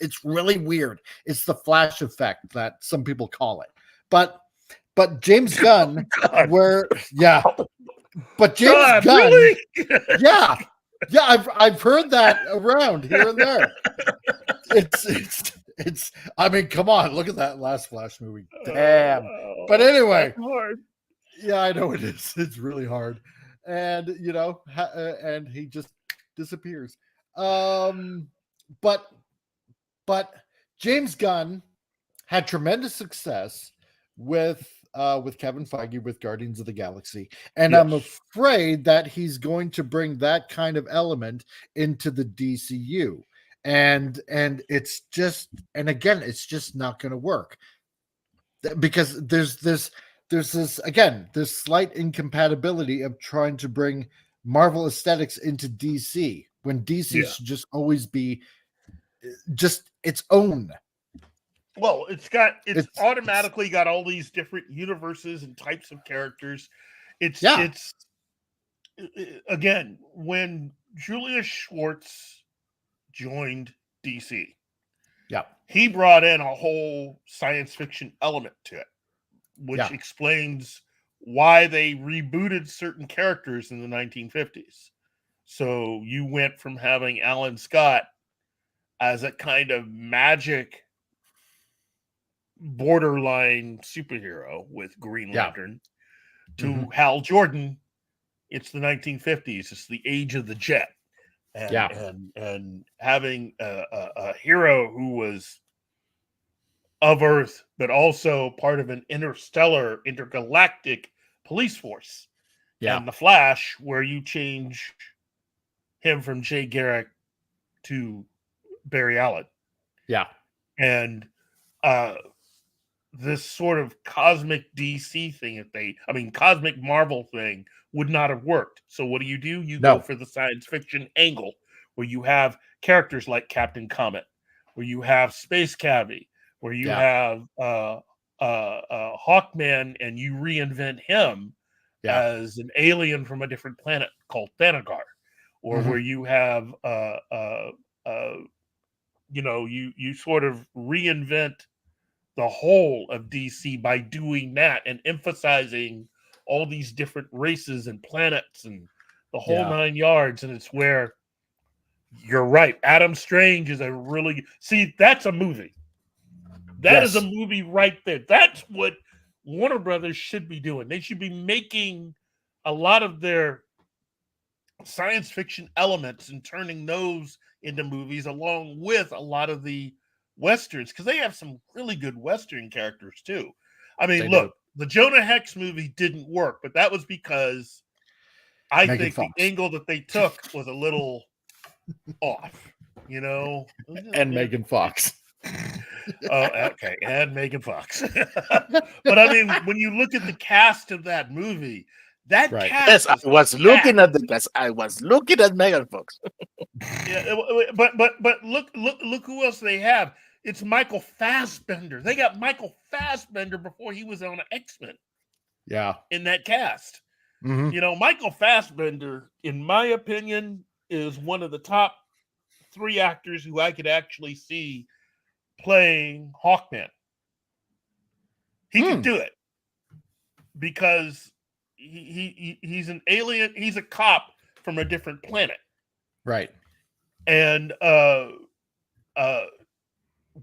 it's really weird. It's the Flash effect that some people call it. But James Gunn, but James Gunn, really? yeah, I've heard that around here and there. It's. I mean, come on, look at that last Flash movie. Damn. But anyway, yeah, I know it is. It's really hard, and and he just disappears. But James Gunn had tremendous success with Kevin Feige with Guardians of the Galaxy, and I'm afraid that he's going to bring that kind of element into the DCU, and it's just, and again, it's just not going to work because there's this again, this slight incompatibility of trying to bring Marvel aesthetics into DC when DC should just always be just its own. Well, it's automatically got all these different universes and types of characters. It's again, when Julius Schwartz joined DC, he brought in a whole science fiction element to it, which explains why they rebooted certain characters in the 1950s. So you went from having Alan Scott as a kind of magic borderline superhero with Green Lantern to Hal Jordan. It's the 1950s. It's the age of the jet. And having a hero who was of Earth, but also part of an intergalactic police force. And the Flash, where you change him from Jay Garrick to Barry Allen. And this sort of cosmic DC thing cosmic Marvel thing would not have worked. So what do? You go for the science fiction angle, where you have characters like Captain Comet, where you have Space Cabbie, where you have Hawkman, and you reinvent him as an alien from a different planet called Thanagar, or where you have you sort of reinvent the whole of DC by doing that and emphasizing all these different races and planets and the whole 9 yards. And it's where you're right. Adam Strange is that's a movie. That is a movie right there. That's what Warner Brothers should be doing. They should be making a lot of their science fiction elements and turning those into movies, along with a lot of the Westerns, because they have some really good Western characters too. I mean, the Jonah Hex movie didn't work, but that was because I think the angle that they took was a little off, And Megan Fox. Okay, and Megan Fox. But I mean, when you look at the cast of that movie, that cast. Yes, I was looking at the cast. I was looking at Megan Fox. But look who else they have. It's Michael Fassbender. They got Michael Fassbender before he was on X-Men. In that cast. Michael Fassbender, in my opinion, is one of the top 3 actors who I could actually see playing Hawkman. He can do it because he's an alien. He's a cop from a different planet. Right. And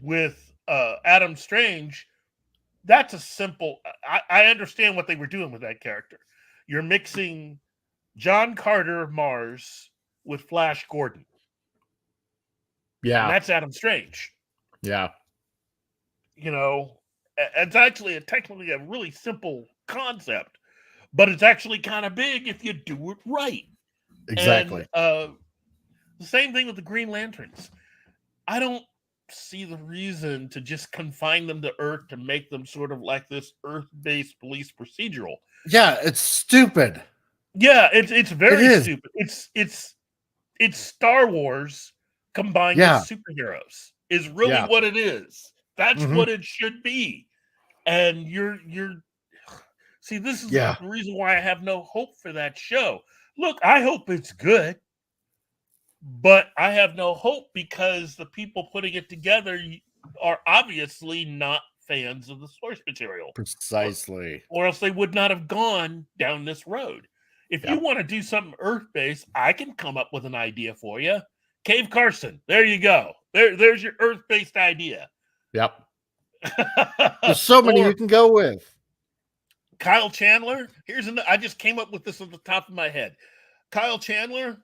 with Adam Strange, that's a simple. I understand what they were doing with that character. You're mixing John Carter of Mars with Flash Gordon. And that's Adam Strange. It's actually technically a really simple concept, but it's actually kind of big if you do it right. Exactly. And, the same thing with the Green Lanterns. I don't see the reason to just confine them to Earth to make them sort of like this Earth-based police procedural. Yeah, it's stupid. Yeah, it's very stupid. It's Star Wars combined with superheroes is really what it is. That's what it should be. And you're see, this is the reason why I have no hope for that show. Look, I hope it's good, but I have no hope because the people putting it together are obviously not fans of the source material. Precisely. Or else they would not have gone down this road. If you want to do something Earth-based, I can come up with an idea for you. Cave Carson, there you go. There's your Earth-based idea. Yep. There's so many you can go with. Kyle Chandler. I just came up with this on the top of my head. Kyle Chandler,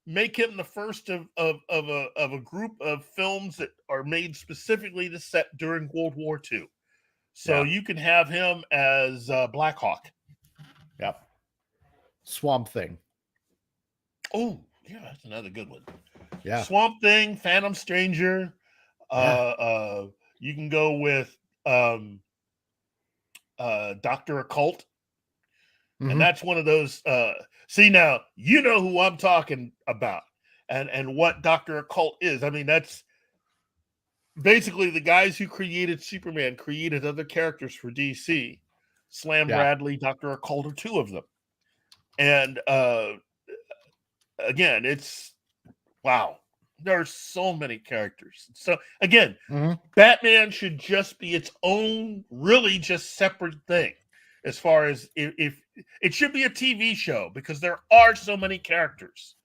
make him the first of a group of films that are made specifically to set during World War II. So you can have him as Black Hawk. Yep. Swamp Thing. Oh, yeah, that's another good one. Yeah. Swamp Thing, Phantom Stranger. You can go with Dr. Occult. And that's one of those. See, now you know who I'm talking about, and what Dr. Occult is. I mean, that's basically the guys who created Superman created other characters for DC. Slam Bradley, Dr. Occult are two of them. And again, it's wow. There are so many characters. So again, Batman should just be its own, really just separate thing. As far as if it should be a TV show, because there are so many characters,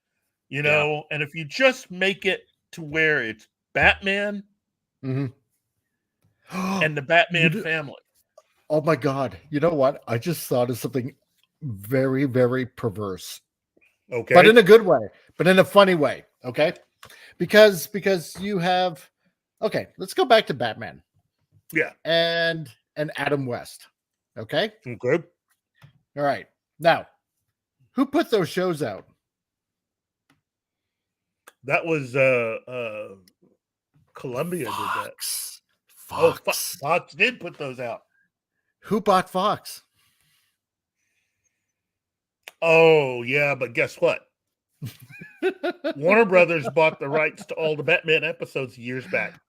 you know, and if you just make it to where it's Batman and the Batman family. Oh my God. You know what? I just thought of something very, very perverse. Okay. But in a good way, but in a funny way. Okay. Because you have, okay, let's go back to Batman. Yeah. And Adam West. Okay. Okay. All right. Now, who put those shows out? That was Columbia did that. Fox. Fox did put those out. Who bought Fox? Oh, yeah, but guess what? Warner Brothers bought the rights to all the Batman episodes years back.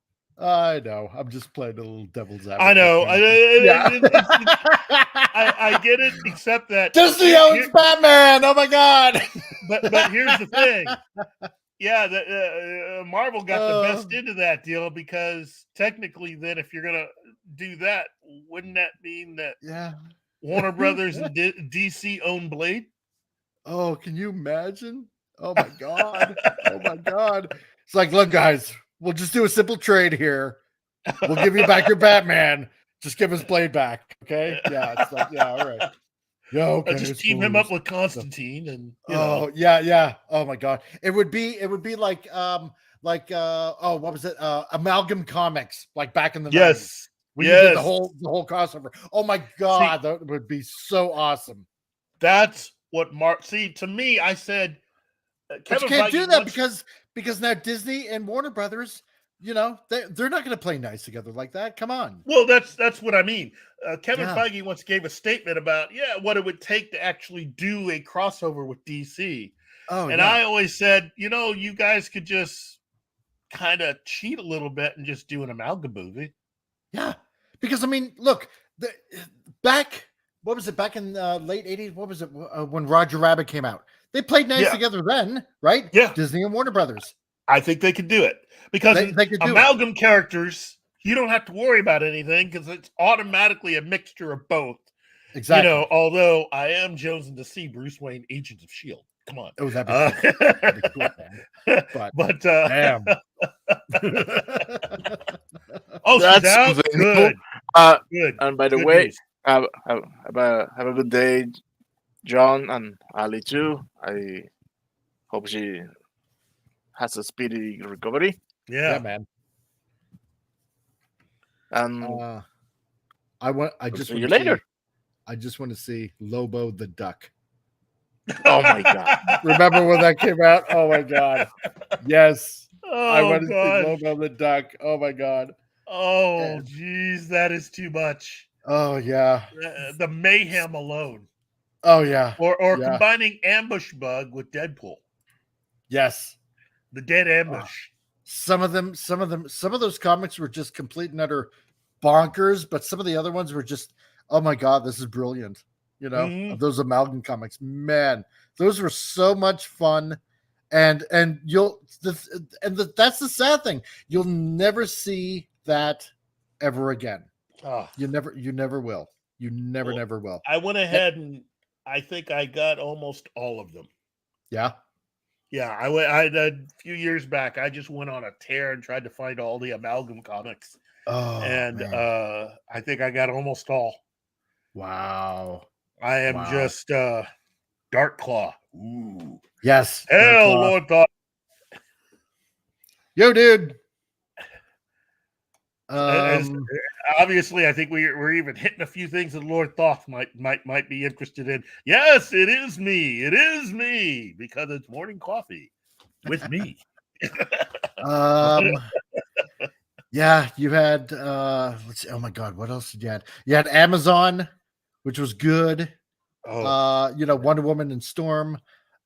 I know. I'm just playing a little devil's advocate. I know. Yeah. I get it, except that Disney owns Batman. Oh my God! But here's the thing. Yeah, Marvel got the best into that deal, because technically, then if you're gonna do that, wouldn't that mean that Warner Brothers and DC own Blade? Oh, can you imagine? Oh my God! Oh my God! It's like, look, guys, we'll just do a simple trade here. We'll give you back your Batman. Just give us Blade back, okay? Yeah, it's like, yeah, all right. Yeah, okay. Just team him up with Constantine, and yeah. Oh my God, it would be like what was it? Amalgam Comics, like back in the 90s. We did the whole crossover. Oh my God, that would be so awesome. That's what to me, I said, but you can't do that because now Disney and Warner Brothers, you know, they're not going to play nice together like that. Come on. Well, that's what I mean. Kevin Feige once gave a statement about what it would take to actually do a crossover with DC. I always said, you know, you guys could just kind of cheat a little bit and just do an amalgam movie. Yeah, because I mean, look, back in late 80s? What was it when Roger Rabbit came out? They played nice together then, right? Yeah, Disney and Warner Brothers. I think they could do it because they could do amalgam characters, you don't have to worry about anything because it's automatically a mixture of both. Exactly. You know, although I am chosen to see Bruce Wayne, Agents of S.H.I.E.L.D. Come on. Oh, that'd be cool, man. But damn. That's good. Good. And by the way, have a good day, John and Ali too. I hope she has a speedy recovery. Yeah, man. And I just see you later. I just want to see Lobo the Duck. Oh my God! Remember when that came out? Oh my God! Yes, I want to see Lobo the Duck. Oh my God! Oh geez, that is too much. Oh yeah, the mayhem alone. Oh yeah, or combining Ambush Bug with Deadpool. Yes, the Dead Ambush. Some of those comics were just complete and utter bonkers, but some of the other ones were just, oh my God, this is brilliant. You know, those amalgam comics, man, those were so much fun. And that's the sad thing. You'll never see that ever again. You never will. You never will. I went ahead and I think I got almost all of them. Yeah. Yeah. I a few years back, I just went on a tear and tried to find all the amalgam comics. Oh, and I think I got almost all. Wow. I am just Dark Claw. Ooh. Yes. Dark Hell, Claw. Lord Thought. Yo, dude. Obviously, I think we're even hitting a few things that Lord Thoth might be interested in. Yes, it is me. It is me because it's morning coffee with me. Yeah, you had let's see. Oh my God, what else did you had? You had Amazon, which was good. Wonder Woman and Storm.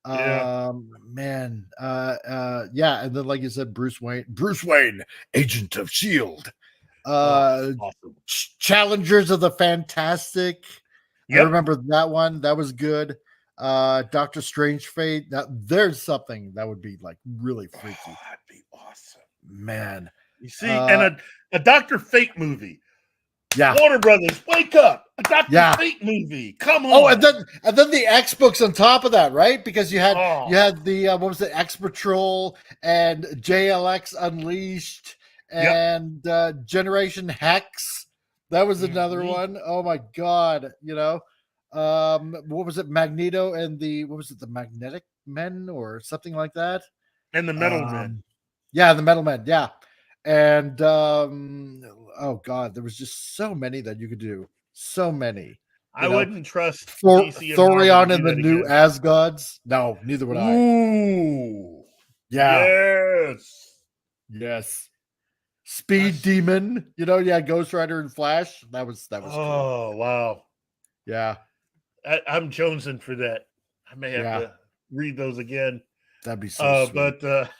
Yeah. Man, yeah, and then like you said, Bruce Wayne, Agent of Shield. Awesome. Challengers of the Fantastic. Yep. I remember that one. That was good. Doctor Strange Fate. There's something that would be like really freaky. That'd be awesome, man. You see, and a Dr. Fate movie. Yeah. Warner Brothers, wake up! A Dr. Fate movie. Come on. Oh, and then the X books on top of that, right? Because you had the what was it, X Patrol and JLX Unleashed and Generation Hex. That was another one. Oh my God, what was it, Magneto and the Magnetic Men or something like that? And the Metal Men. Yeah, the Metal Men, yeah. And oh God, there was just so many that you could do. So many. I wouldn't trust Thorion and the new Asgards. No, neither would I. Ooh. Yeah. Yes. Speed Demon. Ghost Rider and Flash. That was cool. Wow. Yeah. I'm jonesing for that. I may have to read those again. That'd be so sweet. But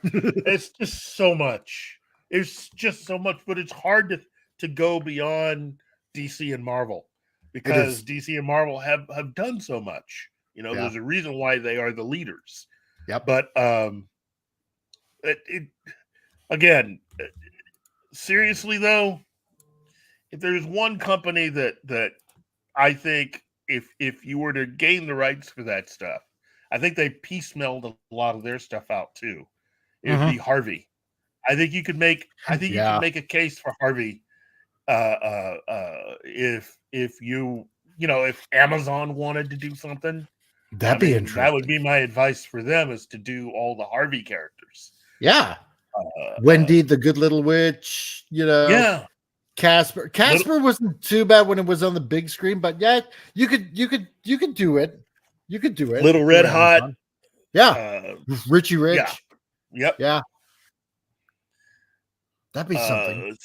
it's just so much. It's just so much, but it's hard to go beyond DC and Marvel because DC and Marvel have done so much. There's a reason why they are the leaders. Yep. But again, seriously though, if there's one company that I think if you were to gain the rights for that stuff, I think they piecemealed a lot of their stuff out too. It would be Harvey. I think you could make you can make a case for Harvey if Amazon wanted to do something. That'd be interesting. That would be my advice for them, is to do all the Harvey characters. Yeah. Wendy the Good Little Witch, Yeah. Casper wasn't too bad when it was on the big screen, but yeah, you could do it. You could do it. Little Red Hot. Yeah. Richie Rich. Yeah. Yep. Yeah. That'd be something.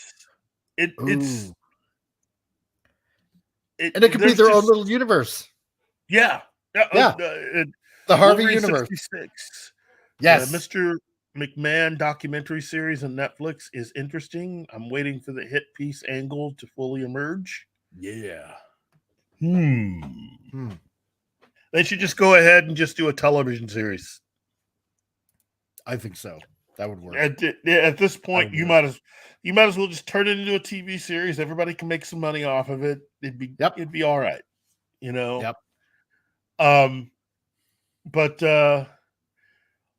And it could be their own little universe. Yeah. Yeah. The Harvey universe. 66. Yes. Mr. McMahon documentary series on Netflix is interesting. I'm waiting for the hit piece angle to fully emerge. Yeah. They should just go ahead and just do a television series. I think so. That would work. At this point, you might as well just turn it into a TV series. Everybody can make some money off of it. It'd be all right. Yep. But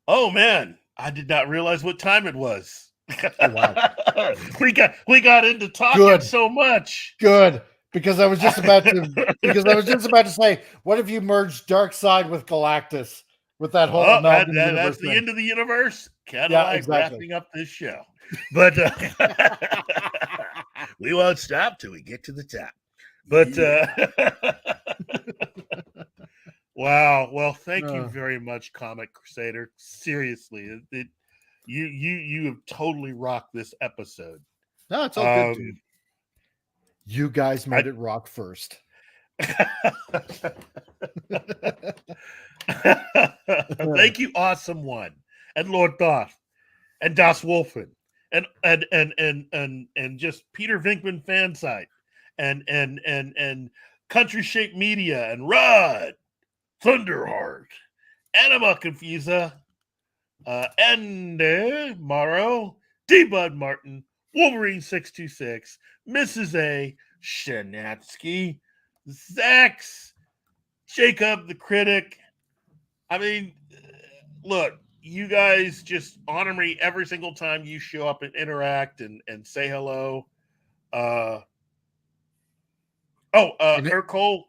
oh man, I did not realize what time it was. Oh, wow. we got into talking so much. Good. Because I was just about to say, what if you merged Darkseid with Galactus with that whole that's the end of the universe? Kind of wrapping up this show. But we won't stop till we get to the top. But wow. Well, thank you very much, Comic Crusader. Seriously, you have totally rocked this episode. No, it's all good, dude. You guys made it rock first. Thank you, Awesome One, and Lord Thoth, and Das Wolfen, and just Peter Venkman Fansite, and Country Shape Media, and Rod Thunderheart, Anima Confusa, Ender Morrow, D. Bud Martin, Wolverine 626, Mrs. A, Shanatsky, Zax, Jacob the Critic. I mean, look, you guys just honor me every single time you show up and interact and say hello. Urkel,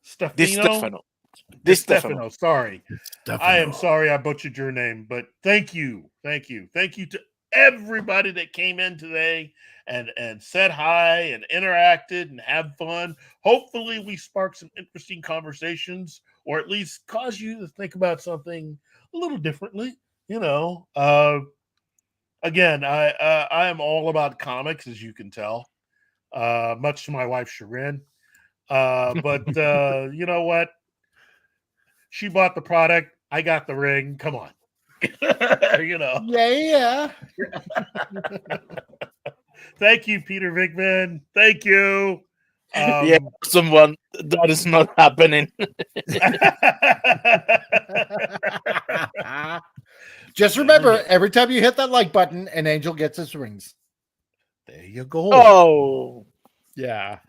Stefano. Di Stefano. Sorry. I am sorry I butchered your name, but thank you to everybody that came in today and said hi and interacted and had fun. Hopefully we sparked some interesting conversations, or at least cause you to think about something a little differently. Again, I am all about comics, as you can tell, much to my wife's chagrin. But you know what? She bought the product. I got the ring. Come on. Yeah. Thank you, Peter Vigman. Thank you. Yeah, someone that is not happening. Just remember, every time you hit that like button, an angel gets his rings. There you go. Oh, Yeah,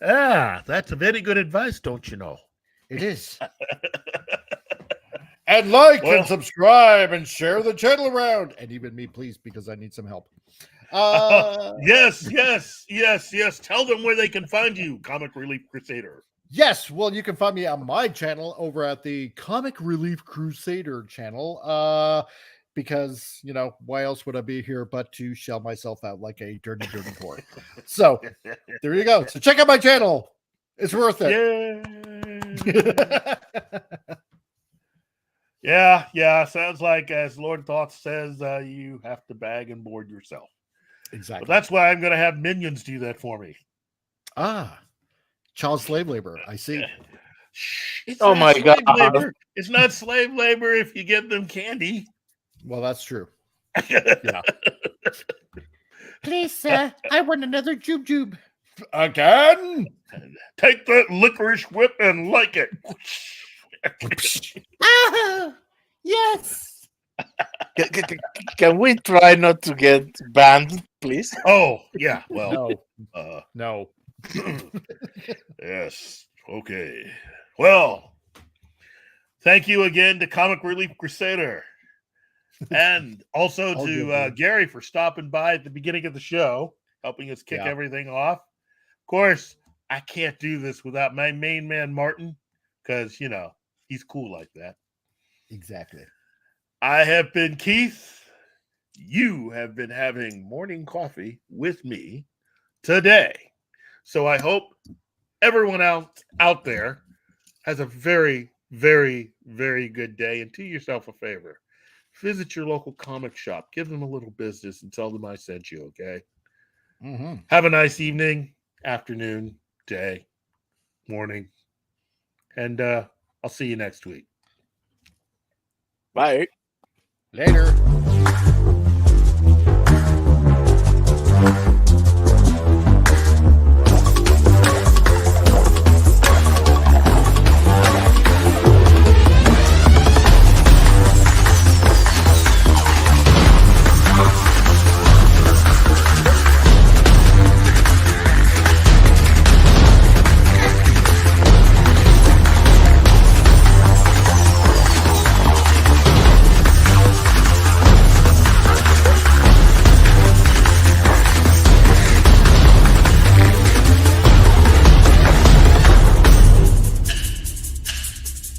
that's a very good advice, don't you know? it is. And like Well- and subscribe and share the channel around. And even me, please, because I need some help. Yes. Tell them where they can find you, Comic Relief Crusader. Yes, well, you can find me on my channel over at the Comic Relief Crusader channel. Because, why else would I be here but to shell myself out like a dirty whore? So, there you go. So, check out my channel. It's worth it. Yeah. Sounds like, as Lord Thoth says, you have to bag and board yourself. Exactly. But that's why I'm going to have minions do that for me. Child slave labor. I see. It's Oh not my slave God. labor. It's not slave labor if you give them candy. Well, that's true. Yeah. Please, sir, I want another jube. Again? Take that licorice whip and like it. Yes. Can we try not to get banned, please? Oh, yeah. Well, No. Yes. Okay. Well, thank you again to Comic Relief Crusader. And also All to good, man. Gary for stopping by at the beginning of the show, helping us kick Yeah. everything off. Of course, I can't do this without my main man, Martin, because, he's cool like that. Exactly. I have been Keith. You have been having morning coffee with me today. So I hope everyone out there has a very, very, very good day. And do yourself a favor. Visit your local comic shop. Give them a little business and tell them I sent you, okay? Mm-hmm. Have a nice evening, afternoon, day, morning. And I'll see you next week. Bye. Later.